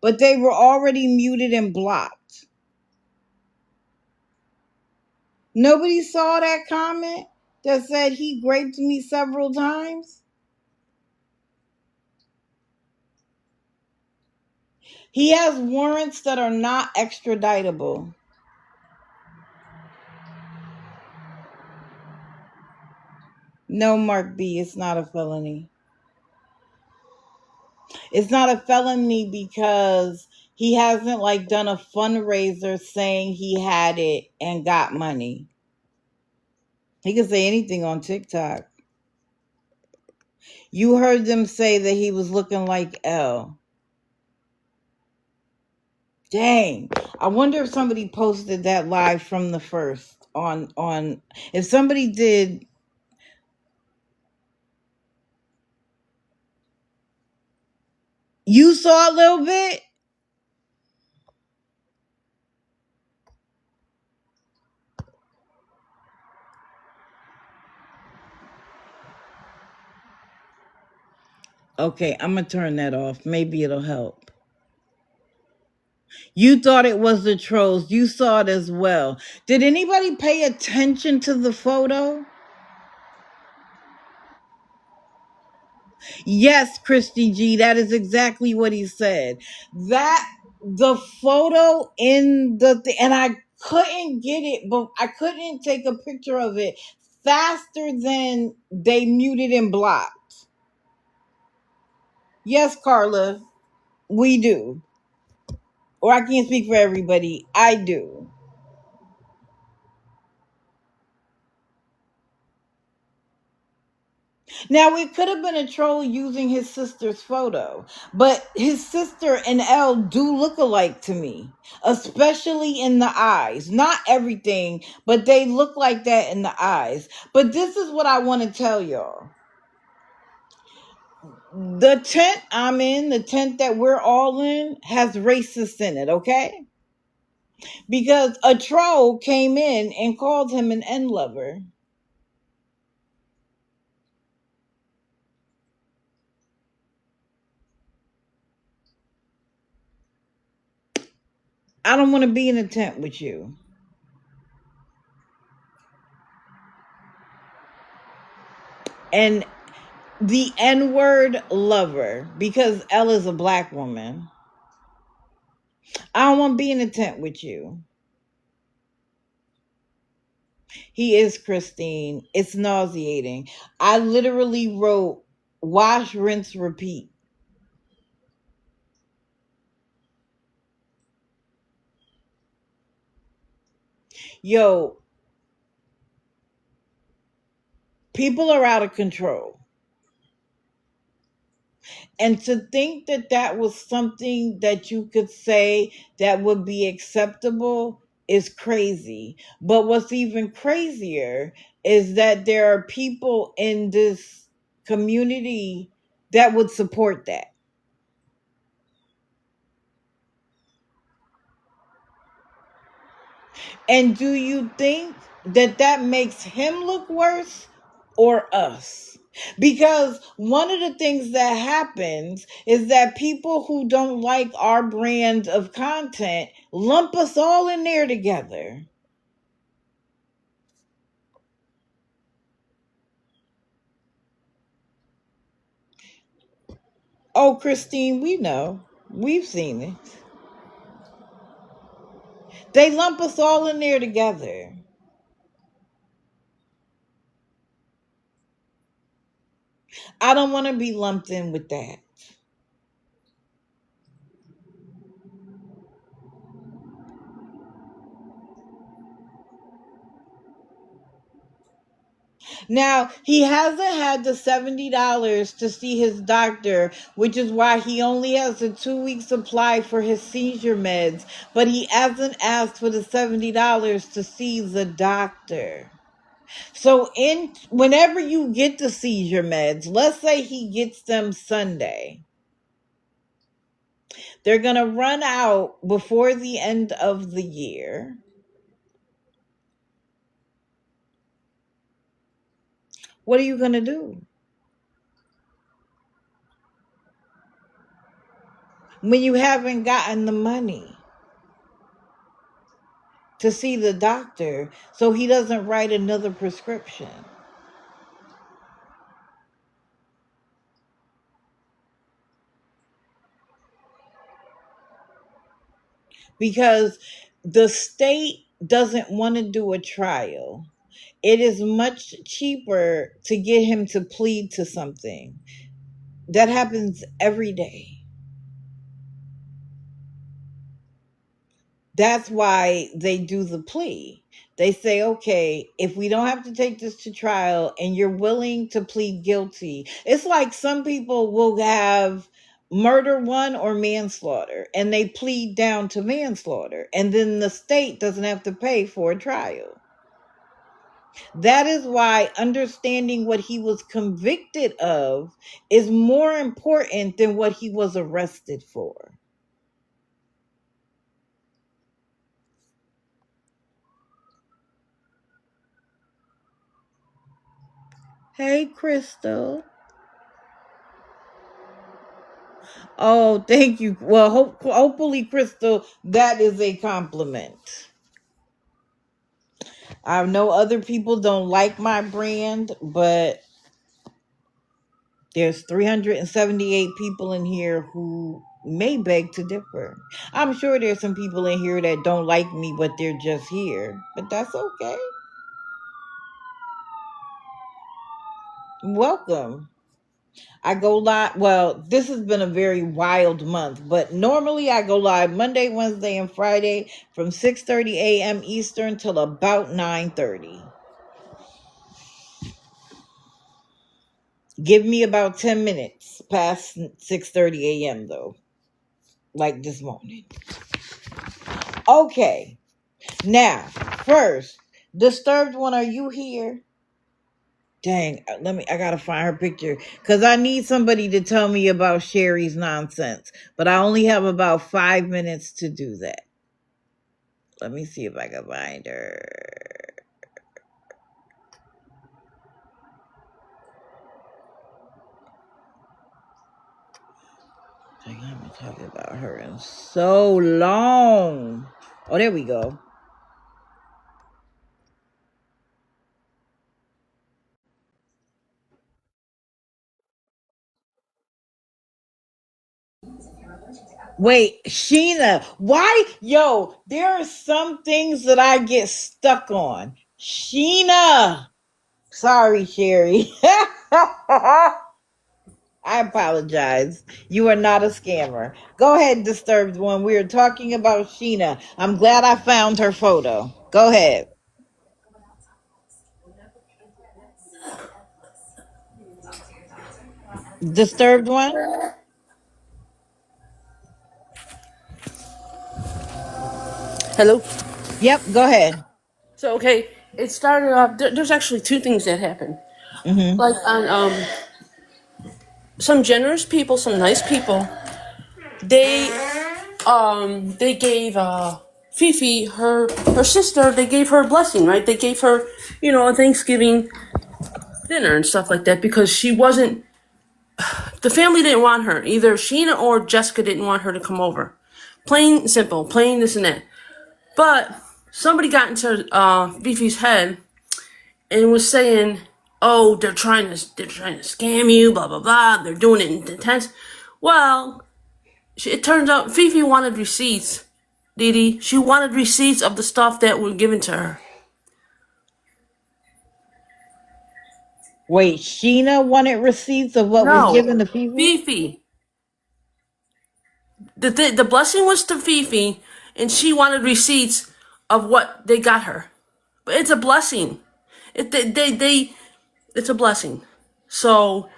But they were already muted and blocked. Nobody saw that comment that said he raped me several times? He has warrants that are not extraditable. No, Mark B, it's not a felony. It's not a felony because he hasn't like done a fundraiser saying he had it and got money. He can say anything on TikTok. You heard them say that he was looking like L. Dang. I wonder if somebody posted that live from the first on if somebody did. You saw a little bit? Okay, I'm going to turn that off. Maybe it'll help. You thought it was the trolls. You saw it as well. Did anybody pay attention to the photo? Yes, Christy G, that is exactly what he said. That the photo in and I couldn't get it, but I couldn't take a picture of it faster than they muted and blocked. Yes, Carla, we do. Or I can't speak for everybody. I do. Now, it could have been a troll using his sister's photo, but his sister and Elle do look alike to me, especially in the eyes. Not everything, but they look like that in the eyes. But this is what I want to tell y'all. The tent I'm in, the tent that we're all in, has racists in it, okay? Because a troll came in and called him an N lover. I don't want to be in a tent with you. And the N-word lover, because Ella's a black woman. I don't want to be in a tent with you. He is, Christine. It's nauseating. I literally wrote wash, rinse, repeat. Yo, people are out of control. And to think that that was something that you could say that would be acceptable is crazy. But what's even crazier is that there are people in this community that would support that. And do you think that that makes him look worse or us? Because one of the things that happens is that people who don't like our brand of content lump us all in there together. Oh, Christine, we know. We've seen it. They lump us all in there together. I don't want to be lumped in with that. Now, he hasn't had the $70 to see his doctor, which is why he only has a 2-week supply for his seizure meds, but he hasn't asked for the $70 to see the doctor. So whenever you get the seizure meds, let's say he gets them Sunday, they're going to run out before the end of the year. What are you going to do when you haven't gotten the money to see the doctor so he doesn't write another prescription? Because the state doesn't want to do a trial. It is much cheaper to get him to plead to something. That happens every day. That's why they do the plea. They say, okay, if we don't have to take this to trial and you're willing to plead guilty, it's like some people will have murder one or manslaughter and they plead down to manslaughter, and then the state doesn't have to pay for a trial. That is why understanding what he was convicted of is more important than what he was arrested for. Hey, Crystal. Oh, thank you. Well, hopefully, Crystal, that is a compliment. I know other people don't like my brand, but there's 378 people in here who may beg to differ. I'm sure there's some people in here that don't like me, but they're just here. But that's okay. Welcome. I go live. Well, this has been a very wild month, but normally I go live Monday, Wednesday, and Friday from 6:30 a.m. Eastern till about 9:30. Give me about 10 minutes past 6:30 a.m. though, like this morning. Okay. Now, first, Disturbed One, are you here? Dang, I gotta find her picture because I need somebody to tell me about Sherry's nonsense, but I only have about 5 minutes to do that. Let me see if I can find her. Dang, I haven't talked about her in so long. Oh, there we go. Wait, Sheena, why? Yo, there are some things that I get stuck on. Sheena. Sorry, Sherry. I apologize. You are not a scammer. Go ahead, Disturbed One. We are talking about Sheena. I'm glad I found her photo. Go ahead. Disturbed One?
Hello?
Yep, go ahead.
So, okay, it started off, there's actually two things that happened.
Mm-hmm.
Like, on, some generous people, some nice people, they, they gave, Fifi, her sister, they gave her a blessing, right? They gave her, a Thanksgiving dinner and stuff like that because she wasn't, the family didn't want her. Either Sheena or Jessica didn't want her to come over. Plain simple, plain this and that. But somebody got into Fifi's head and was saying, "Oh, they're trying to scam you, blah blah blah. They're doing it in intense." Well, it turns out Fifi wanted receipts. Didi, she wanted receipts of the stuff that were given to her.
Wait, Sheena wanted receipts of what was
No,
given to Fifi?
Fifi. The blessing was to Fifi, and she wanted receipts of what they got her. But it's a blessing. It's a blessing. So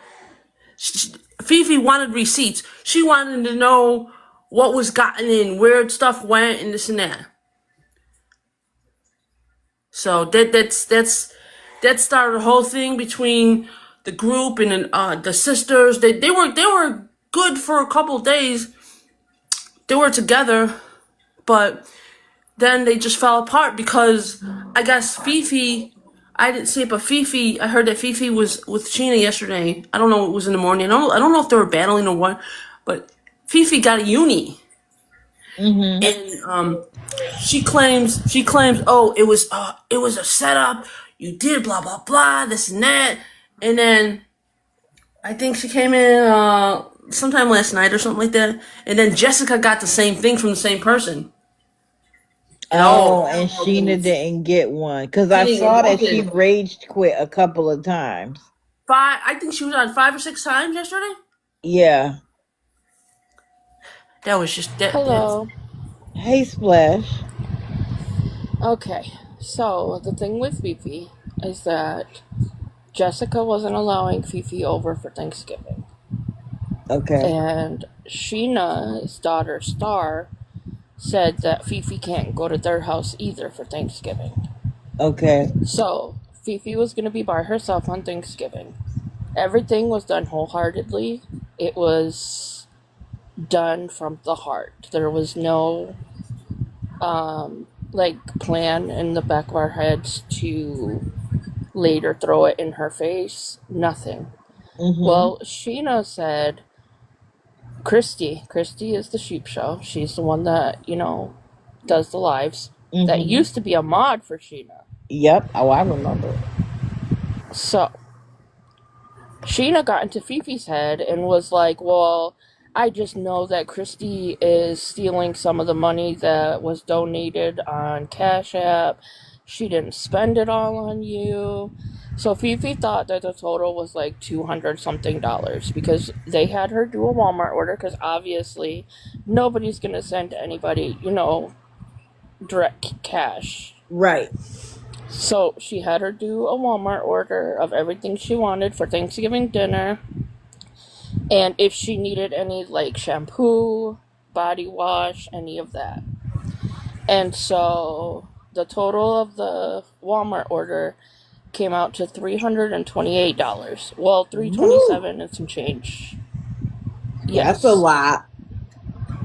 Fifi wanted receipts. She wanted to know what was gotten in, where stuff went, and this and that. So that started a whole thing between the group and the sisters. They were good for a couple of days. They were together, but then they just fell apart because I guess Fifi. I didn't see it, but Fifi. I heard that Fifi was with Sheena yesterday. I don't know. It was in the morning. I don't know if they were battling or what, but Fifi got a uni,
Mm-hmm.
and she claims, oh, it was a setup. You did blah blah blah, this and that, and then I think she came in sometime last night or something like that, and then Jessica got the same thing from the same person. And
Oh, and Sheena didn't get one because
she
I
didn't get
saw that she
nothing.
raged quit a couple of times.
Five. I think she was on 5 or 6 times yesterday.
Yeah.
That was just that.
Hello.
Hey, Splash.
Okay, so the thing with Fifi is that Jessica wasn't allowing Fifi over for Thanksgiving.
Okay.
And Sheena's daughter, Star, said that Fifi can't go to their house either for Thanksgiving.
Okay.
So Fifi was going to be by herself on Thanksgiving. Everything was done wholeheartedly. It was done from the heart. There was no plan in the back of our heads to later throw it in her face. Nothing. Well, Sheena said, Christy is the sheep show. She's the one that, does the lives. That used to be a mod for Sheena.
Yep. Oh, I remember.
So, Sheena got into Fifi's head and was like, well, I just know that Christy is stealing some of the money that was donated on Cash App. She didn't spend it all on you. So Fifi thought that the total was like $200-something because they had her do a Walmart order because obviously nobody's going to send anybody, direct cash.
Right.
So she had her do a Walmart order of everything she wanted for Thanksgiving dinner. And if she needed any, shampoo, body wash, any of that. And so the total of the Walmart order came out to $328. Well, $327 and some change.
Yes. That's a lot.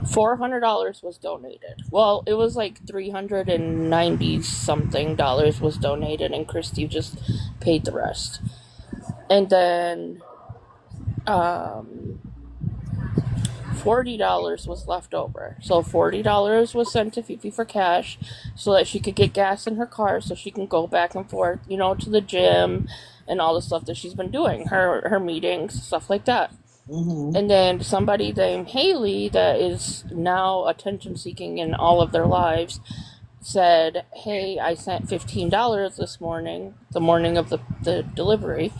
$400 was donated. Well, it was like $390-something was donated, and Christy just paid the rest. And then $40 was left over. So $40 was sent to Fifi for cash so that she could get gas in her car so she can go back and forth, to the gym and all the stuff that she's been doing, her meetings, stuff like that. And then somebody named Haley, that is now attention seeking in all of their lives, said, hey, I sent $15 this morning, the morning of the delivery.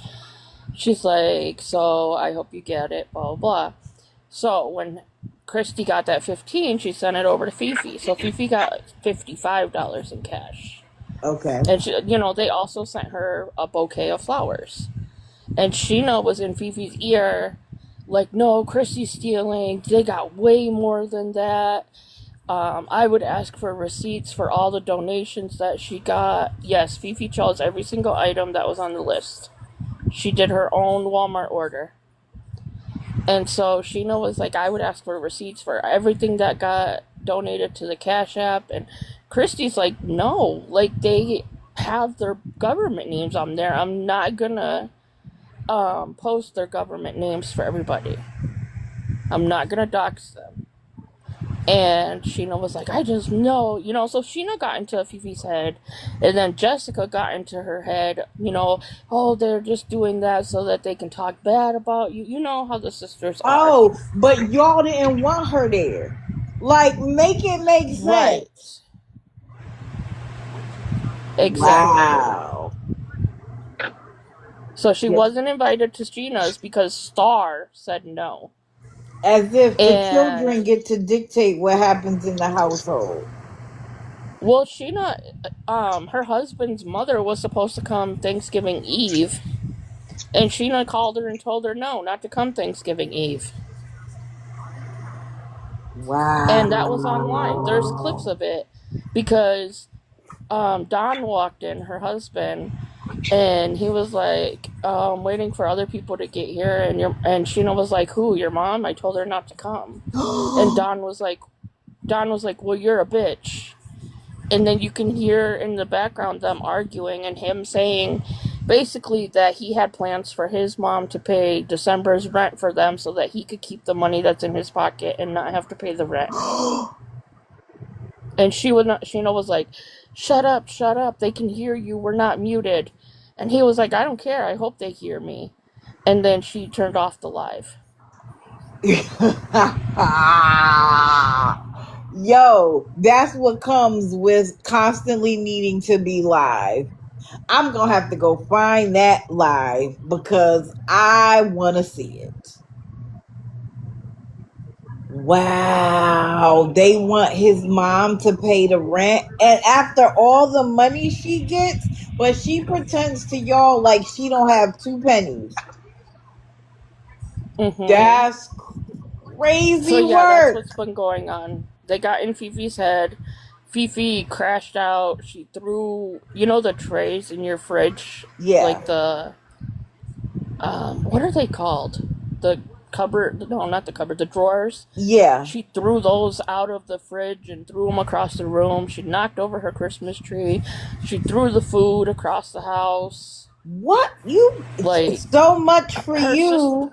She's like, so I hope you get it, blah, blah, blah. So when Christy got that 15, she sent it over to Fifi. So Fifi got $55 in cash.
Okay.
And she, they also sent her a bouquet of flowers. And Sheena was in Fifi's ear, like, no, Christy's stealing. They got way more than that. I would ask for receipts for all the donations that she got. Yes, Fifi chose every single item that was on the list. She did her own Walmart order. And so Sheena was like, I would ask for receipts for everything that got donated to the Cash App. And Christy's like, no, they have their government names on there. I'm not gonna post their government names for everybody. I'm not gonna dox them. And Sheena was like, I just know, so Sheena got into Fifi's head, and then Jessica got into her head, oh, they're just doing that so that they can talk bad about you. You know how the sisters are.
Oh, but y'all didn't want her there. Make it make sense.
Right. Exactly.
Wow.
So she wasn't invited to Sheena's because Star said no.
As if the children get to dictate what happens in the household.
Well, Sheena, her husband's mother was supposed to come Thanksgiving Eve, and Sheena called her and told her no, not to come Thanksgiving Eve.
Wow.
And that was online. There's clips of it because Don walked in, her husband, and he was like, waiting for other people to get here, and Sheena was like, who, your mom? I told her not to come. And Don was like, well, you're a bitch. And then you can hear in the background them arguing and him saying basically that he had plans for his mom to pay December's rent for them so that he could keep the money that's in his pocket and not have to pay the rent. And Sheena was like, shut up, they can hear you, we're not muted. And he was like, I don't care, I hope they hear me. And then she turned off the live.
Yo, that's what comes with constantly needing to be live. I'm gonna have to go find that live because I want to see it. Wow, they want his mom to pay the rent, and after all the money she gets, but she pretends to y'all like she don't have 2 pennies. That's crazy
so, yeah,
work.
that's what's been going on. They got in Fifi's head. Fifi crashed out. She threw, the trays in your fridge,
Yeah.
like what are they called? The cupboard? No, not the cupboard. The drawers.
Yeah.
She threw those out of the fridge and threw them across the room. She knocked over her Christmas tree. She threw the food across the house.
What?
Like
So much for
her sis-
you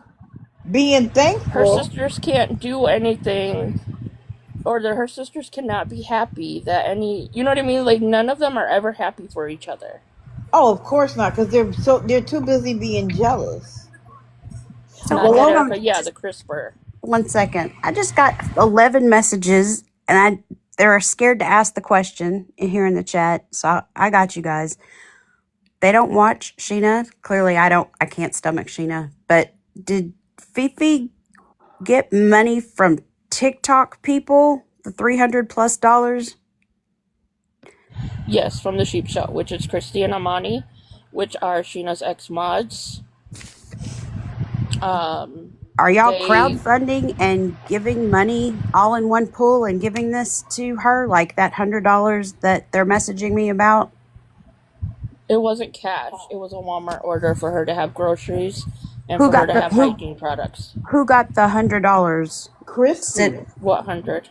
being
her
thankful.
sisters can't do anything, or her sisters cannot be happy that you know what I mean? Like none of them are ever happy for each other.
Oh, of course not, because they're too busy being jealous.
So
Not
hold
that
on
Erica, yeah, the CRISPR.
1 second. I just got 11 messages, and they're scared to ask the question here in the chat. So I got you guys. They don't watch Sheena. Clearly, I can't stomach Sheena. But did Fifi get money from TikTok people? The $300+?
Yes, from the Sheep Show, which is Christy and Amani, which are Sheena's ex-mods.
Are y'all crowdfunding and giving money all in one pool and giving this to her, like that $100 that they're messaging me about?
It wasn't cash. It was a Walmart order for her to have groceries and for her to have hygiene products.
Who got the $100?
Christy.
What 100?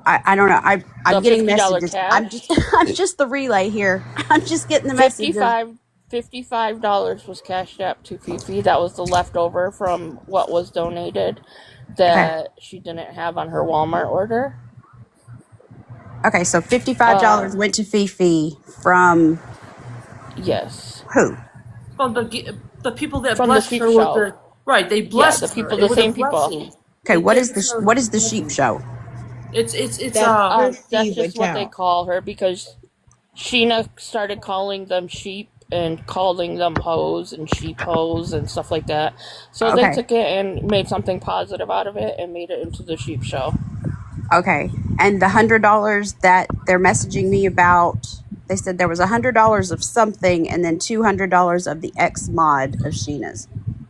I don't know. I'm getting messages.
Cash?
I'm just the relay here. I'm just getting the messages.
$55 was cashed up to Fifi. That was the leftover from what was donated that she didn't have on her Walmart order.
Okay, so $55 went to Fifi from...
Yes.
Who?
From the people that
from
blessed
the
her
Sheep
with
Show.
the... Right, they blessed
the people,
her.
the same people.
Okay, what is the Sheep Show?
It's
that's just what they call her because Sheena started calling them sheep and calling them hoes and sheep hoes and stuff like that. So they took it and made something positive out of it and made it into the Sheep Show.
Okay, and the $100 that they're messaging me about, they said there was $100 of something and then $200 of the ex-mod of Sheena's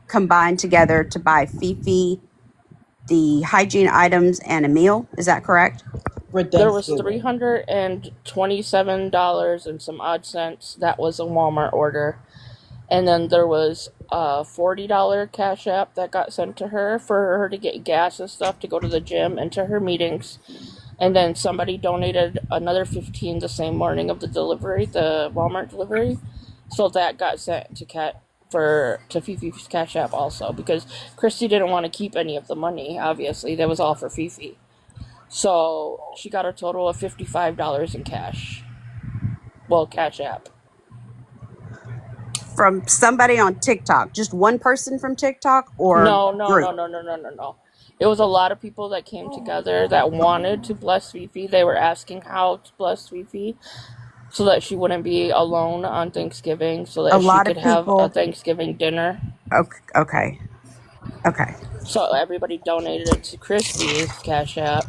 combined together to buy Fifi the hygiene items and a meal. Is that correct?
There was $327 and some odd cents. That was a Walmart order. And then there was a $40 Cash App that got sent to her for her to get gas and stuff to go to the gym and to her meetings. And then somebody donated another $15 the same morning of the delivery, the Walmart delivery. So that got sent to Fifi's Cash App also, because Christy didn't want to keep any of the money, obviously. That was all for Fifi. So she got a total of $55 in cash. Well, Cash App.
From somebody on TikTok? Just one person from TikTok or
No.
group?
It was a lot of people that came together that wanted to bless Fifi. They were asking how to bless Fifi so that she wouldn't be alone on Thanksgiving, so that she could have a Thanksgiving dinner.
Okay.
So everybody donated it to Christy's Cash App,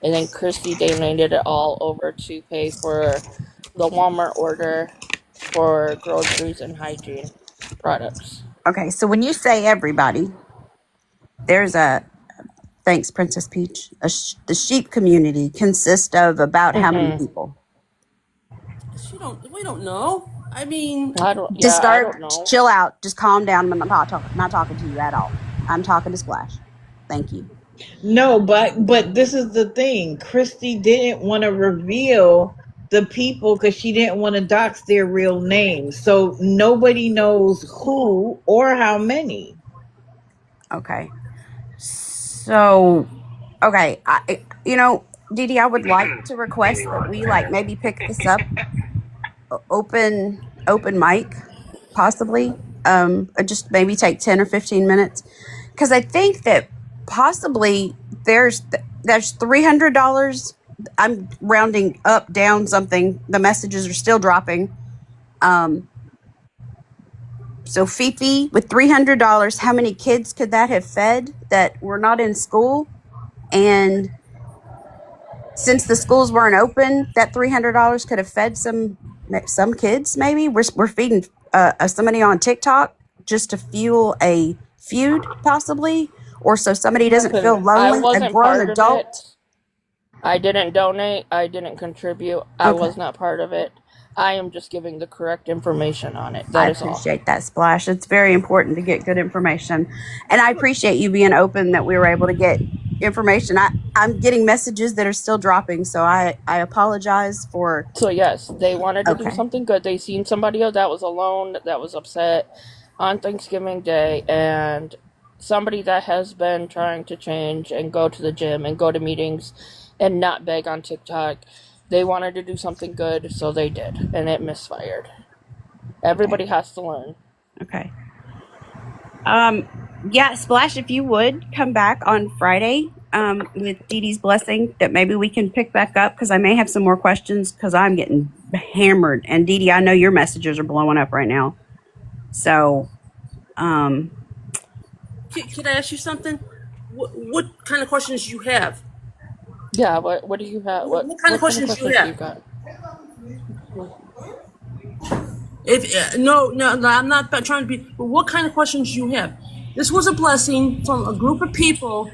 and then Christy donated it all over to pay for the Walmart order for groceries and hygiene products.
Okay, so when you say everybody, there's thanks, Princess Peach. The sheep community consists of about how many people?
We don't know. I mean,
I don't know.
Chill out. Just calm down. I'm not talking to you at all. I'm talking to Splash. Thank you.
No, but this is the thing. Christy didn't want to reveal the people because she didn't want to dox their real names. So nobody knows who or how many.
Okay. So, okay. Dee Dee, I would like to request that we maybe pick this up open mic, possibly. Just maybe take 10 or 15 minutes. Because I think that possibly there's $300. I'm rounding up, down something. The messages are still dropping. So Fifi, with $300, how many kids could that have fed that were not in school? And since the schools weren't open, that $300 could have fed some kids. Maybe we're feeding somebody on TikTok just to fuel a feud, possibly, or so somebody doesn't feel lonely. A grown adult.
I didn't donate. I didn't contribute. I
Okay.
was not part of it. I am just giving the correct information on it.
I
That is all.
appreciate that, Splash. It's very important to get good information. And I appreciate you being open that we were able to get information. I'm getting messages that are still dropping, so I apologize for.
So yes, they wanted to do
Okay.
something good. They seen somebody else that was alone, that was upset on Thanksgiving Day, and somebody that has been trying to change and go to the gym and go to meetings and not beg on TikTok. They wanted to do something good, so they did, and it misfired. Everybody has to learn.
Okay. Yeah, Splash, if you would come back on Friday with Dee Dee's blessing, that maybe we can pick back up because I may have some more questions because I'm getting hammered. And Dee Dee, I know your messages are blowing up right now. So,
Can I ask you something? What kind of questions you have?
Yeah, what do you have?
What kind of questions you
do
have?
you got?
If no, I'm not trying to be. But what kind of questions you have? This was a blessing from a group of people.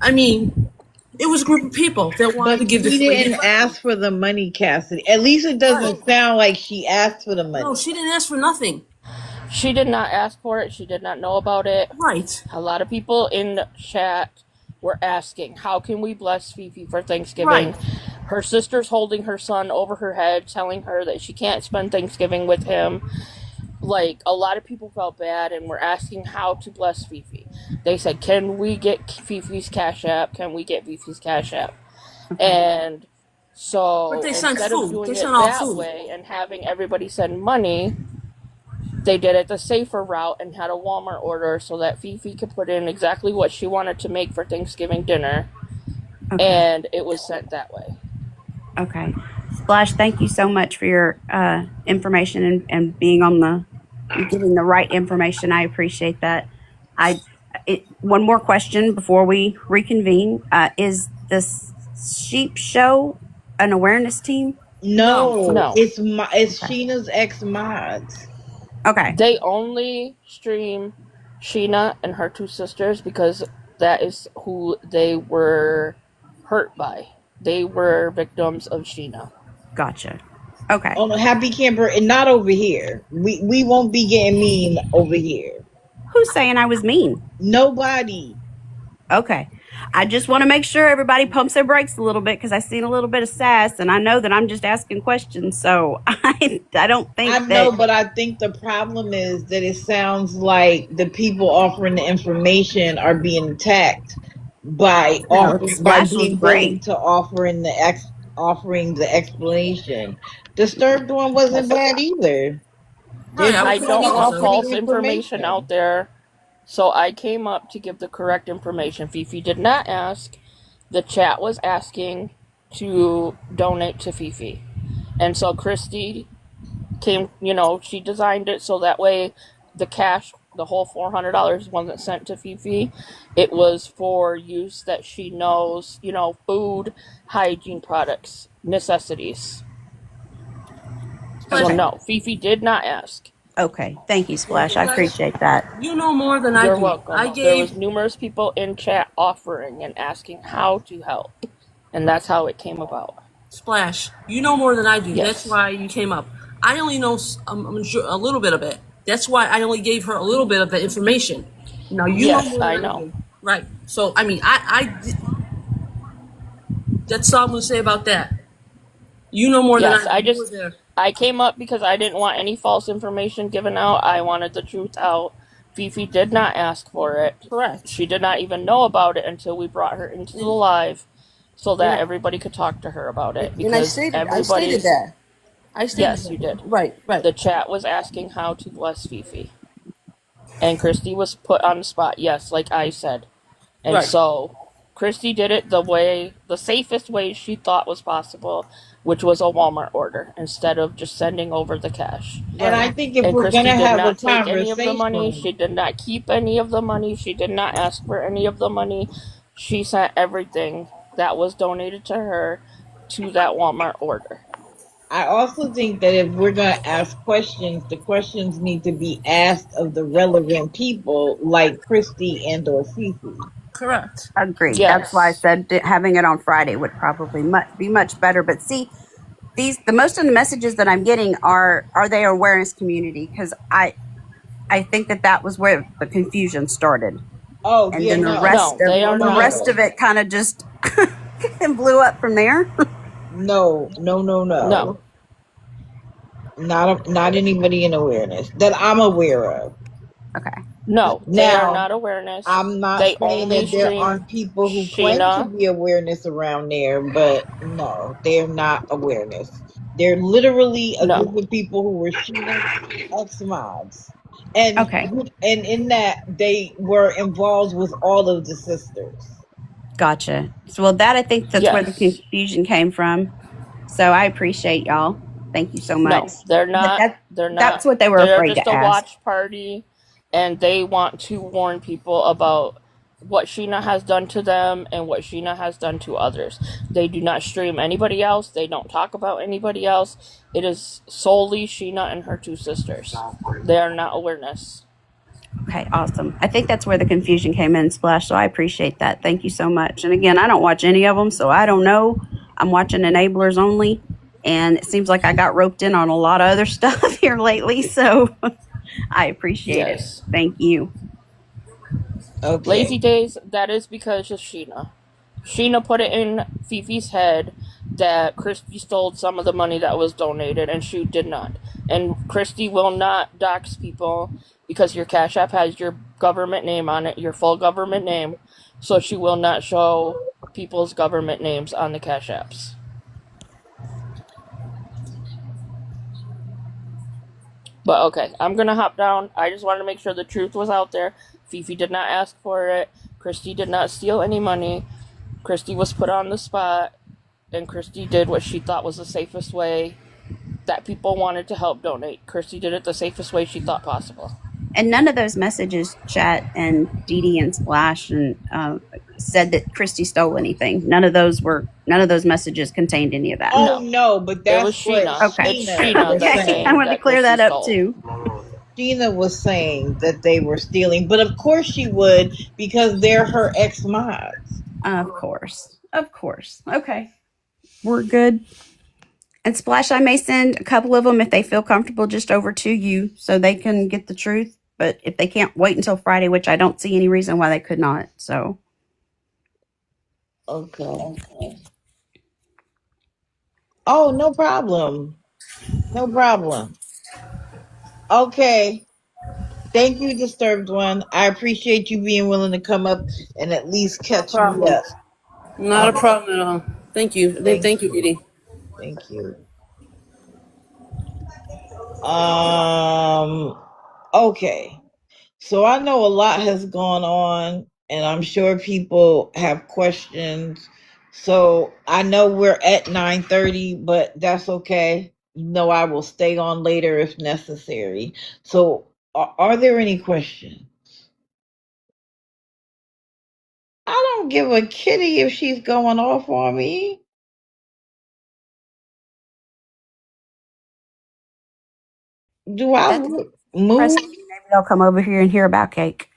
I mean, it was a group of people that wanted
But
to give
she
this lady.
didn't ask for the money, Cassidy. At least it doesn't sound like she asked for the money.
No, she didn't ask for nothing.
She did not ask for it. She did not know about it.
Right.
A lot of people in the chat were asking, how can we bless Fifi for Thanksgiving?
Right.
Her sister's holding her son over her head, telling her that she can't spend Thanksgiving with him. Like, a lot of people felt bad and were asking how to bless Fifi. They said, can we get Fifi's Cash App? Can we get Fifi's Cash App? And so,
But they sent
instead
food.
of doing
They
it
sent all
that
food.
way and having everybody send money, they did it the safer route and had a Walmart order so that Fifi could put in exactly what she wanted to make for Thanksgiving dinner.
okay.
And it was sent that way.
Okay. Splash, thank you so much for your information and being on giving the right information. I appreciate that. One more question before we reconvene. Is this sheep show an awareness team?
No.
It's Sheena's ex-mods.
Okay.
They only stream Sheena and her two sisters because that is who they were hurt by. They were victims of Sheena.
Gotcha. Okay.
On a Happy Camper, and not over here. We won't be getting mean over here.
Who's saying I was mean?
Nobody.
Okay. I just want to make sure everybody pumps their brakes a little bit because I seen a little bit of sass, and I know that I'm just asking questions. So I don't think
I know, but I think the problem is that it sounds like the people offering the information are being attacked by being willing to offering the explanation. Disturbed one wasn't bad either.
I don't want false information out there, so I came up to give the correct information. Fifi did not ask. The chat was asking to donate to Fifi. And so Christy came, she designed it so that way the cash, the whole $400 wasn't sent to Fifi. It was for use that she knows, food, hygiene products, necessities. So no, Fifi did not ask.
Okay, thank you, Splash. I appreciate that.
You know more than I do.
You're welcome. There was numerous people in chat offering and asking how to help, and that's how it came about.
Splash, you know more than I do.
Yes.
That's why you came up. I only know I'm sure a little bit of it. That's why I only gave her a little bit of the information. Now you know more than I know. Right. So I mean, that's all I'm gonna say about that. You know more than I do.
I came up because I didn't want any false information given out. I wanted the truth out. Fifi did not ask for it.
Correct.
She did not even know about it until we brought her into the live so that everybody could talk to her about it.
And I stated that.
Yes, you did.
Right.
The chat was asking how to bless Fifi. And Christy was put on the spot, yes, like I said. And so Christy did it the safest way she thought was possible, which was a Walmart order instead of just sending over the cash.
And I think if we're going to have a conversation,
any of the money, she did not keep any of the money. She did not ask for any of the money. She sent everything that was donated to her to that Walmart order.
I also think that if we're going to ask questions, the questions need to be asked of the relevant people like Christy and or Fifi.
Correct.
Agreed. That's why I
Yes.
said having it on Friday would probably be much better. But see, the most of the messages that I'm getting are they awareness community, because I think that was where the confusion started,
Oh
and
yeah,
then
no,
No, they are
the
not.
rest of it kind of just blew up from there.
no, no, no,
No.
no. Not anybody in awareness that I'm aware of.
Okay.
No, they are
Now,
not awareness.
I'm not
They
saying
only
that there
stream
aren't people who claim to
Sheena.
be awareness around there, but no, they're not awareness. They're literally a
No.
group of people who were Sheena's ex-mods. And
Okay.
and in that they were involved with all of the sisters.
Gotcha. So, well, that I think that's where the
Yes.
confusion came from. So I appreciate y'all. Thank you so much.
No, they're
But
not. They're
that's
not.
what they were
They're
afraid
just
to
a
ask.
watch party, and they want to warn people about what Sheena has done to them and what Sheena has done to others. They do not stream anybody else. They don't talk about anybody else. It is solely Sheena and her two sisters. They are not awareness.
Okay, awesome. I think that's where the confusion came in, Splash. So I appreciate that. Thank you so much. And again, I don't watch any of them, so I don't know. I'm watching enablers only, and it seems like I got roped in on a lot of other stuff here lately. So I appreciate it.
Yes.
Thank you.
Okay.
Lazy days, that is because of Sheena. Sheena put it in Fifi's head that Christy stole some of the money that was donated, and she did not. And Christy will not dox people because your Cash App has your government name on it, your full government name, so she will not show people's government names on the Cash Apps. But okay, I'm gonna hop down. I just wanted to make sure the truth was out there. Fifi did not ask for it. Christy did not steal any money. Christy was put on the spot, and Christy did what she thought was the safest way that people wanted to help donate. Christy did it the safest way she thought possible.
And none of those messages, Chat and Dee Dee and Splash, and said that Christy stole anything. None of those messages contained any of that.
Oh
No.
no, but
It was
that's what
Sheena.
Okay.
It's
Sheena
Sheena
was
that's
Okay, I
saying.
saying
wanted to
that
clear
Christy
that up
stole.
too.
Sheena was saying that they were stealing, but of course she would because they're her ex-mods.
Of course. Okay, we're good. And Splash, I may send a couple of them if they feel comfortable just over to you so they can get the truth. But if they can't wait until Friday, which I don't see any reason why they could not. So,
Okay. Oh, no problem. No problem. Okay. Thank you, Disturbed One. I appreciate you being willing to come up and at least
No
catch me
problem.
up.
Not a problem at all. Thank you.
Thank
Thank you,
you.
Didi.
Thank you. Um, okay. So I know a lot has gone on, and I'm sure people have questions. So I know we're at 9:30, but that's okay. You know I will stay on later if necessary. So are there any questions? I don't give a kitty if she's going off on me. Do I
that's
move?
Preston. Maybe they'll come over here and hear about cake.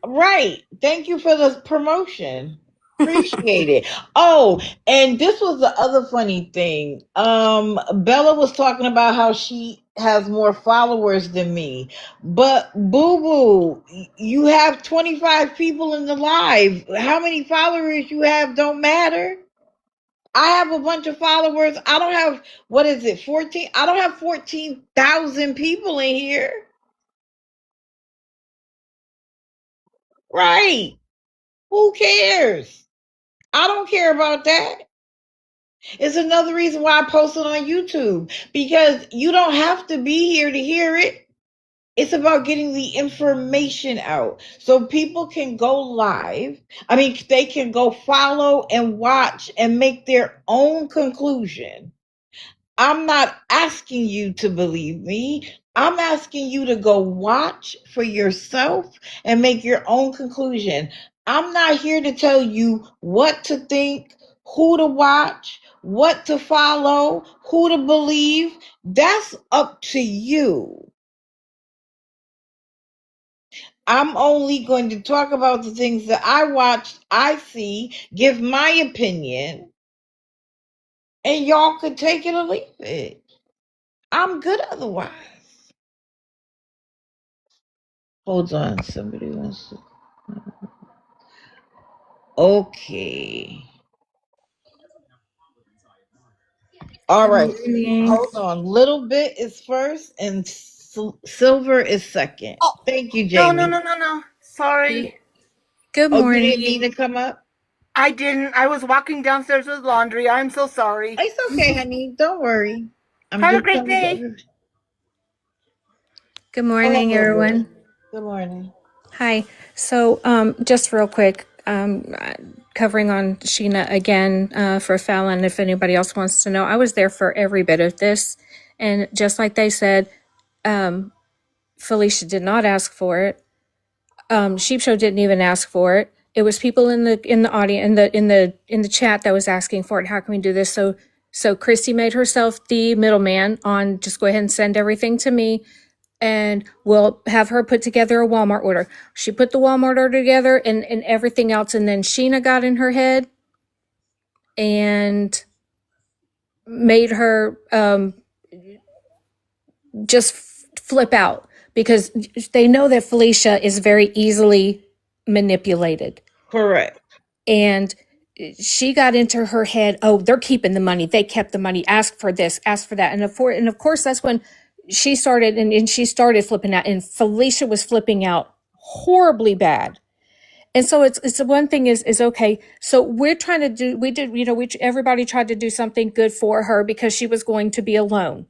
Right. Thank you for the promotion. Appreciate it. Oh, and this was the other funny thing. Bella was talking about how she has more followers than me. But Boo Boo, you have 25 people in the live. How many followers you have don't matter. I have a bunch of followers. I don't have, what is it, 14? I don't have 14,000 people in here. Right. Who cares? I don't care about that. It's another reason why I post it on YouTube because you don't have to be here to hear it. It's about getting the information out so people can go live. I mean, they can go follow and watch and make their own conclusion. I'm not asking you to believe me. I'm asking you to go watch for yourself and make your own conclusion. I'm not here to tell you what to think, who to watch, what to follow, who to believe. That's up to you. I'm only going to talk about the things that I watched, I see, give my opinion, and y'all could take it or leave it. I'm good otherwise. Hold on, somebody wants to. Okay. All right. Hold on. Little bit is first, and silver is second.
Oh,
Thank you,
no,
Jamie.
Sorry.
Good
Oh, you
morning.
didn't mean to come up?
I didn't. I was walking downstairs with laundry. I'm so sorry.
It's okay, honey. Don't worry. I'm
Have a
just
great
trying to get
day.
her.
Good morning,
Hello,
everyone.
Good morning.
Hi. So, just real quick, covering on Sheena again for Fallon, if anybody else wants to know, I was there for every bit of this. And just like they said, Felicia did not ask for it. Sheep Show didn't even ask for it. It was people in the audience in the chat that was asking for it. How can we do this? So Christy made herself the middleman on just go ahead and send everything to me, and we'll have her put together a Walmart order. She put the Walmart order together and everything else, and then Sheena got in her head and made her just flip out because they know that Felicia is very easily manipulated.
Correct.
And she got into her head, oh, they're keeping the money. They kept the money. Ask for this, ask for that. And of course, that's when she started and she started flipping out. And Felicia was flipping out horribly bad. And so it's the one thing is okay. So we're trying to do, we did, everybody tried to do something good for her because she was going to be alone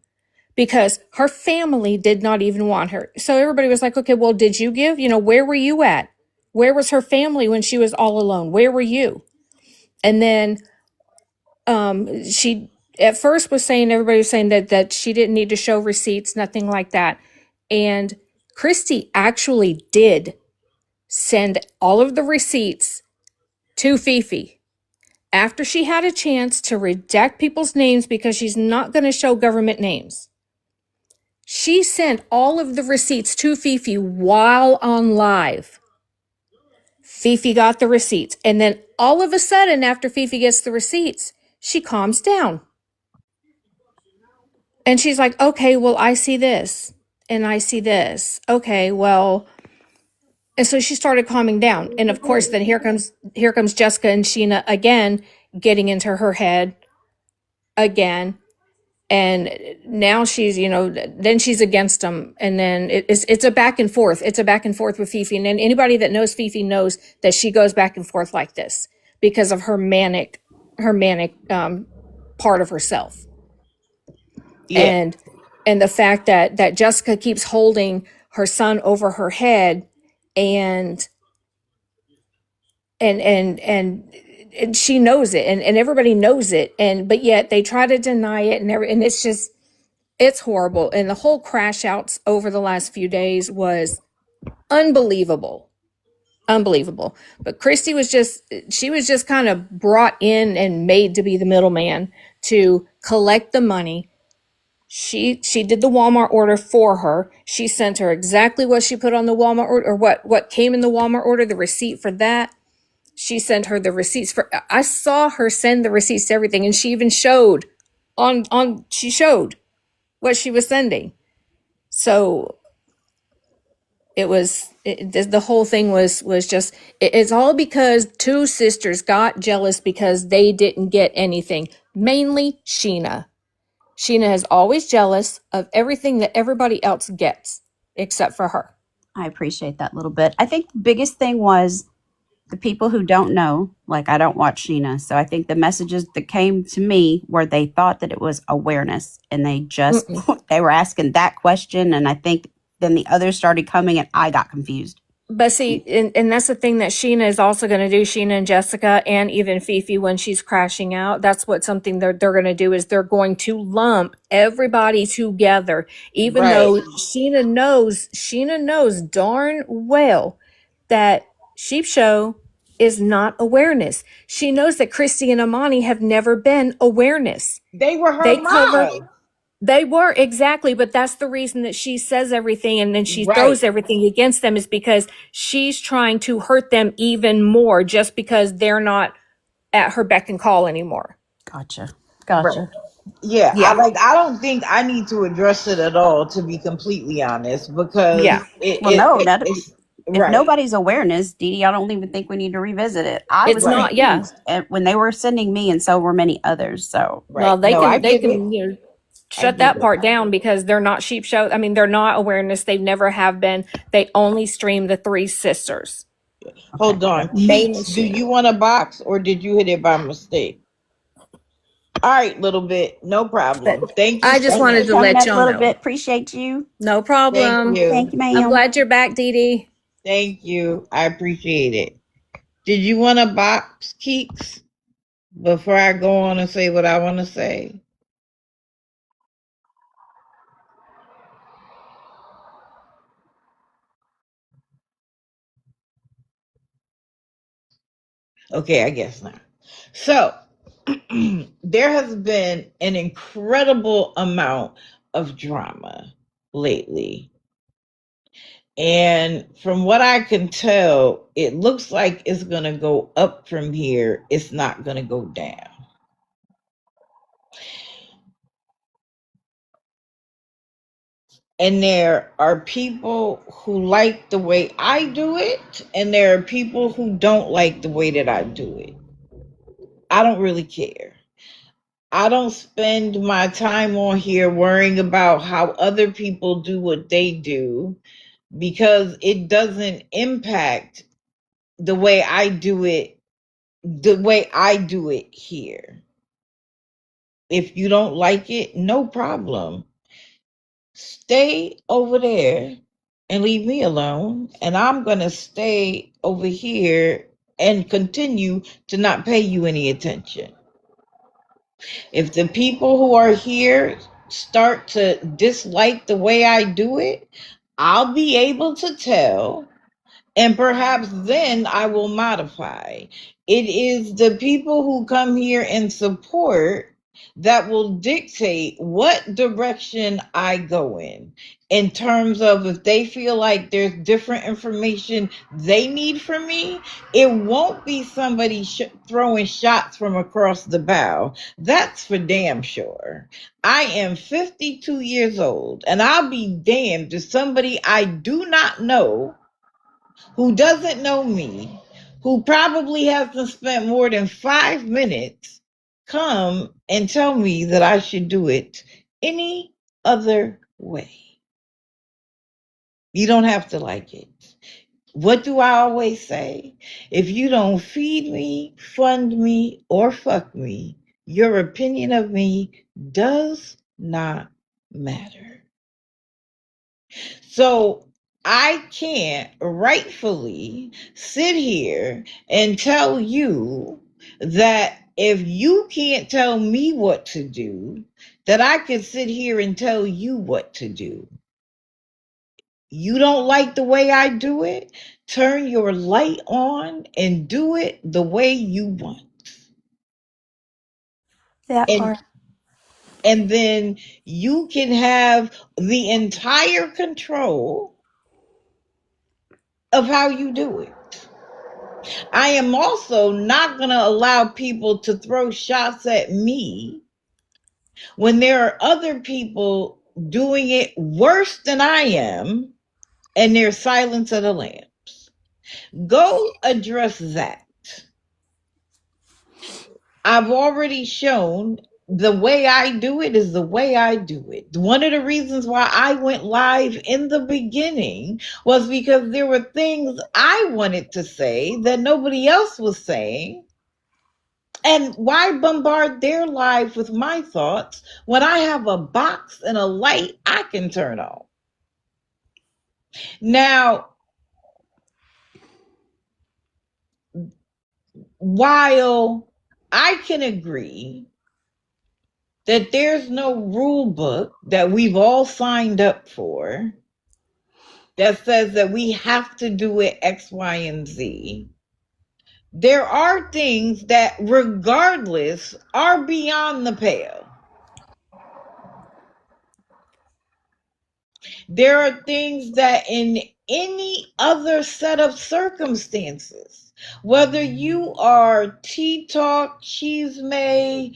because her family did not even want her. So everybody was like, okay, well, did you give? Where were you at? Where was her family when she was all alone? Where were you? And then she at first was saying, everybody was saying that she didn't need to show receipts, nothing like that. And Christy actually did send all of the receipts to Fifi after she had a chance to redact people's names because she's not going to show government names. She sent all of the receipts to Fifi while on live. Fifi got the receipts. And then all of a sudden, after Fifi gets the receipts, she calms down. And she's like, okay, well, I see this and I see this. Okay, well, and so she started calming down. And of course, then here comes Jessica and Sheena again, getting into her head again. And now she's, then she's against them. And then it's a back and forth. It's a back and forth with Fifi. And then anybody that knows Fifi knows that she goes back and forth like this because of her manic part of herself.
Yeah.
And the fact that Jessica keeps holding her son over her head and she knows it and everybody knows it. But yet they try to deny it and it's horrible. And the whole crash outs over the last few days was unbelievable. Unbelievable. But Christy was just kind of brought in and made to be the middleman to collect the money. She did the Walmart order for her. She sent her exactly what she put on the Walmart order or what came in the Walmart order, the receipt for that. She sent her the receipts for, I saw her send the receipts to everything. And she even showed she showed what she was sending. So the whole thing was just, it's all because two sisters got jealous because they didn't get anything. Mainly Sheena. Sheena is always jealous of everything that everybody else gets, except for her.
I appreciate that little bit. I think the biggest thing was the people who don't know, like I don't watch Sheena. So I think the messages that came to me were they thought that it was awareness and they just, they were asking that question. And I think then the others started coming and I got confused.
But see, and that's the thing that Sheena is also going to do, Sheena and Jessica and even Fifi when she's crashing out. That's something they're going to do is they're going to lump everybody together, even though Sheena knows darn well that Sheep Show is not awareness. She knows that Christy and Amani have never been awareness.
They were her mom.
They were, exactly, but that's the reason that she says everything and then she
Right.
throws everything against them, is because she's trying to hurt them even more just because they're not at her beck and call anymore.
Gotcha.
Right. Yeah,
Yeah.
I don't think I need to address it at all, to be completely honest, because
Yeah.
Well, no,
it's
if
right.
nobody's awareness, Dee Dee, I don't even think we need to revisit it. I
It's
was
not, yeah.
confused when they were sending me, and so were many others. So
Right.
Well, they
No, I
can
get it.
you know,
I
shut
get
that
it.
part down because they're not sheep show. I mean, they're not awareness. They never have been. They only stream the Three Sisters.
Hold on.
Mainly
Keats, do
sheep.
you want a box or did you hit it by mistake? All right, little bit. No problem. Thank you
I just
so
wanted
much.
to
coming
let
up a
y'all
little
know.
bit. Appreciate you.
No
Thank
problem.
you.
Thank you,
I'm
ma'am.
glad you're back, Dee Dee.
Thank you. I appreciate it. Did you want a box, Keats? Before I go on and say what I want to say. Okay, I guess not. So, there has been an incredible amount of drama lately. And from what I can tell, it looks like it's going to go up from here. It's not going to go down. And there are people who like the way I do it, and there are people who don't like the way that I do it. I don't really care. I don't spend my time on here worrying about how other people do what they do, because it doesn't impact the way I do it, here. If you don't like it, no problem. Stay over there and leave me alone, and I'm going to stay over here and continue to not pay you any attention. If the people who are here start to dislike the way I do it, I'll be able to tell, and perhaps then I will modify. It is the people who come here and support that will dictate what direction I go in terms of if they feel like there's different information they need from me. It won't be somebody throwing shots from across the bow. That's for damn sure. I am 52 years old, and I'll be damned if somebody I do not know, who doesn't know me, who probably hasn't spent more than 5 minutes, come and tell me that I should do it any other way. You don't have to like it. What do I always say? If you don't feed me, fund me, or fuck me, your opinion of me does not matter. So I can't rightfully sit here and tell you that if you can't tell me what to do, that I could sit here and tell you what to do. You don't like the way I do it? Turn your light on and do it the way you want.
That
And
part.
and then you can have the entire control of how you do it. I am also not going to allow people to throw shots at me when there are other people doing it worse than I am, and there's silence of the lambs. Go address that. I've already shown the way I do it is the way I do it. One of the reasons why I went live in the beginning was because there were things I wanted to say that nobody else was saying. And why bombard their lives with my thoughts when I have a box and a light I can turn on? Now, while I can agree that there's no rule book that we've all signed up for that says that we have to do it X, Y, and Z, there are things that, regardless, are beyond the pale. There are things that in any other set of circumstances, whether you are tea talk, chisme,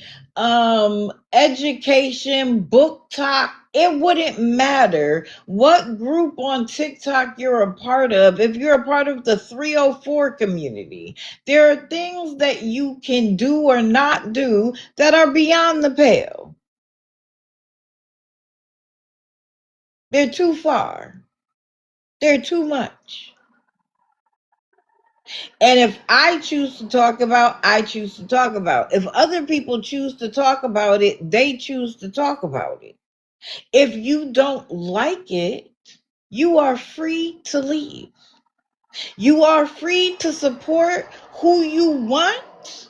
education, book talk, it wouldn't matter what group on TikTok you're a part of. If you're a part of the 304 community, there are things that you can do or not do that are beyond the pale. They're too far. They're too much. And if I choose to talk about, I choose to talk about. If other people choose to talk about it, they choose to talk about it. If you don't like it, you are free to leave. You are free to support who you want.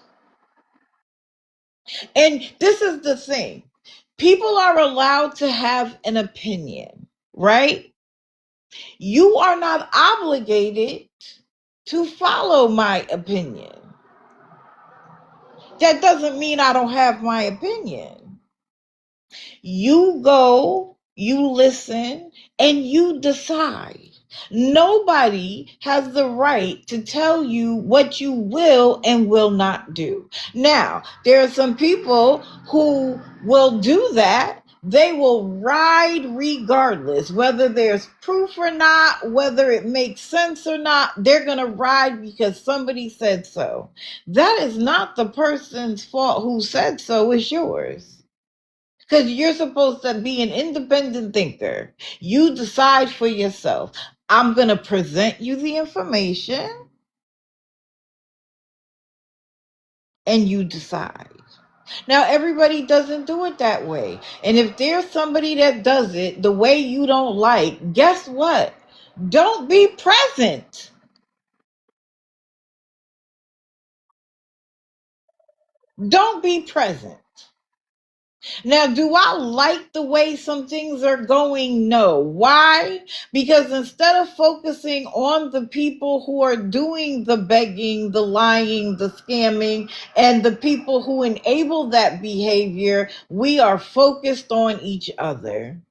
And this is the thing. People are allowed to have an opinion, right? You are not obligated to follow my opinion. That doesn't mean I don't have my opinion. You go, you listen, and you decide. Nobody has the right to tell you what you will and will not do. Now, there are some people who will do that. They will ride regardless, whether there's proof or not, whether it makes sense or not. They're going to ride because somebody said so. That is not the person's fault who said so, it's yours. Because you're supposed to be an independent thinker. You decide for yourself. I'm going to present you the information and you decide. Now, everybody doesn't do it that way. And if there's somebody that does it the way you don't like, guess what? Don't be present. Don't be present. Now, do I like the way some things are going? No. Why? Because instead of focusing on the people who are doing the begging, the lying, the scamming, and the people who enable that behavior, we are focused on each other.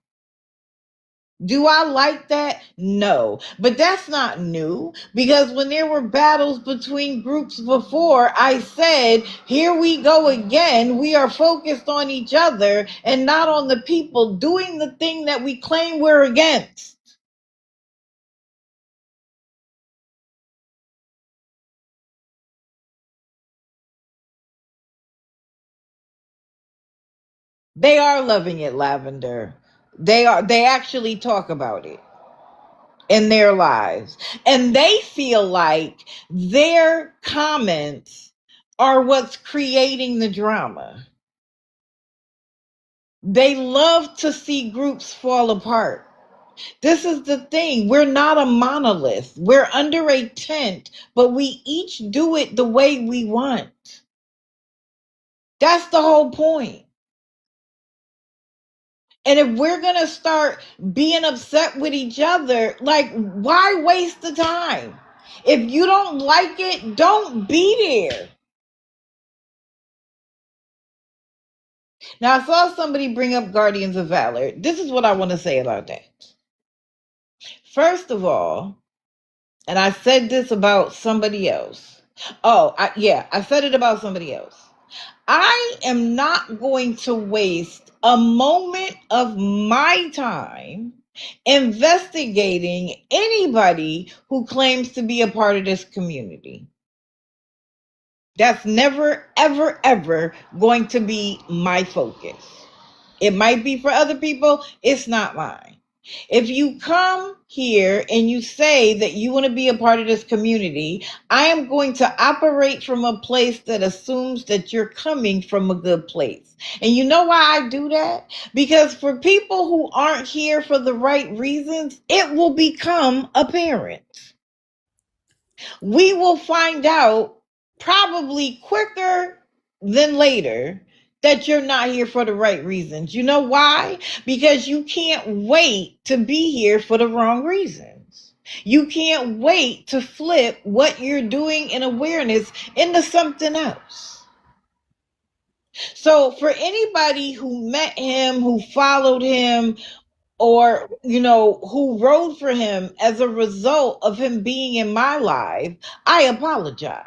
Do I like that? No. But that's not new, because when there were battles between groups before, I said, here we go again. We are focused on each other and not on the people doing the thing that we claim we're against. They are loving it, Lavender. They actually talk about it in their lives. And they feel like their comments are what's creating the drama. They love to see groups fall apart. This is the thing. We're not a monolith. We're under a tent, but we each do it the way we want. That's the whole point. And if we're going to start being upset with each other, like, why waste the time? If you don't like it, don't be there. Now, I saw somebody bring up Guardians of Valor. This is what I want to say about that. First of all, and I said this about somebody else. I said it about somebody else. I am not going to waste a moment of my time investigating anybody who claims to be a part of this community. That's never, ever, ever going to be my focus. It might be for other people. It's not mine. If you come here and you say that you want to be a part of this community, I am going to operate from a place that assumes that you're coming from a good place. And you know why I do that? Because for people who aren't here for the right reasons, it will become apparent. We will find out probably quicker than later that you're not here for the right reasons. You know why? Because you can't wait to be here for the wrong reasons. You can't wait to flip what you're doing in awareness into something else. So for anybody who met him, who followed him, or, you know, who rode for him as a result of him being in my life, I apologize.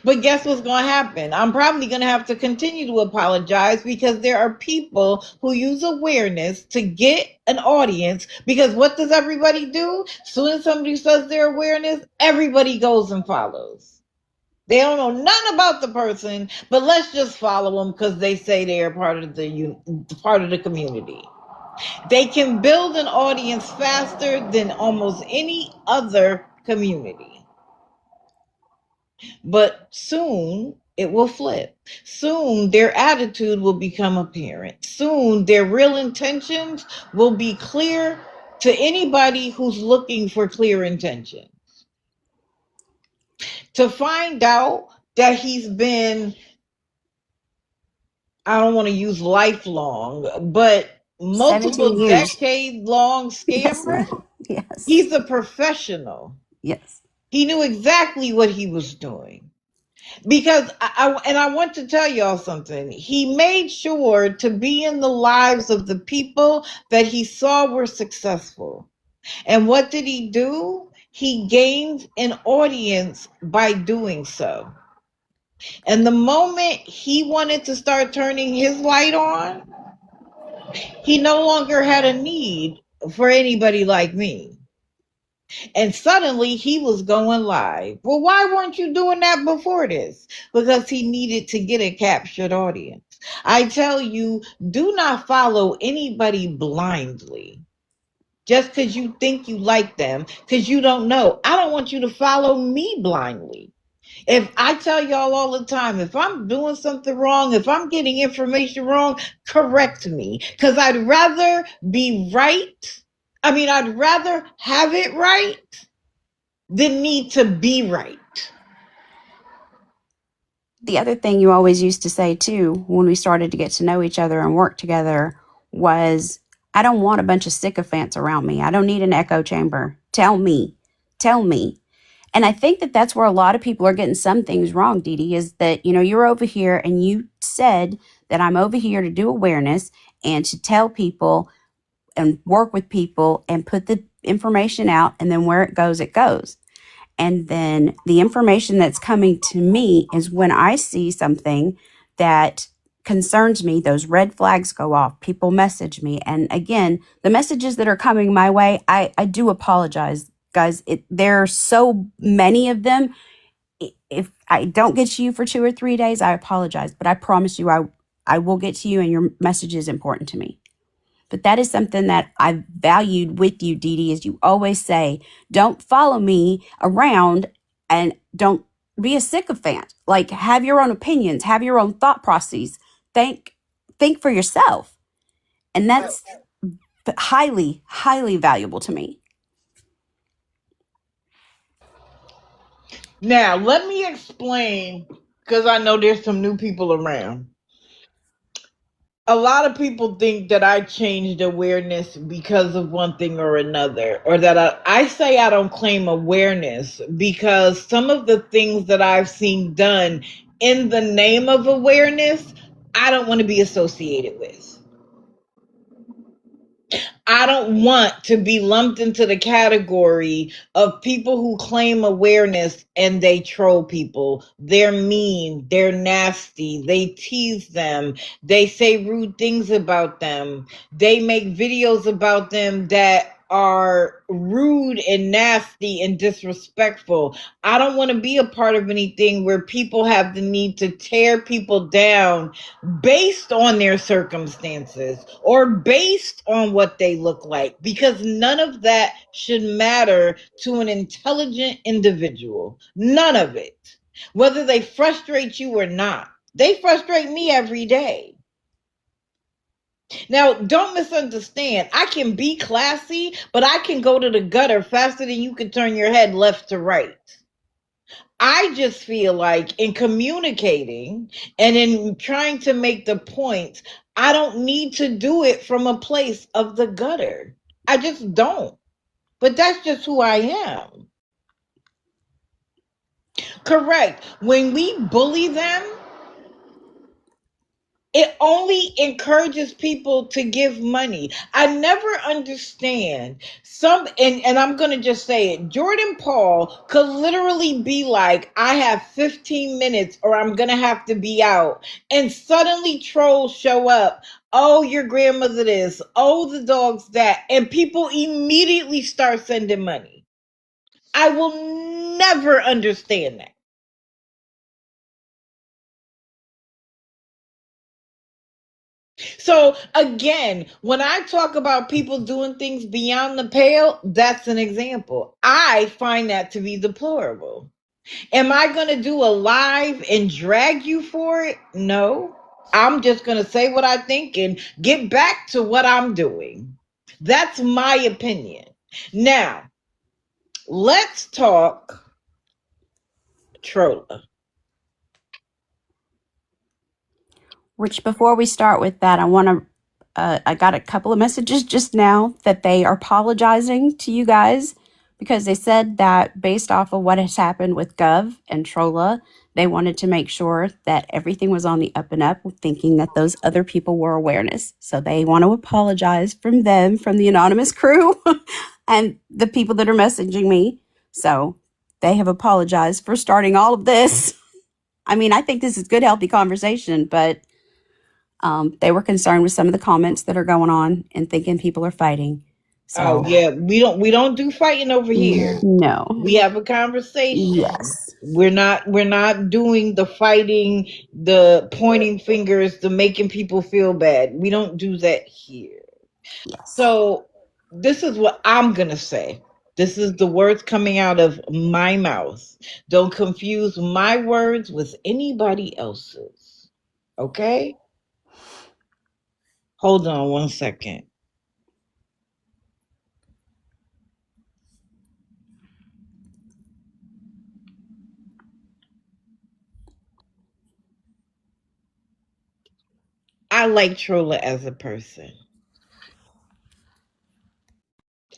But guess what's going to happen? I'm probably going to have to continue to apologize because there are people who use awareness to get an audience. Because what does everybody do? As soon as somebody says their awareness, everybody goes and follows. They don't know nothing about the person, but let's just follow them because they say they are part of the community. They can build an audience faster than almost any other community. But soon it will flip. Soon their attitude will become apparent. Soon their real intentions will be clear to anybody who's looking for clear intentions. To find out that he's been, I don't want to use lifelong, but
17
multiple
years.
decade-long
Yes,
scammer,
ma'am. Yes.
he's a professional.
Yes.
He knew exactly what he was doing. Because I want to tell y'all something. He made sure to be in the lives of the people that he saw were successful. And what did he do? He gained an audience by doing so. And the moment he wanted to start turning his light on, he no longer had a need for anybody like me. And suddenly he was going live. Well, why weren't you doing that before this? Because he needed to get a captured audience. I tell you, do not follow anybody blindly. Just because you think you like them, because you don't know. I don't want you to follow me blindly. If I tell y'all all the time, if I'm doing something wrong, if I'm getting information wrong, correct me. Because I'd rather be right. I'd rather have it right than need to be right.
The other thing you always used to say too, when we started to get to know each other and work together, was, I don't want a bunch of sycophants around me. I don't need an echo chamber. Tell me. And I think that that's where a lot of people are getting some things wrong, Dee Dee, is that, you're over here and you said that I'm over here to do awareness and to tell people and work with people and put the information out, and then where it goes, it goes. And then the information that's coming to me is when I see something that concerns me, those red flags go off. People message me. And again, the messages that are coming my way, I do apologize, guys. There are so many of them. If I don't get to you for 2 or 3 days, I apologize. But I promise you, I will get to you, and your message is important to me. But that is something that I've valued with you, Dee Dee, as you always say, don't follow me around and don't be a sycophant. Like, have your own opinions, have your own thought processes. Think for yourself. And that's highly, highly valuable to me.
Now, let me explain, because I know there's some new people around. A lot of people think that I changed awareness because of one thing or another, or that I say I don't claim awareness because some of the things that I've seen done in the name of awareness, I don't want to be associated with. I don't want to be lumped into the category of people who claim awareness and they troll people. They're mean, they're nasty, they tease them, they say rude things about them, they make videos about them that are rude and nasty and disrespectful. I don't want to be a part of anything where people have the need to tear people down based on their circumstances or based on what they look like, because none of that should matter to an intelligent individual. None of it. Whether they frustrate you or not. They frustrate me every day. Now, don't misunderstand. I can be classy, but I can go to the gutter faster than you can turn your head left to right. I just feel like in communicating and in trying to make the point, I don't need to do it from a place of the gutter. I just don't. But that's just who I am. Correct. When we bully them, It only encourages people to give money. I never understand and I'm gonna just say it. Jordan Paul could literally be like, I have 15 minutes or I'm gonna have to be out. And suddenly trolls show up. Oh, your grandmother this, oh, the dog's that, and people immediately start sending money. I will never understand that. So again, when I talk about people doing things beyond the pale, that's an example. I find that to be deplorable. Am I going to do a live and drag you for it? No. I'm just going to say what I think and get back to what I'm doing. That's my opinion. Now, let's talk Trolla.
Which, before we start with that, I got a couple of messages just now that they are apologizing to you guys because they said that based off of what has happened with Gov and Trolla, they wanted to make sure that everything was on the up and up, thinking that those other people were awareness. So they want to apologize from them, from the anonymous crew and the people that are messaging me. So they have apologized for starting all of this. I mean, I think this is good, healthy conversation, but they were concerned with some of the comments that are going on and thinking people are fighting. So,
Oh yeah, we don't do fighting over here.
No.
We have a conversation.
Yes.
We're not doing the fighting, the pointing fingers, the making people feel bad. We don't do that here.
Yes.
So this is what I'm going to say. This is the words coming out of my mouth. Don't confuse my words with anybody else's. Okay? Hold on one second. I like Trolla as a person.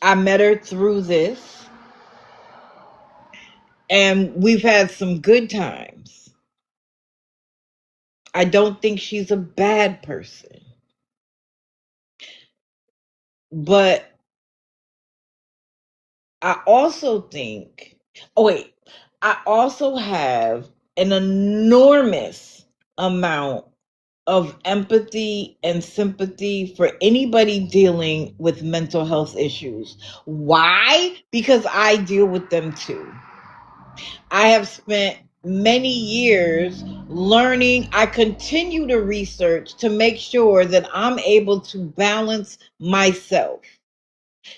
I met her through this, and we've had some good times. I don't think she's a bad person. But I also think, I also have an enormous amount of empathy and sympathy for anybody dealing with mental health issues. Why? Because I deal with them too. I have spent many years learning. I continue to research to make sure that I'm able to balance myself.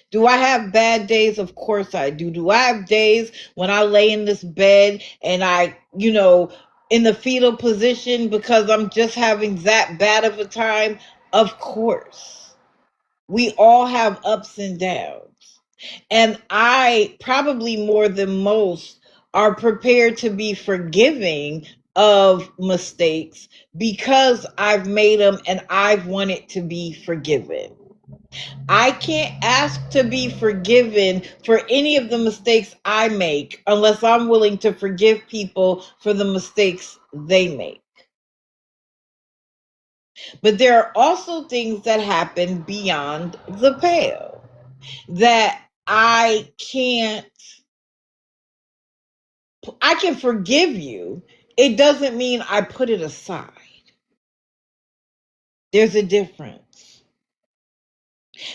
Do I have bad days? Of course I do. Do I have days when I lay in this bed and in the fetal position because I'm just having that bad of a time? Of course. We all have ups and downs. And I, probably more than most, are prepared to be forgiving of mistakes because I've made them and I've wanted to be forgiven. I can't ask to be forgiven for any of the mistakes I make unless I'm willing to forgive people for the mistakes they make. But there are also things that happen beyond the pale that I can forgive you. It doesn't mean I put it aside. There's a difference.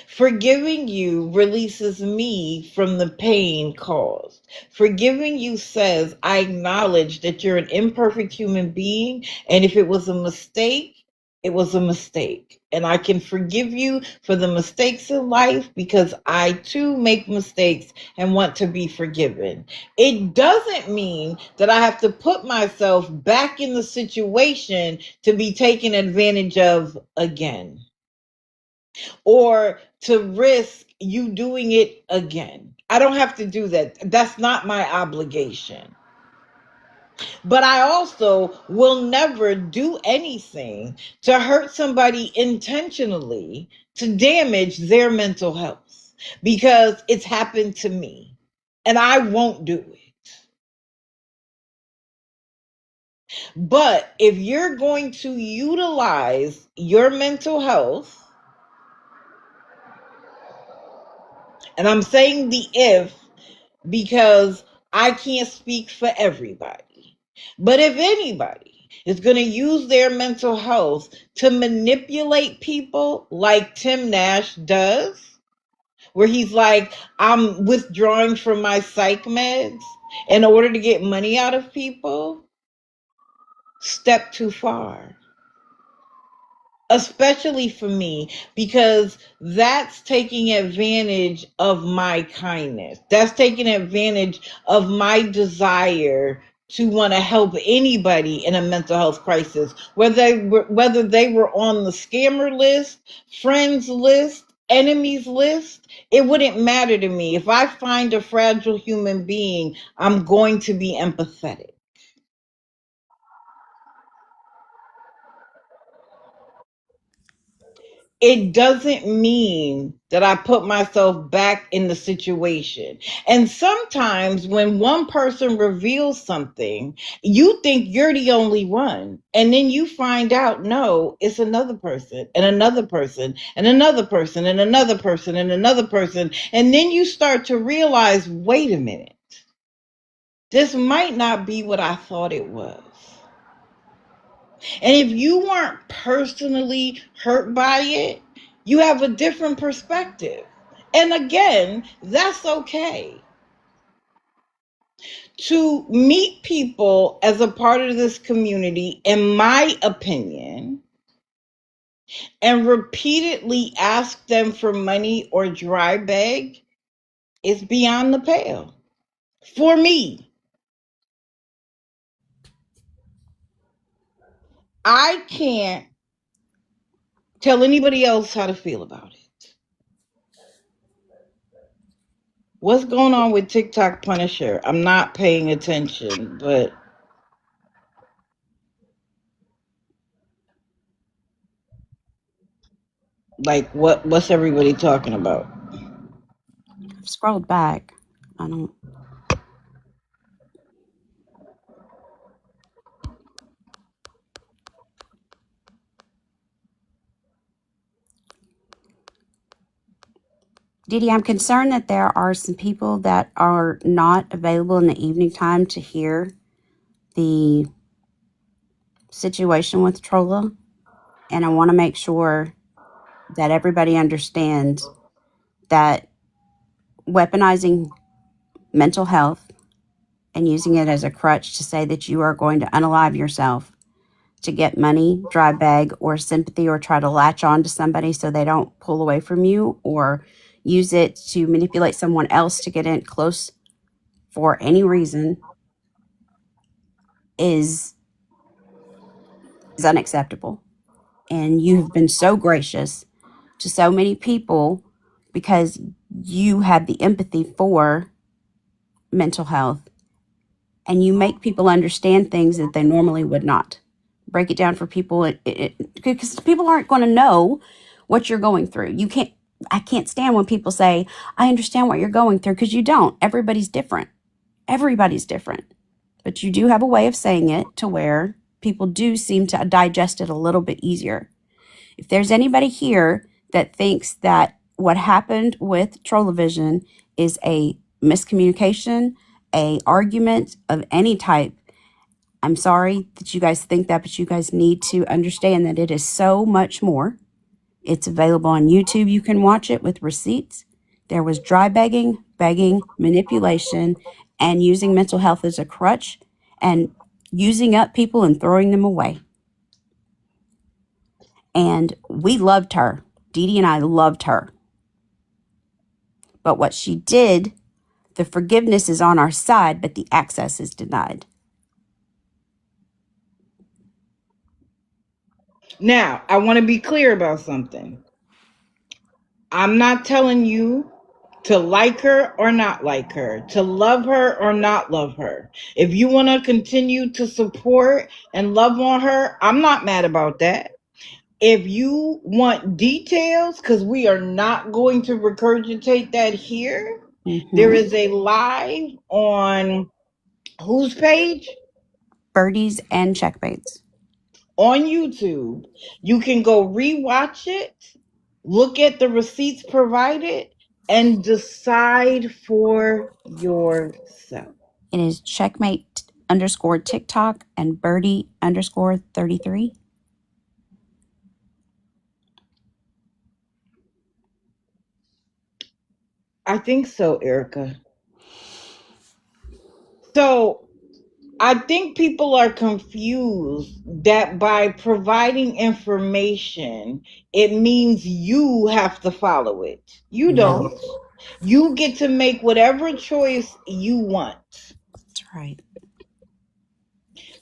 Forgiving you releases me from the pain caused. Forgiving you says, I acknowledge that you're an imperfect human being, and if it was a mistake, it was a mistake. And I can forgive you for the mistakes in life because I too make mistakes and want to be forgiven. It doesn't mean that I have to put myself back in the situation to be taken advantage of again, or to risk you doing it again. I don't have to do that. That's not my obligation. But I also will never do anything to hurt somebody intentionally to damage their mental health because it's happened to me and I won't do it. But if you're going to utilize your mental health, and I'm saying the if because I can't speak for everybody, but if anybody is going to use their mental health to manipulate people like Tim Nash does, where he's like, I'm withdrawing from my psych meds in order to get money out of people, step too far. Especially for me, because that's taking advantage of my kindness. That's taking advantage of my desire to want to help anybody in a mental health crisis, whether they were on the scammer list, friends list, enemies list. It wouldn't matter to me. If I find a fragile human being, I'm going to be empathetic. It doesn't mean that I put myself back in the situation. And sometimes when one person reveals something, you think you're the only one. And then you find out, no, it's another person and another person and another person and another person and another person. And then you start to realize, wait a minute, this might not be what I thought it was. And if you weren't personally hurt by it, you have a different perspective. And again, that's okay. To meet people as a part of this community, in my opinion, and repeatedly ask them for money or dry beg is beyond the pale. For me, I can't tell anybody else how to feel about it. What's going on with TikTok Punisher? I'm not paying attention, but like what's everybody talking about?
I've scrolled back. I don't. Dee Dee, I'm concerned that there are some people that are not available in the evening time to hear the situation with Trolla. And I want to make sure that everybody understands that weaponizing mental health and using it as a crutch to say that you are going to unalive yourself to get money, dry bag, or sympathy, or try to latch on to somebody so they don't pull away from you, or use it to manipulate someone else to get in close for any reason is unacceptable. And you have been so gracious to so many people because you have the empathy for mental health, and you make people understand things that they normally would not. Break it down for people, because people aren't going to know what you're going through. I can't stand when people say, I understand what you're going through, because you don't. Everybody's different. Everybody's different. But you do have a way of saying it to where people do seem to digest it a little bit easier. If there's anybody here that thinks that what happened with Trollovision is a miscommunication, a argument of any type, I'm sorry that you guys think that, but you guys need to understand that it is so much more. It's available on YouTube. You can watch it with receipts. There was dry begging, manipulation, and using mental health as a crutch, and using up people and throwing them away. And we loved her. Dee Dee and I loved her. But what she did, the forgiveness is on our side, but the access is denied.
Now, I want to be clear about something. I'm not telling you to like her or not like her, to love her or not love her. If you want to continue to support and love on her, I'm not mad about that. If you want details, because we are not going to regurgitate that here, there is a live on whose page?
Birdies and checkmates.
On YouTube. You can go rewatch it, look at the receipts provided, and decide for yourself.
It is checkmate _ TikTok and birdie _ 33.
I think so, Erica. So I think people are confused that by providing information, it means you have to follow it. You don't. You get to make whatever choice you want.
That's right.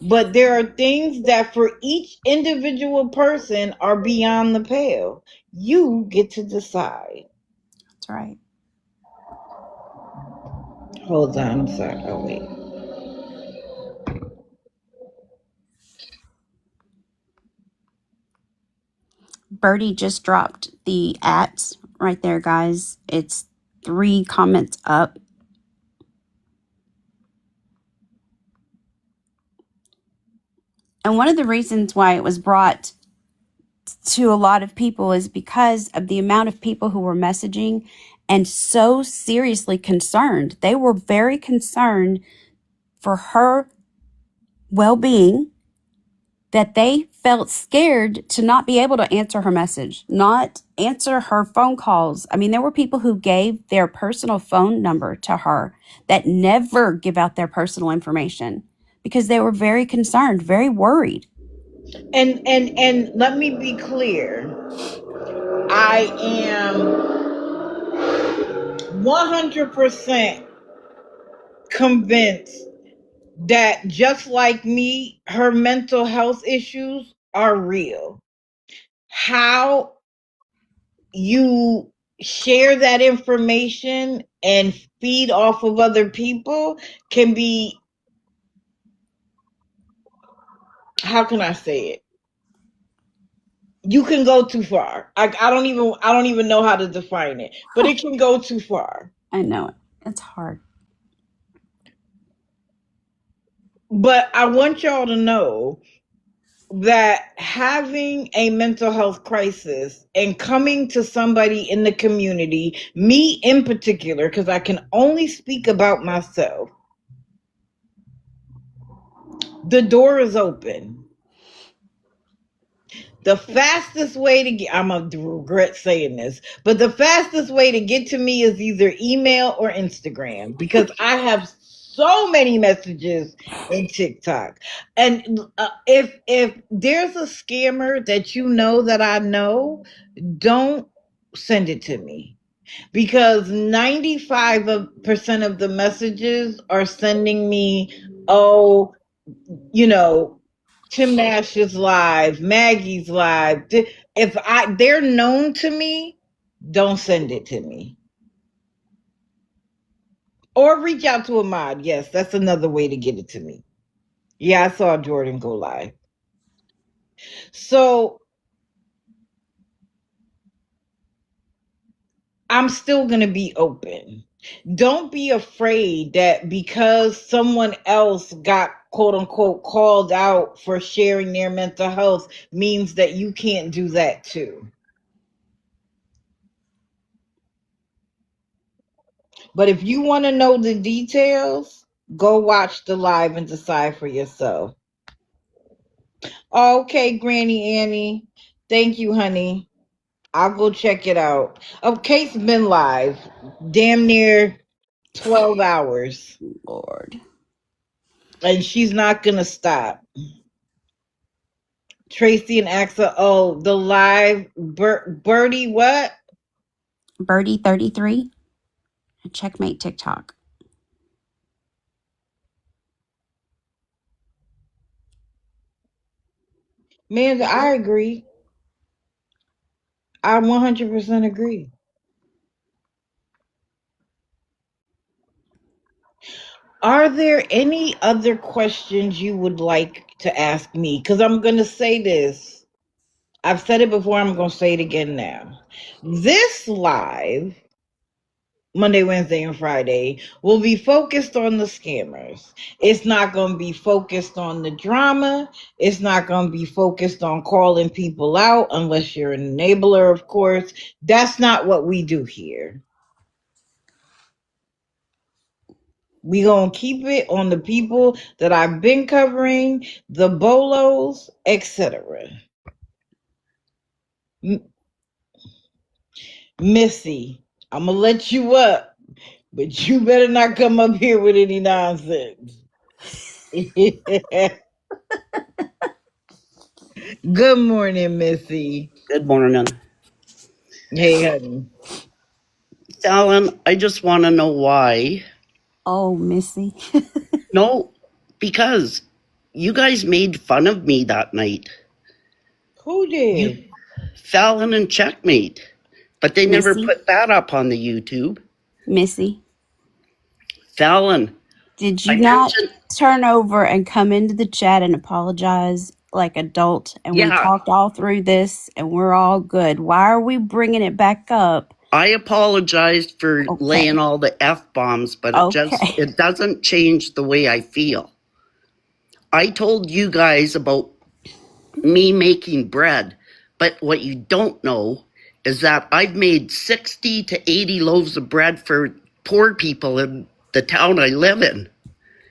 But there are things that for each individual person are beyond the pale. You get to decide.
That's right.
Hold on, I'm sorry. Oh, wait.
Birdie just dropped the @ right there, guys. It's 3 comments up. And one of the reasons why it was brought to a lot of people is because of the amount of people who were messaging and so seriously concerned. They were very concerned for her well-being, that they felt scared to not be able to answer her message, not answer her phone calls. I mean, there were people who gave their personal phone number to her that never give out their personal information because they were very concerned, very worried.
And let me be clear. I am 100% convinced that just like me, her mental health issues are real. How you share that information and feed off of other people can be, how can I say it? You can go too far. I don't even know how to define it, but it can go too far.
I know it. It's hard.
But I want y'all to know that having a mental health crisis and coming to somebody in the community, me in particular, because I can only speak about myself, the door is open. The fastest way to get, I'm going to regret saying this, but the fastest way to get to me is either email or Instagram, because I have so many messages in TikTok. And if there's a scammer that you know that I know, don't send it to me, because 95% of the messages are sending me, oh, you know, Tim Nash is live, Maggie's live. If they're known to me, don't send it to me. Or reach out to Ahmad. Yes, that's another way to get it to me. Yeah, I saw Jordan go live. So I'm still going to be open. Don't be afraid that because someone else got quote unquote called out for sharing their mental health means that you can't do that too. But if you want to know the details, go watch the live and decide for yourself. Okay, Granny Annie. Thank you, honey. I'll go check it out. Oh, Kate's been live damn near 12 hours.
Lord.
And she's not going to stop. Tracy and Axa, oh, the live, Birdie what?
Birdie 33. Checkmate TikTok.
Man, I agree. I 100% agree. Are there any other questions you would like to ask me? Because I'm going to say this. I've said it before. I'm going to say it again now. This live Monday, Wednesday, and Friday will be focused on the scammers. It's not going to be focused on the drama. It's not going to be focused on calling people out unless you're an enabler, of course. That's not what we do here. We going to keep it on the people that I've been covering, the bolos, etc. Missy, I'm going to let you up, but you better not come up here with any nonsense. Good morning, Missy.
Good morning.
Hey, honey.
Fallon, I just want to know why.
Oh, Missy.
No, because you guys made fun of me that night.
Who did?
You, Fallon and Checkmate. But they never
Missy?
put that up on the YouTube.
Missy,
Fallon.
did you
I
not
mentioned-
turn over and come into the chat and apologize like adult? And we
Yeah.
talked all through this and we're all good. Why are we bringing it back up?
I apologized for
Okay.
laying all the F-bombs, but it doesn't change the way I feel. I told you guys about me making bread, but what you don't know is that I've made 60 to 80 loaves of bread for poor people in the town I live in.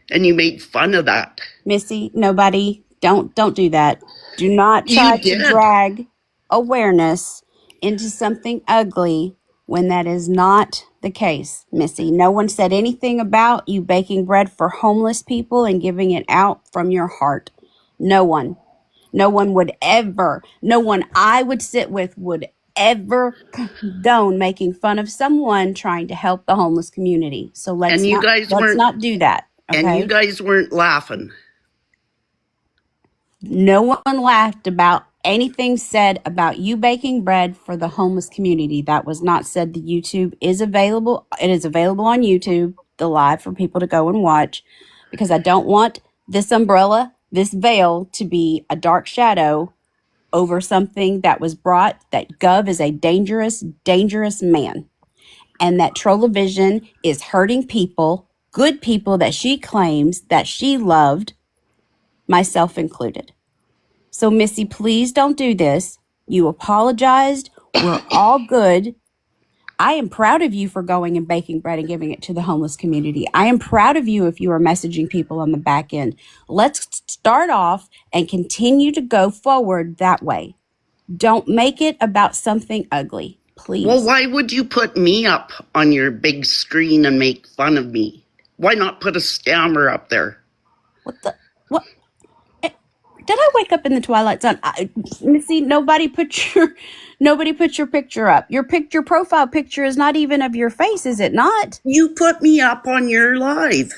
And you made fun of that.
Missy, nobody, don't do that. Do not try to drag awareness into something ugly when that is not the case, Missy. No one said anything about you baking bread for homeless people and giving it out from your heart. No one. No one would ever, no one I would sit with would ever condone making fun of someone trying to help the homeless community. So let's not do that. Okay?
And you guys weren't laughing.
No one laughed about anything said about you baking bread for the homeless community. That was not said. The YouTube is available. It is available on YouTube, the live, for people to go and watch, because I don't want this umbrella, this veil, to be a dark shadow over something that was brought, that Gov is a dangerous, dangerous man. And that Trollovision is hurting people, good people that she claims that she loved, myself included. So, Missy, please don't do this. You apologized. We're all good. I am proud of you for going and baking bread and giving it to the homeless community. I am proud of you if you are messaging people on the back end. Let's start off and continue to go forward that way. Don't make it about something ugly, please.
Well, why would you put me up on your big screen and make fun of me? Why not put a scammer up there?
What? Did I wake up in the twilight zone? Missy, nobody put your picture up. Your profile picture is not even of your face, is it not?
You put me up on your live.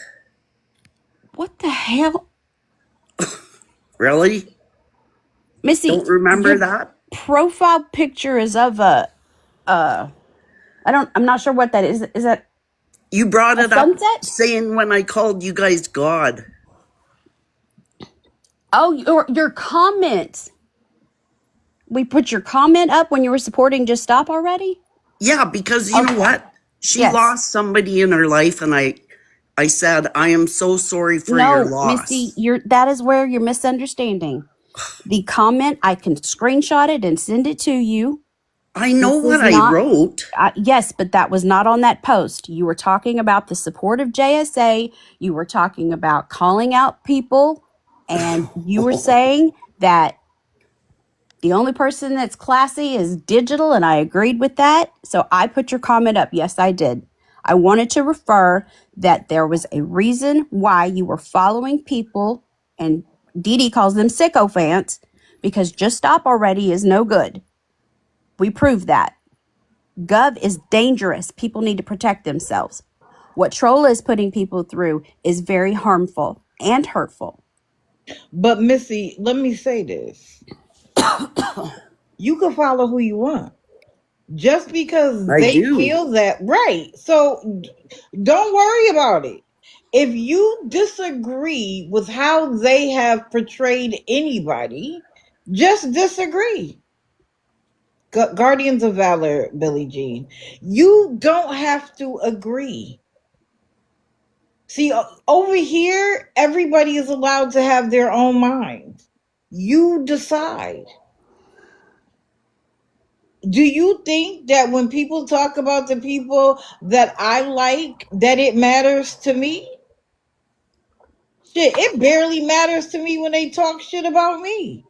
What the hell?
Really?
Missy,
don't remember that?
Profile picture is of I'm not sure what that is. Is that
you brought it up
sunset?
Saying when I called you guys God.
Oh, your comment. We put your comment up when you were supporting Just Stop already?
Yeah, because you know what? She lost somebody in her life, and I said, I am so sorry for your loss.
Missy, that is where you're misunderstanding. The comment, I can screenshot it and send it to you.
I know what I wrote.
Yes, but that was not on that post. You were talking about the support of JSA. You were talking about calling out people. And you were saying that the only person that's classy is digital, and I agreed with that. So I put your comment up. Yes, I did. I wanted to refer that there was a reason why you were following people, and Dee Dee calls them sycophants, because Just Stop already is no good. We proved that. Gov is dangerous. People need to protect themselves. What Trolla is putting people through is very harmful and hurtful.
But Missy, let me say this. You can follow who you want. Just because they feel that, right. So don't worry about it. If you disagree with how they have portrayed anybody, just disagree. Guardians of Valor, Billie Jean. You don't have to agree. See, over here, everybody is allowed to have their own mind. You decide. Do you think that when people talk about the people that I like, that it matters to me? Shit, it barely matters to me when they talk shit about me.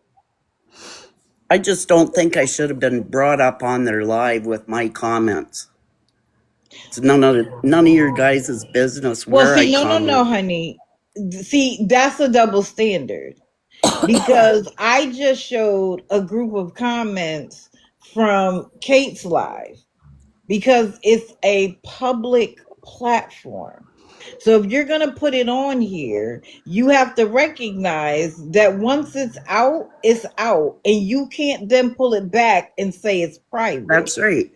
I just don't think I should have been brought up on their live with my comments. It's none of your guys' business
Well,
where
see,
I
no,
comment.
honey. See, that's a double standard. Because I just showed a group of comments from Kate's live because it's a public platform. So if you're going to put it on here, you have to recognize that once it's out, and you can't then pull it back and say it's private.
That's right.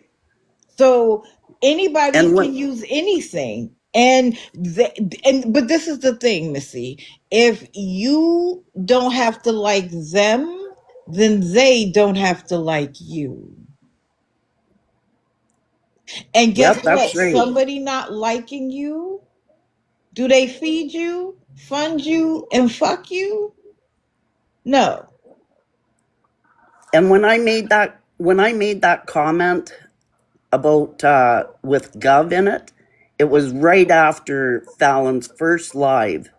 So anybody
And
can use anything. But this is the thing, Missy. If you don't have to like them, then they don't have to like you. And guess
Yep,
what?
that's right.
Somebody not liking you, do they feed you, fund you, and fuck you? No.
And when I made that comment about with Gov in it, it was right after Fallon's first live.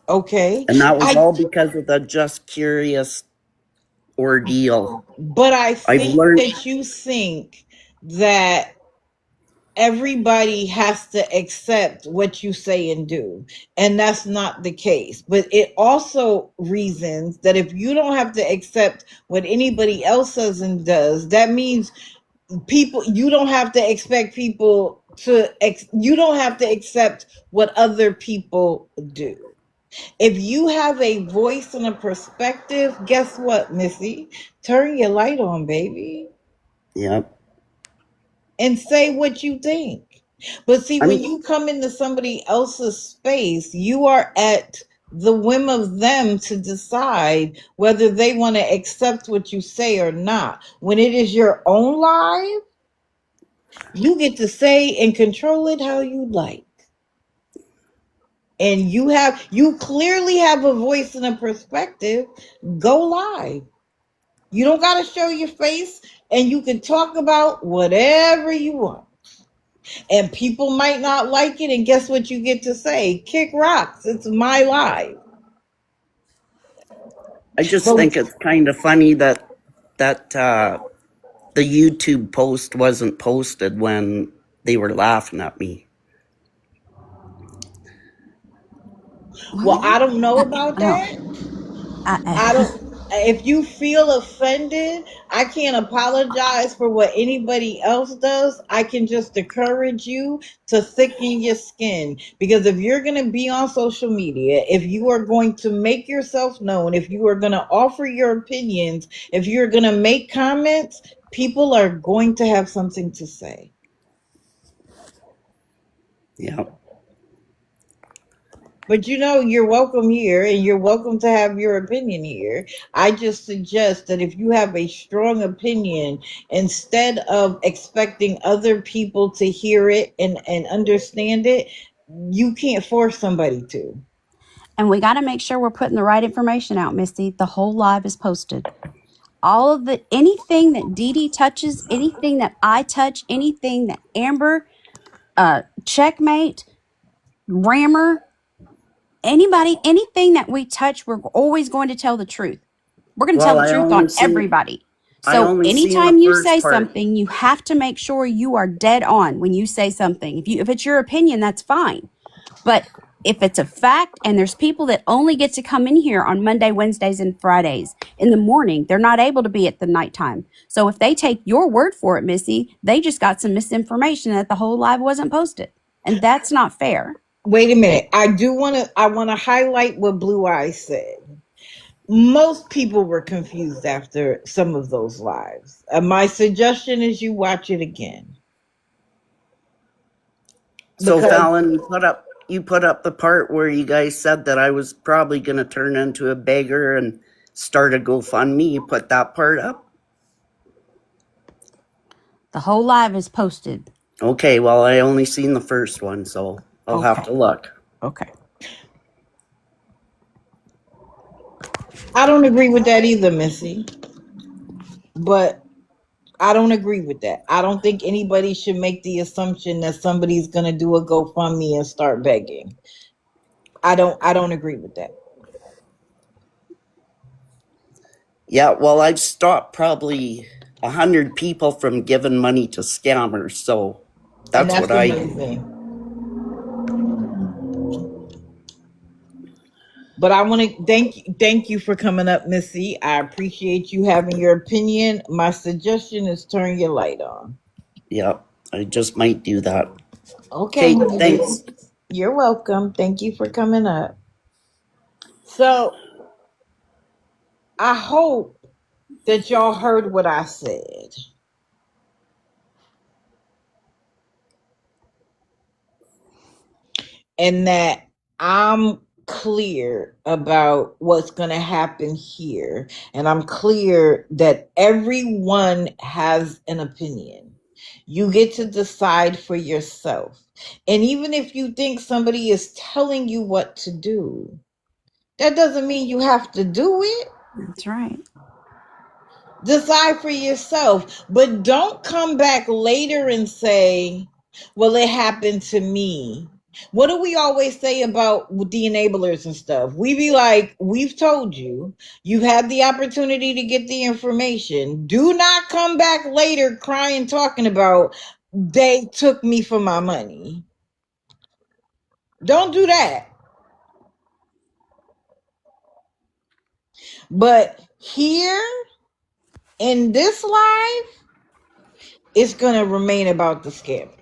Okay.
And that was all because of the Just Curious ordeal.
But I
I've
think
learned
that you think that everybody has to accept what you say and do, and that's not the case. But it also reasons that if you don't have to accept what anybody else says and does, that means you don't have to expect people to you don't have to accept what other people do. If you have a voice and a perspective, guess what, Missy? Turn your light on, baby.
Yep.
And say what you think. But see, when you come into somebody else's space, you are at the whim of them to decide whether they want to accept what you say or not. When it is your own life, you get to say and control it how you like. And you clearly have a voice and a perspective. Go live. You don't got to show your face, and you can talk about whatever you want. And people might not like it, and guess what you get to say? Kick rocks. It's my life.
I just think it's kind of funny that the YouTube post wasn't posted when they were laughing at me.
Well, I don't know about that. I don't. If you feel offended, I can't apologize for what anybody else does. I can just encourage you to thicken your skin, because if you're going to be on social media, if you are going to make yourself known, if you are going to offer your opinions, if you're going to make comments, people are going to have something to say.
Yeah.
But you're welcome here, and you're welcome to have your opinion here. I just suggest that if you have a strong opinion, instead of expecting other people to hear it and understand it, you can't force somebody to.
And we got to make sure we're putting the right information out, Misty. The whole live is posted. All of anything that Dee Dee touches, anything that I touch, anything that Amber, Checkmate, Rammer, anybody, anything that we touch, we're always going to tell the truth. We're going to tell the truth on everybody. So anytime you say something, you have to make sure you are dead on when you say something. If it's your opinion, that's fine. But if it's a fact, and there's people that only get to come in here on Monday, Wednesdays, and Fridays in the morning, they're not able to be at the nighttime. So if they take your word for it, Missy, they just got some misinformation that the whole live wasn't posted. And that's not fair.
Wait a minute. I want to highlight what Blue Eyes said. Most people were confused after some of those lives. My suggestion is you watch it again.
So Fallon, you put up the part where you guys said that I was probably going to turn into a beggar and start a GoFundMe, put that part up?
The whole live is posted.
Okay, well, I only seen the first one, so I'll have to look.
Okay.
I don't agree with that either, Missy. But I don't agree with that. I don't think anybody should make the assumption that somebody's going to do a GoFundMe and start begging. I don't agree with that.
Yeah, well, I've stopped probably 100 people from giving money to scammers, so that's what
amazing. But I want to thank you for coming up, Missy. I appreciate you having your opinion. My suggestion is turn your light on.
Yeah, I just might do that.
Okay,
thanks.
You're welcome. Thank you for coming up. So I hope that y'all heard what I said. And that I'm clear about what's going to happen here. And I'm clear that everyone has an opinion. You get to decide for yourself. And even if you think somebody is telling you what to do, that doesn't mean you have to do it.
That's right.
Decide for yourself, but don't come back later and say, well, it happened to me. What do we always say about the enablers and stuff? We be like, we've told you, you've had the opportunity to get the information. Do not come back later crying, talking about they took me for my money. Don't do that. But here in this live, it's going to remain about the scammers.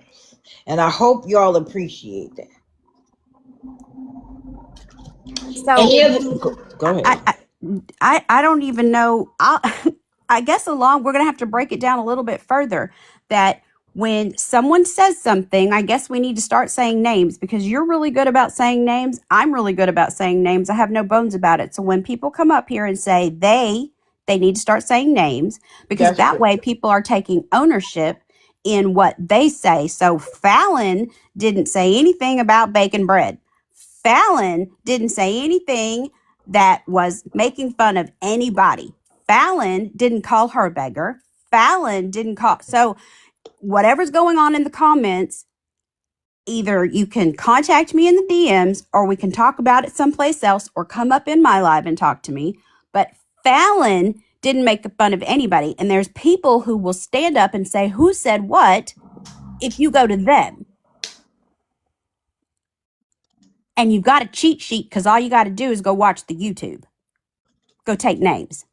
And I hope y'all appreciate that.
So
go ahead.
I don't even know. I guess we're going to have to break it down a little bit further. That when someone says something, I guess we need to start saying names, because you're really good about saying names. I'm really good about saying names. I have no bones about it. So when people come up here and say they need to start saying names, because that way people are taking ownership in what they say. So Fallon didn't say anything about bacon bread. Fallon didn't say anything that was making fun of anybody. Fallon didn't call her a beggar. Fallon didn't call. So whatever's going on in the comments, either you can contact me in the DMs, or we can talk about it someplace else, or come up in my live and talk to me. But Fallon didn't make fun of anybody. And there's people who will stand up and say who said what if you go to them. And you've got a cheat sheet, because all you got to do is go watch the YouTube. Go take names.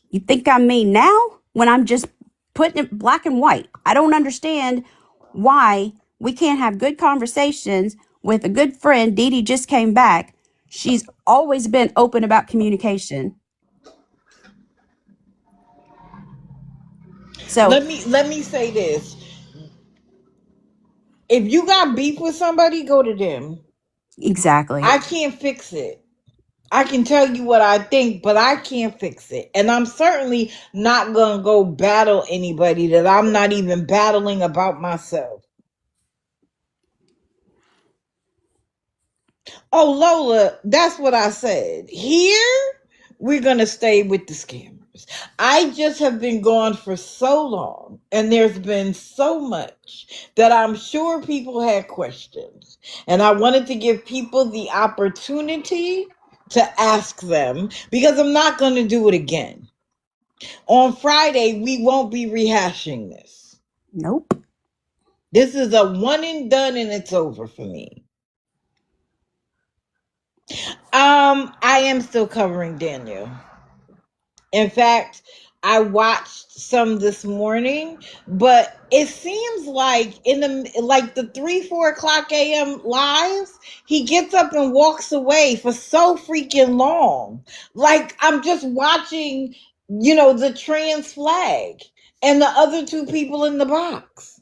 You think I'm mean now when I'm just putting it black and white? I don't understand why we can't have good conversations with a good friend. Dee Dee just came back. She's always been open about communication. So
let me say this. If you got beef with somebody, go to them.
Exactly.
I can't fix it. I can tell you what I think, but I can't fix it. And I'm certainly not going to go battle anybody that I'm not even battling about myself. Oh, Lola, that's what I said. Here, we're going to stay with the scammers. I just have been gone for so long, and there's been so much that I'm sure people had questions. And I wanted to give people the opportunity to ask them, because I'm not going to do it again. On Friday, we won't be rehashing this.
Nope.
This is a one and done, and it's over for me. I am still covering Daniel. In fact, I watched some this morning, but it seems like in the 3-4 o'clock a.m. lives, he gets up and walks away for so freaking long. Like, I'm just watching, the trans flag and the other two people in the box.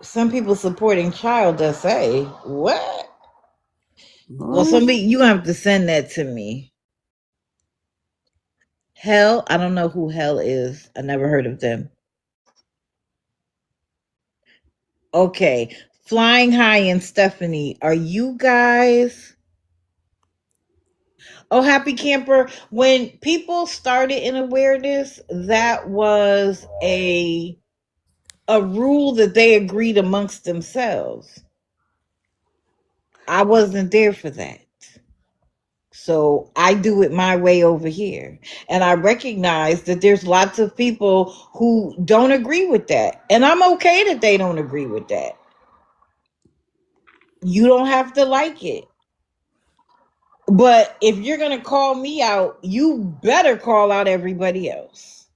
Some people supporting Child SA. What? Well, somebody, you have to send that to me. Hell, I don't know who Hell is. I never heard of them. Okay. Flying High and Stephanie, are you guys? Oh, Happy Camper. When people started in awareness, that was a rule that they agreed amongst themselves. I wasn't there for that. So I do it my way over here. And I recognize that there's lots of people who don't agree with that. And I'm okay that they don't agree with that. You don't have to like it. But if you're going to call me out, you better call out everybody else.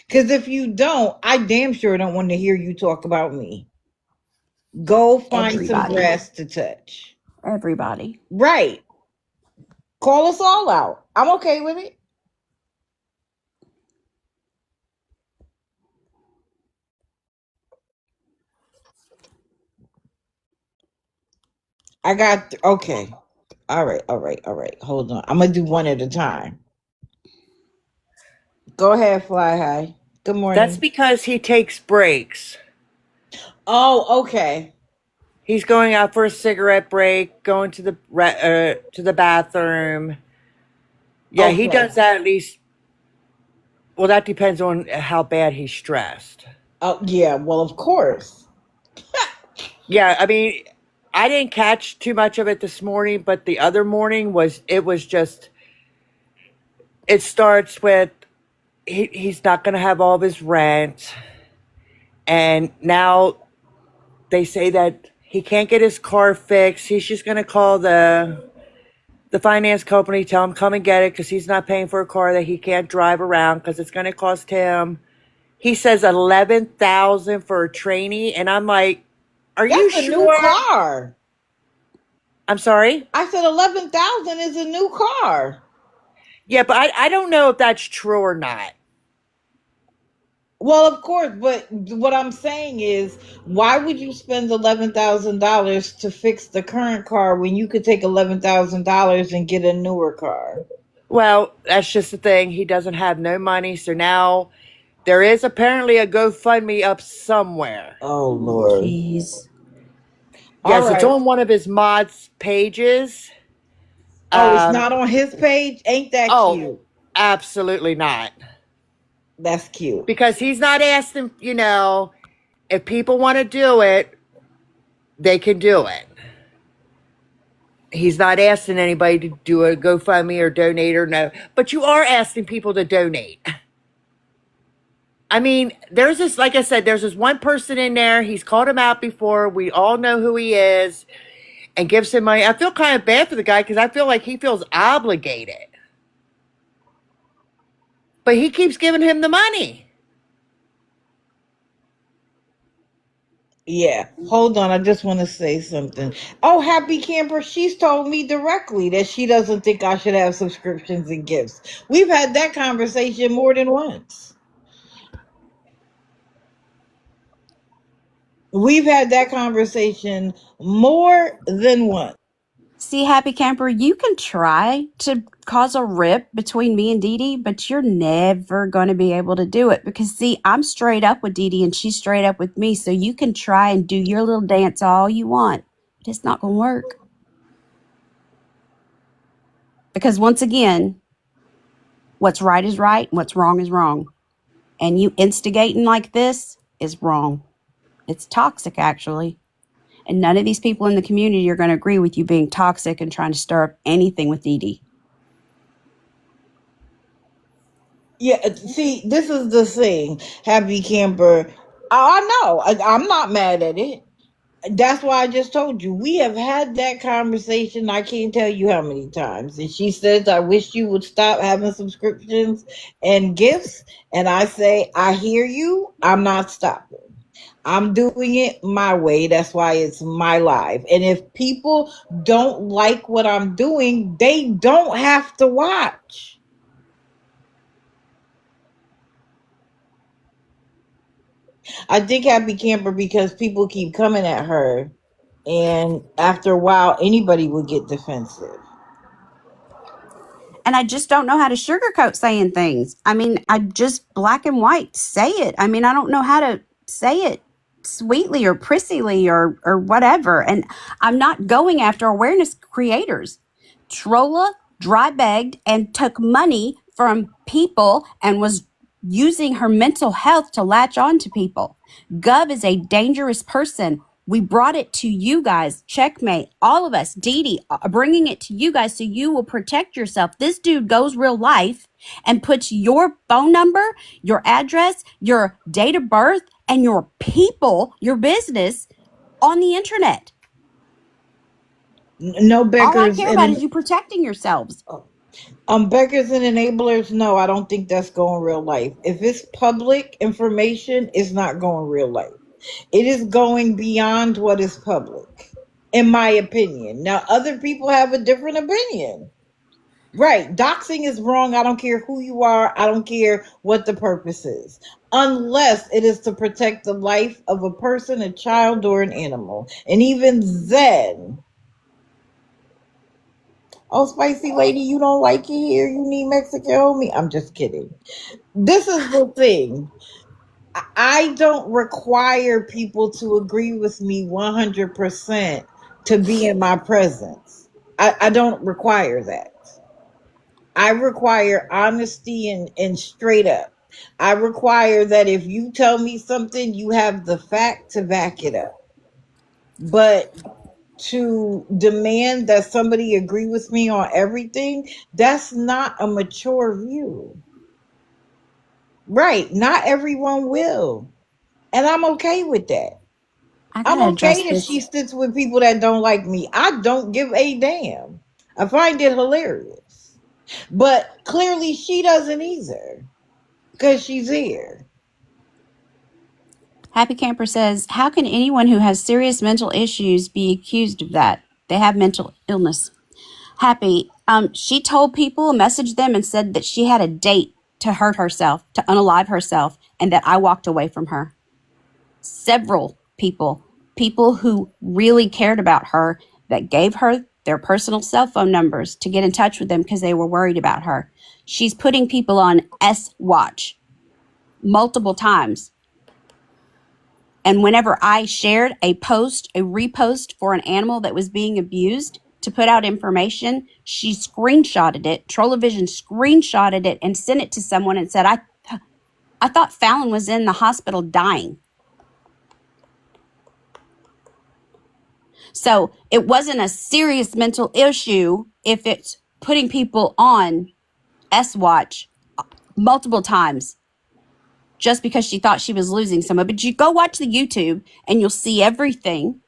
Because if you don't, I damn sure don't want to hear you talk about me. Go find some grass to touch.
Everybody.
Right. Call us all out. I'm okay with it. I got, okay. All right. Hold on. I'm going to do one at a time. Go ahead, Fly High. Good morning.
That's because he takes breaks.
Oh, okay.
He's going out for a cigarette break, going to the bathroom. Yeah,
Okay.
he does that at least. Well, that depends on how bad he's stressed.
Oh, yeah. Well, of course.
Yeah, I mean, I didn't catch too much of it this morning, but the other morning it starts with he's not going to have all of his rent. And now they say that he can't get his car fixed. He's just going to call the finance company, tell him come and get it because he's not paying for a car that he can't drive around because it's going to cost him. He says $11,000 for a trainee, and I'm like, "Are you sure?"
That's a new car.
I'm sorry?
I said 11,000 is a new car.
Yeah, but I don't know if that's true or not.
Well, of course, but what I'm saying is, why would you spend $11,000 to fix the current car when you could take $11,000 and get a newer car?
Well, that's just the thing. He doesn't have no money, so now there is apparently a GoFundMe up somewhere.
Oh, Lord.
Jeez.
Yes, it's on one of his mods' pages.
Oh, it's not on his page? Ain't that cute?
Absolutely not.
That's cute.
Because he's not asking, if people want to do it, they can do it. He's not asking anybody to do a GoFundMe or donate or no. But you are asking people to donate. I mean, there's this one person in there. He's called him out before. We all know who he is. And gives him money. I feel kind of bad for the guy because I feel like he feels obligated. But he keeps giving him the money.
Yeah. Hold on. I just want to say something. Oh, Happy Camper, she's told me directly that she doesn't think I should have subscriptions and gifts. We've had that conversation more than once. We've had that conversation more than once.
See, Happy Camper, you can try to cause a rip between me and Dee Dee, but you're never going to be able to do it because, see, I'm straight up with Dee Dee and she's straight up with me. So you can try and do your little dance all you want, but it's not going to work. Because once again, what's right is right and what's wrong is wrong. And you instigating like this is wrong. It's toxic, actually. And none of these people in the community are going to agree with you being toxic and trying to stir up anything with Dee Dee.
Yeah, see, this is the thing, Happy Camper. I know. I'm not mad at it. That's why I just told you. We have had that conversation. I can't tell you how many times. And she says, I wish you would stop having subscriptions and gifts. And I say, I hear you. I'm not stopping. I'm doing it my way. That's why it's my live. And if people don't like what I'm doing, they don't have to watch. I think Happy Camper, because people keep coming at her, And after a while, anybody would get defensive.
And I just don't know how to sugarcoat saying things. I mean, I just black and white say it. I mean, I don't know how to say it sweetly or prissily or whatever. And I'm not going after awareness creators. Trolla dry begged and took money from people and was using her mental health to latch on to people. Gov is a dangerous person. We brought it to you guys. Checkmate. All of us. Dee Dee, bringing it to you guys so you will protect yourself. This dude goes real life and puts your phone number, your address, your date of birth, and your people, your business on the internet.
No beggars.
All I care about is you protecting yourselves.
Beggars and enablers, no, I don't think that's going real life. If it's public information, it's not going real life. It is going beyond what is public, in my opinion. Now, other people have a different opinion. Right. Doxing is wrong. I don't care who you are. I don't care what the purpose is. Unless it is to protect the life of a person, a child, or an animal. And even then, oh, spicy lady, you don't like it here? You need Mexican homie? I'm just kidding. This is the thing. I don't require people to agree with me 100% to be in my presence. I don't require that. I require honesty and straight up. I require that if you tell me something, you have the fact to back it up. But to demand that somebody agree with me on everything, that's not a mature view. Right. Not everyone will. And I'm okay with that. I'm okay that she sits with people that don't like me. I don't give a damn. I find it hilarious. But clearly she doesn't either. Because she's here.
Happy Camper says, how can anyone who has serious mental issues be accused of that? They have mental illness. Happy, she told people, messaged them, and said that she had a date to hurt herself, to unalive herself, and that I walked away from her. Several people who really cared about her, that gave her their personal cell phone numbers to get in touch with them because they were worried about her. She's putting people on S-Watch multiple times. And whenever I shared a repost for an animal that was being abused to put out information, she screenshotted it. Trollovision screenshotted it and sent it to someone and said, I thought Fallon was in the hospital dying. So it wasn't a serious mental issue if it's putting people on S-Watch multiple times just because she thought she was losing someone. But you go watch the YouTube and you'll see everything.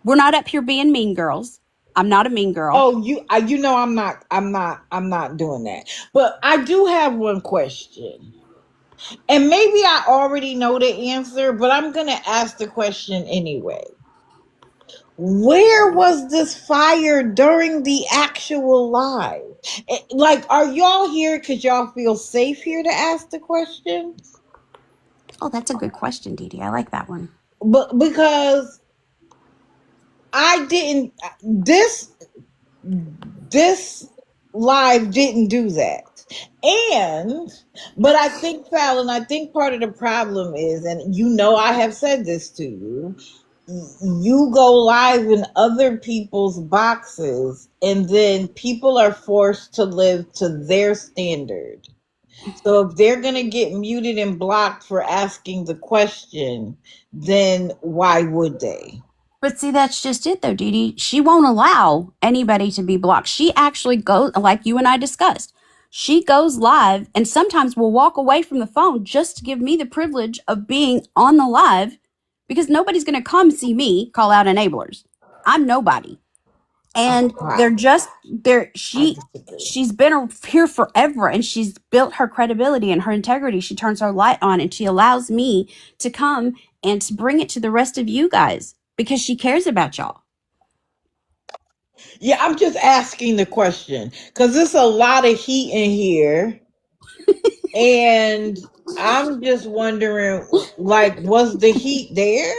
We're not up here being mean girls. I'm not a mean girl.
Oh, you know I'm not doing that. But I do have one question. And maybe I already know the answer, but I'm going to ask the question anyway. Where was this fire during the actual live? Like, are y'all here because y'all feel safe here to ask the questions?
Oh, that's a good question, Dee Dee. I like that one.
But because I didn't, this live didn't do that. But I think, Fallon, I think part of the problem is, and you know I have said this to you, you go live in other people's boxes and then people are forced to live to their standard. So if they're going to get muted and blocked for asking the question, then why would they?
But see, that's just it though, Dee Dee. She won't allow anybody to be blocked. She actually goes, like you and I discussed, she goes live and sometimes will walk away from the phone just to give me the privilege of being on the live, because nobody's going to come see me call out enablers. I'm nobody. And she's been here forever and she's built her credibility and her integrity. She turns her light on and she allows me to come and to bring it to the rest of you guys because she cares about y'all.
Yeah, I'm just asking the question because there's a lot of heat in here. And I'm just wondering, like, was the heat there?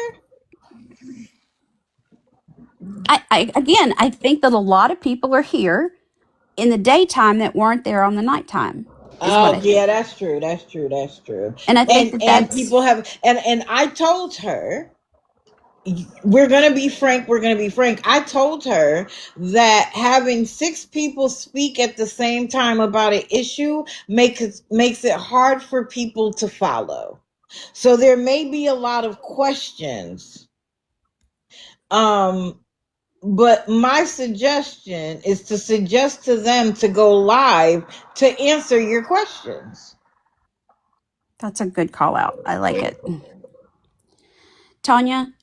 I think that a lot of people are here in the daytime that weren't there on the nighttime. Is what I
Yeah,
think.
that's true. That's true. That's true.
And I think that
And
that's
people have and I told her, we're going to be frank, we're going to be frank. I told her that having 6 people speak at the same time about an issue makes it hard for people to follow. So there may be a lot of questions. But my suggestion is to suggest to them to go live to answer your questions.
that's a good call out. I like it. Tanya,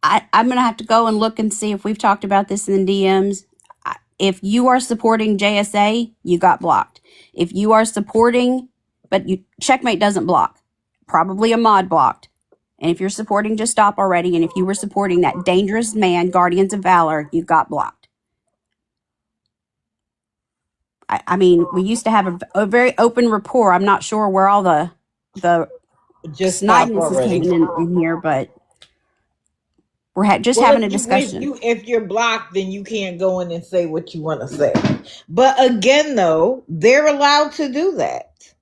I'm going to have to go and look and see if we've talked about this in the DMs. If you are supporting JSA, you got blocked. If you are supporting, but Checkmate doesn't block, probably a mod blocked. And if you're supporting Just Stop Already, and if you were supporting that dangerous man, Guardians of Valor, you got blocked. I mean, we used to have a very open rapport. I'm not sure where all the
Just stop
snidiness is
already.
coming in here, but we're just having a discussion.
If you're blocked, then you can't go in and say what you want to say. But again, though, they're allowed to do that.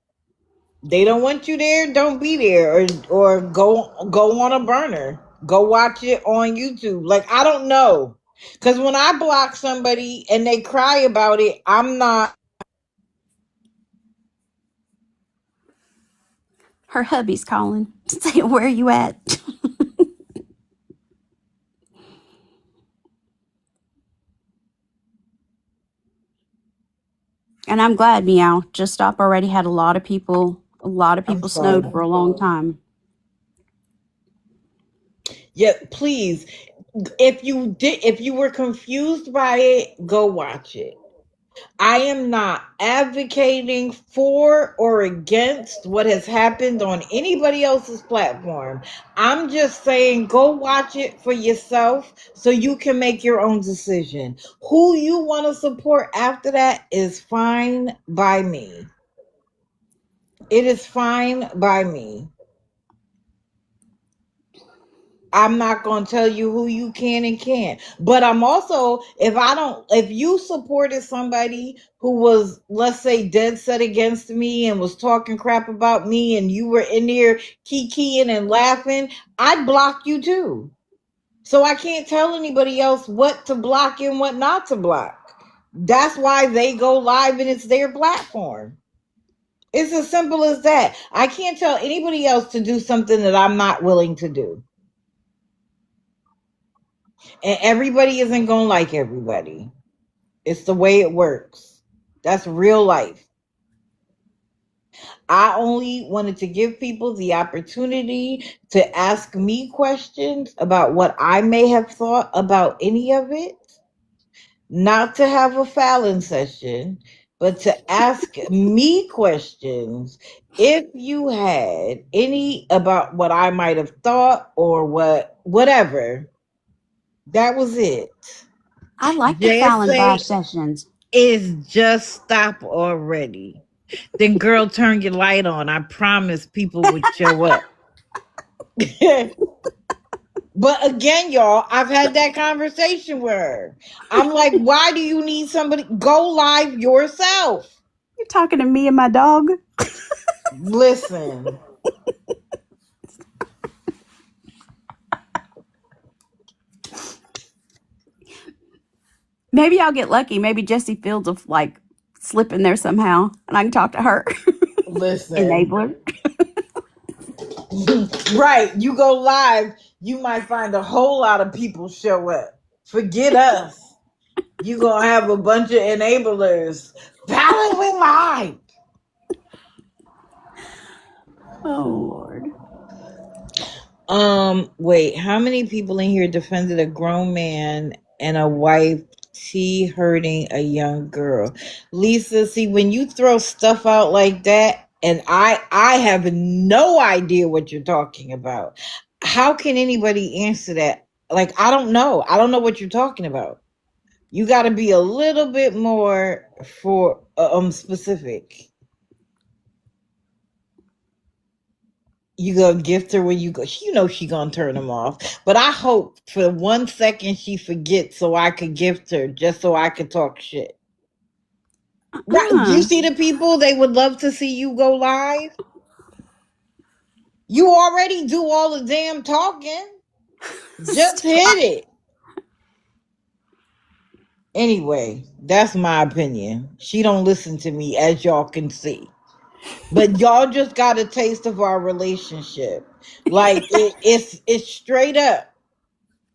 They don't want you there, don't be there, or go on a burner. Go watch it on YouTube. Like, I don't know. Because when I block somebody and they cry about it, I'm not.
Her hubby's calling. Say, where are you at? And I'm glad, Meow. Just Stop Already had a lot of people snowed for a long time.
Yeah, please. If you were confused by it, go watch it. I am not advocating for or against what has happened on anybody else's platform. I'm just saying go watch it for yourself so you can make your own decision. Who you want to support after that is fine by me. It is fine by me. I'm not going to tell you who you can and can't. But I'm also, if you supported somebody who was, let's say, dead set against me and was talking crap about me and you were in there kikiing and laughing, I'd block you too. So I can't tell anybody else what to block and what not to block. That's why they go live and it's their platform. It's as simple as that. I can't tell anybody else to do something that I'm not willing to do. And everybody isn't going to like everybody. It's the way it works. That's real life. I only wanted to give people the opportunity to ask me questions about what I may have thought about any of it. Not to have a Fallon session, but to ask me questions if you had any about what I might have thought or whatever. That was it.
I like the Fallon Bash sessions.
Is Just Stop Already. Then, girl, turn your light on. I promise people would show up. But again, y'all, I've had that conversation with her. I'm like, why do you need somebody? Go live yourself.
You're talking to me and my dog?
Listen.
Maybe I'll get lucky. Maybe Jessie Fields will like slip in there somehow and I can talk to her.
Listen.
Enabler.
Right. You go live, you might find a whole lot of people show up. Forget us. You gonna have a bunch of enablers following live.
Oh Lord.
Wait, how many people in here defended a grown man and a wife hurting a young girl? Lisa, see, when you throw stuff out like that, and I have no idea what you're talking about. How can anybody answer that? Like, I don't know. I don't know what you're talking about. You got to be a little bit more specific. You gonna gift her when you go. You know she gonna turn them off. But I hope for 1 second she forgets so I could gift her just so I could talk shit. You see the people, they would love to see you go live. You already do all the damn talking. Just hit it. Anyway, that's my opinion. She don't listen to me, as y'all can see. But y'all just got a taste of our relationship. Like it's straight up.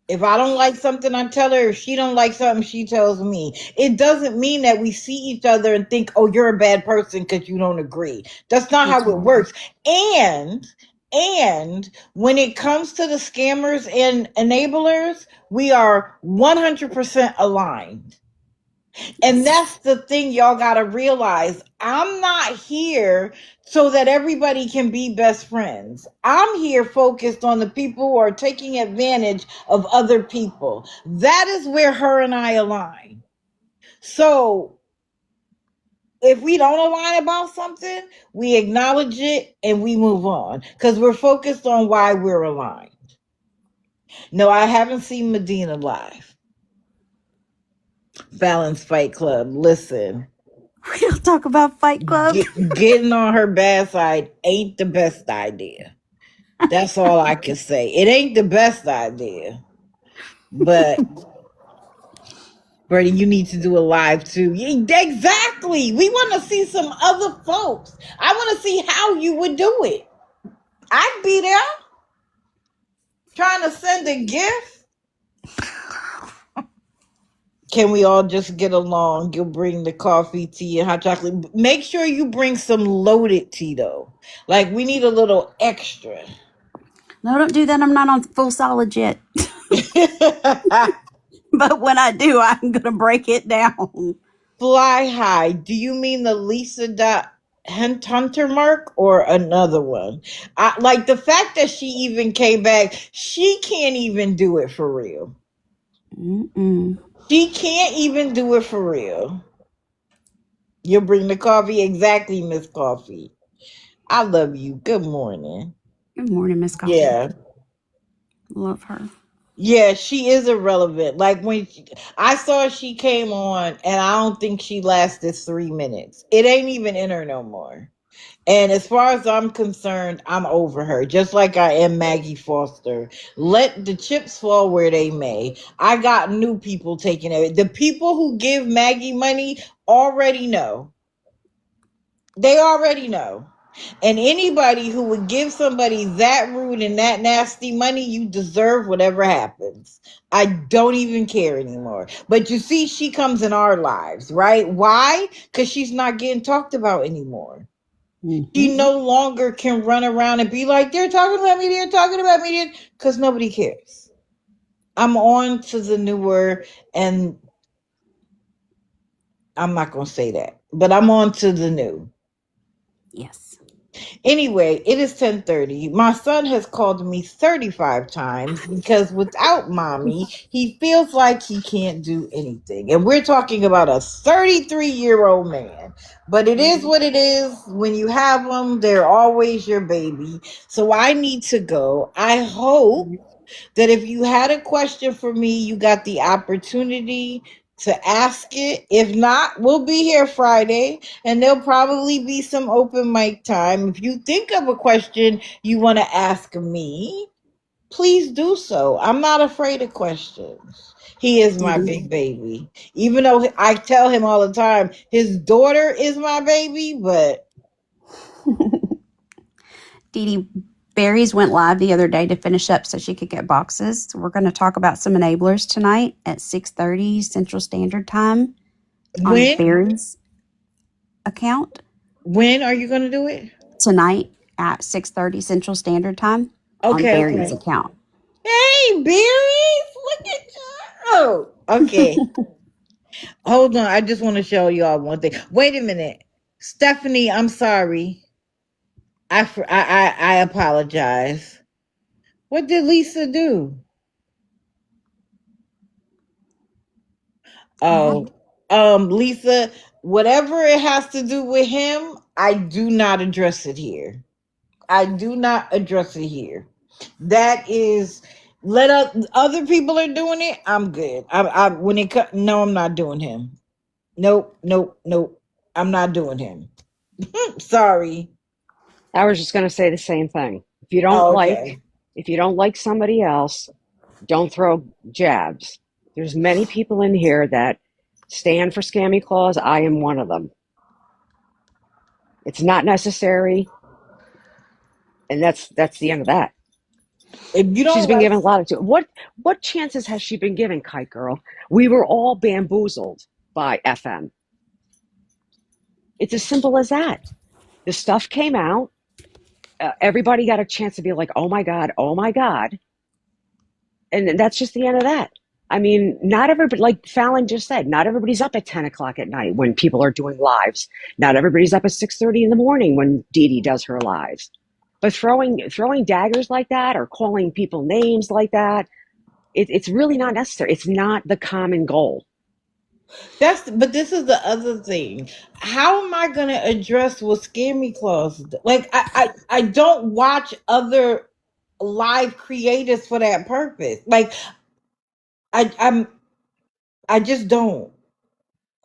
If I don't like something, I tell her. If she don't like something, she tells me. It doesn't mean that we see each other and think, oh, you're a bad person because you don't agree. That's not how it works. And when it comes to the scammers and enablers, we are 100% aligned. And that's the thing y'all got to realize. I'm not here so that everybody can be best friends. I'm here focused on the people who are taking advantage of other people. That is where her and I align. So if we don't align about something, we acknowledge it and we move on because we're focused on why we're aligned. No, I haven't seen Medina live. Fallon's Fight Club. Listen.
We don't talk about Fight Club.
Getting on her bad side ain't the best idea. That's all I can say. It ain't the best idea. But Bertie, you need to do a live too. Exactly. We want to see some other folks. I want to see how you would do it. I'd be there trying to send a gift. Can we all just get along? You'll bring the coffee, tea, and hot chocolate. Make sure you bring some loaded tea, though. Like, we need a little extra.
No, don't do that. I'm not on full solid yet. But when I do, I'm going to break it down.
Fly High. Do you mean the Lisa Hunter mark or another one? Like, the fact that she even came back, she can't even do it for real. She can't even do it for real. You'll bring the coffee? Exactly, Miss Coffee. I love you. Good morning.
Good morning, Miss Coffee.
Yeah.
Love her.
Yeah, she is irrelevant. Like when I saw she came on, and I don't think she lasted 3 minutes. It ain't even in her no more. And as far as I'm concerned, I'm over her, just like I am Maggie Foster. Let the chips fall where they may. I got new people taking it. The people who give Maggie money already know. They already know. And anybody who would give somebody that rude and that nasty money, you deserve whatever happens. I don't even care anymore. But you see, she comes in our lives, right? Why? Because she's not getting talked about anymore. She no longer can run around and be like, they're talking about me, because nobody cares. I'm on to the newer, and I'm not going to say that, but I'm on to the new.
Yes.
Anyway, it is 10:30. My son has called me 35 times because without mommy, he feels like he can't do anything. And we're talking about a 33-year-old man. But it is what it is. When you have them, they're always your baby. So I need to go. I hope that if you had a question for me, you got the opportunity to ask it. If not, we'll be here Friday, and there'll probably be some open mic time. If you think of a question you want to ask me, please do so. I'm not afraid of questions. He is my big baby. Even though I tell him all the time, his daughter is my baby, but...
Dee Dee, Berries went live the other day to finish up so she could get boxes. So we're going to talk about some enablers tonight at 6:30 Central Standard Time on Berries account.
When are you going to do it?
Tonight at 6:30 Central Standard Time on Berries account.
Hey, Berries! Look at you! Oh, okay. Hold on. I just want to show y'all one thing. Wait a minute. Stephanie, I'm sorry. I apologize. What did Lisa do? Oh, Lisa, whatever it has to do with him, I do not address it here. I do not address it here. That is, other people are doing it. I'm good. When it no, I'm not doing him. Nope, nope, nope. I'm not doing him. Sorry.
I was just going to say the same thing. If you don't
Oh,
like,
okay.
if you don't like somebody else, don't throw jabs. There's many people in here that stand for scammy clause. I am one of them. It's not necessary, and that's the end of that.
If you
She's
don't
been
like,
given a lot of what chances has she been given, Kite Girl? We were all bamboozled by FM. It's as simple as that. The stuff came out. Everybody got a chance to be like, oh my God, oh my God. And that's just the end of that. I mean, not everybody, like Fallon just said, not everybody's up at 10 o'clock at night when people are doing lives. Not everybody's up at 6:30 in the morning when Dee Dee does her lives. But throwing daggers like that or calling people names like that, it's really not necessary. It's not the common goal.
but this is the other thing. How am I going to address what scammy clause? Like, I don't watch other live creators for that purpose. Like, I just don't.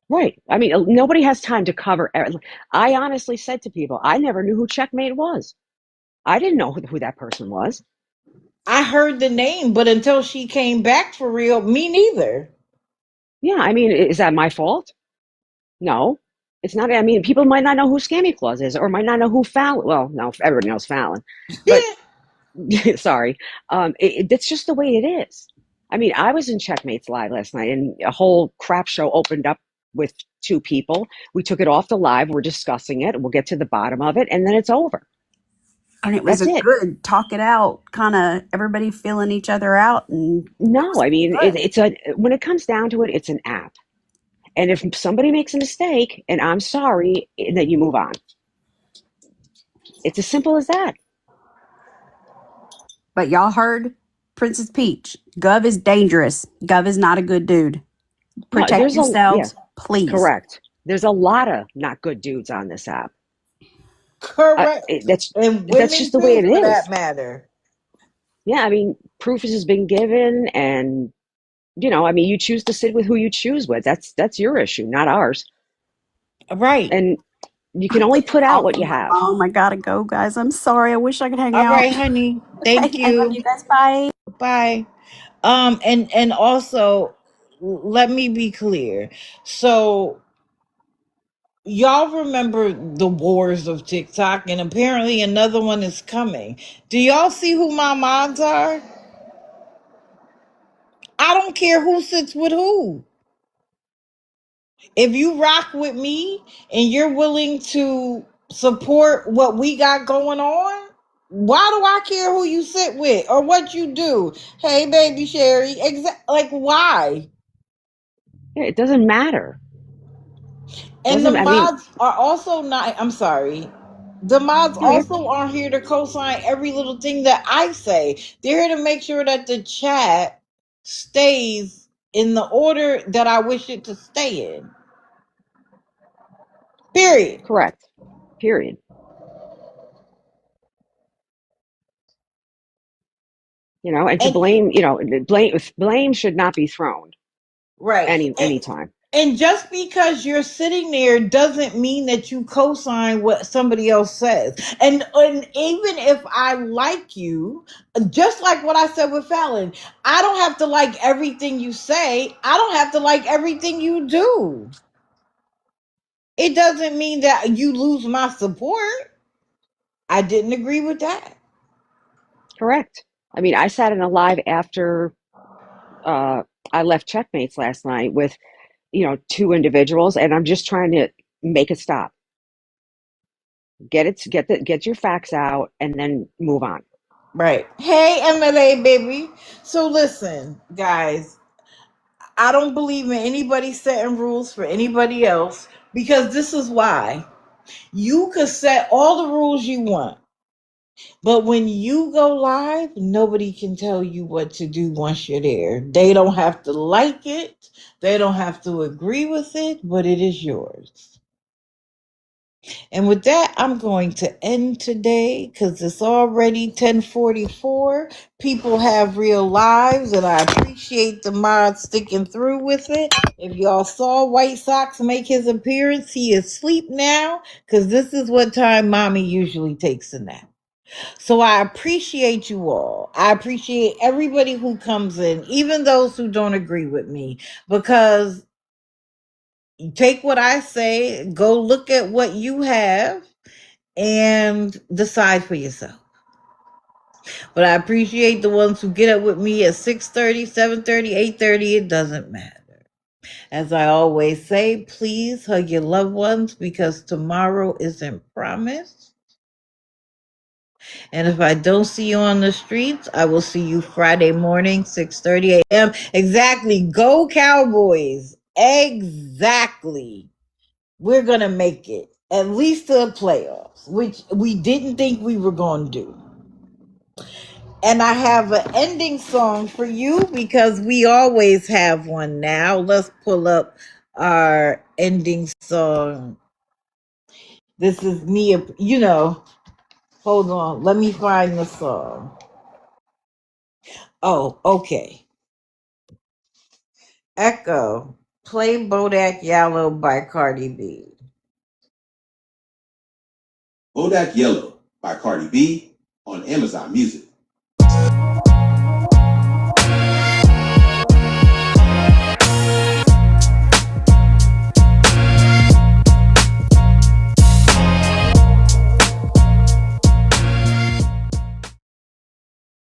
Right. I mean, nobody has time to cover. I honestly said to people, I never knew who Checkmate was. I didn't know who that person was.
I heard the name, but until she came back for real, me neither.
Yeah, I mean, is that my fault? No, it's not. I mean, people might not know who Scammy Claus is, or might not know who Fallon. Well, no, everybody knows Fallon, but sorry, that's just the way it is. I mean, I was in Checkmates live last night, and a whole crap show opened up with two people. We took it off the live. We're discussing it. We'll get to the bottom of it, and then it's over.
And it was
That's
a
it.
good talk it out, kind of everybody feeling each other out. And
No, I mean, when it comes down to it, it's an app. And if somebody makes a mistake, and I'm sorry, then you move on. It's as simple as that.
But y'all heard Princess Peach. Gov is dangerous. Gov is not a good dude. Protect yourselves, please.
Correct. There's a lot of not good dudes on this app.
Correct.
That's
and women
just the way it
too, for
is.
that matter.
Yeah, I mean, proof has been given, and I mean, you choose to sit with who you choose with. That's your issue, not ours.
Right.
And you can only put out what you have.
Oh, I gotta go, guys. I'm sorry. I wish I could hang out.
All right, honey. Thank
I love
you.
you guys. Bye.
Bye. And also, let me be clear. So y'all remember the wars of TikTok, and apparently another one is coming. Do y'all see who my mods are? I don't care who sits with who. If you rock with me and you're willing to support what we got going on, why do I care who you sit with or what you do? Hey, baby Sherry, like why?
Yeah, it doesn't matter.
And the mods are also not. I'm sorry. The mods also aren't here to co-sign every little thing that I say. They're here to make sure that the chat stays in the order that I wish it to stay in. Period.
Correct. Period. And to blame should not be thrown.
Right.
Anytime.
And just because you're sitting there doesn't mean that you co-sign what somebody else says. And even if I like you, just like what I said with Fallon, I don't have to like everything you say. I don't have to like everything you do. It doesn't mean that you lose my support. I didn't agree with that.
Correct. I mean, I sat in a live after I left Checkmates last night with, two individuals, and I'm just trying to make it stop. Get your facts out, and then move on.
Right. Hey, MLA baby. So listen, guys, I don't believe in anybody setting rules for anybody else, because this is why. You could set all the rules you want, but when you go live, nobody can tell you what to do once you're there. They don't have to like it. They don't have to agree with it, but it is yours. And with that, I'm going to end today because it's already 10:44. People have real lives, and I appreciate the mods sticking through with it. If y'all saw White Sox make his appearance, he is asleep now because this is what time mommy usually takes a nap. So I appreciate you all. I appreciate everybody who comes in, even those who don't agree with me, because take what I say, go look at what you have, and decide for yourself. But I appreciate the ones who get up with me at 6:30, 7:30, 8:30. It doesn't matter. As I always say, please hug your loved ones because tomorrow isn't promised. And if I don't see you on the streets, I will see you Friday morning, 6:30 a.m. Exactly. Go Cowboys. Exactly. We're going to make it at least to the playoffs, which we didn't think we were going to do. And I have an ending song for you because we always have one now. Let's pull up our ending song. This is me, hold on. Let me find the song. Oh, okay. Echo, play Bodak Yellow by Cardi B.
Bodak Yellow by Cardi B on Amazon Music.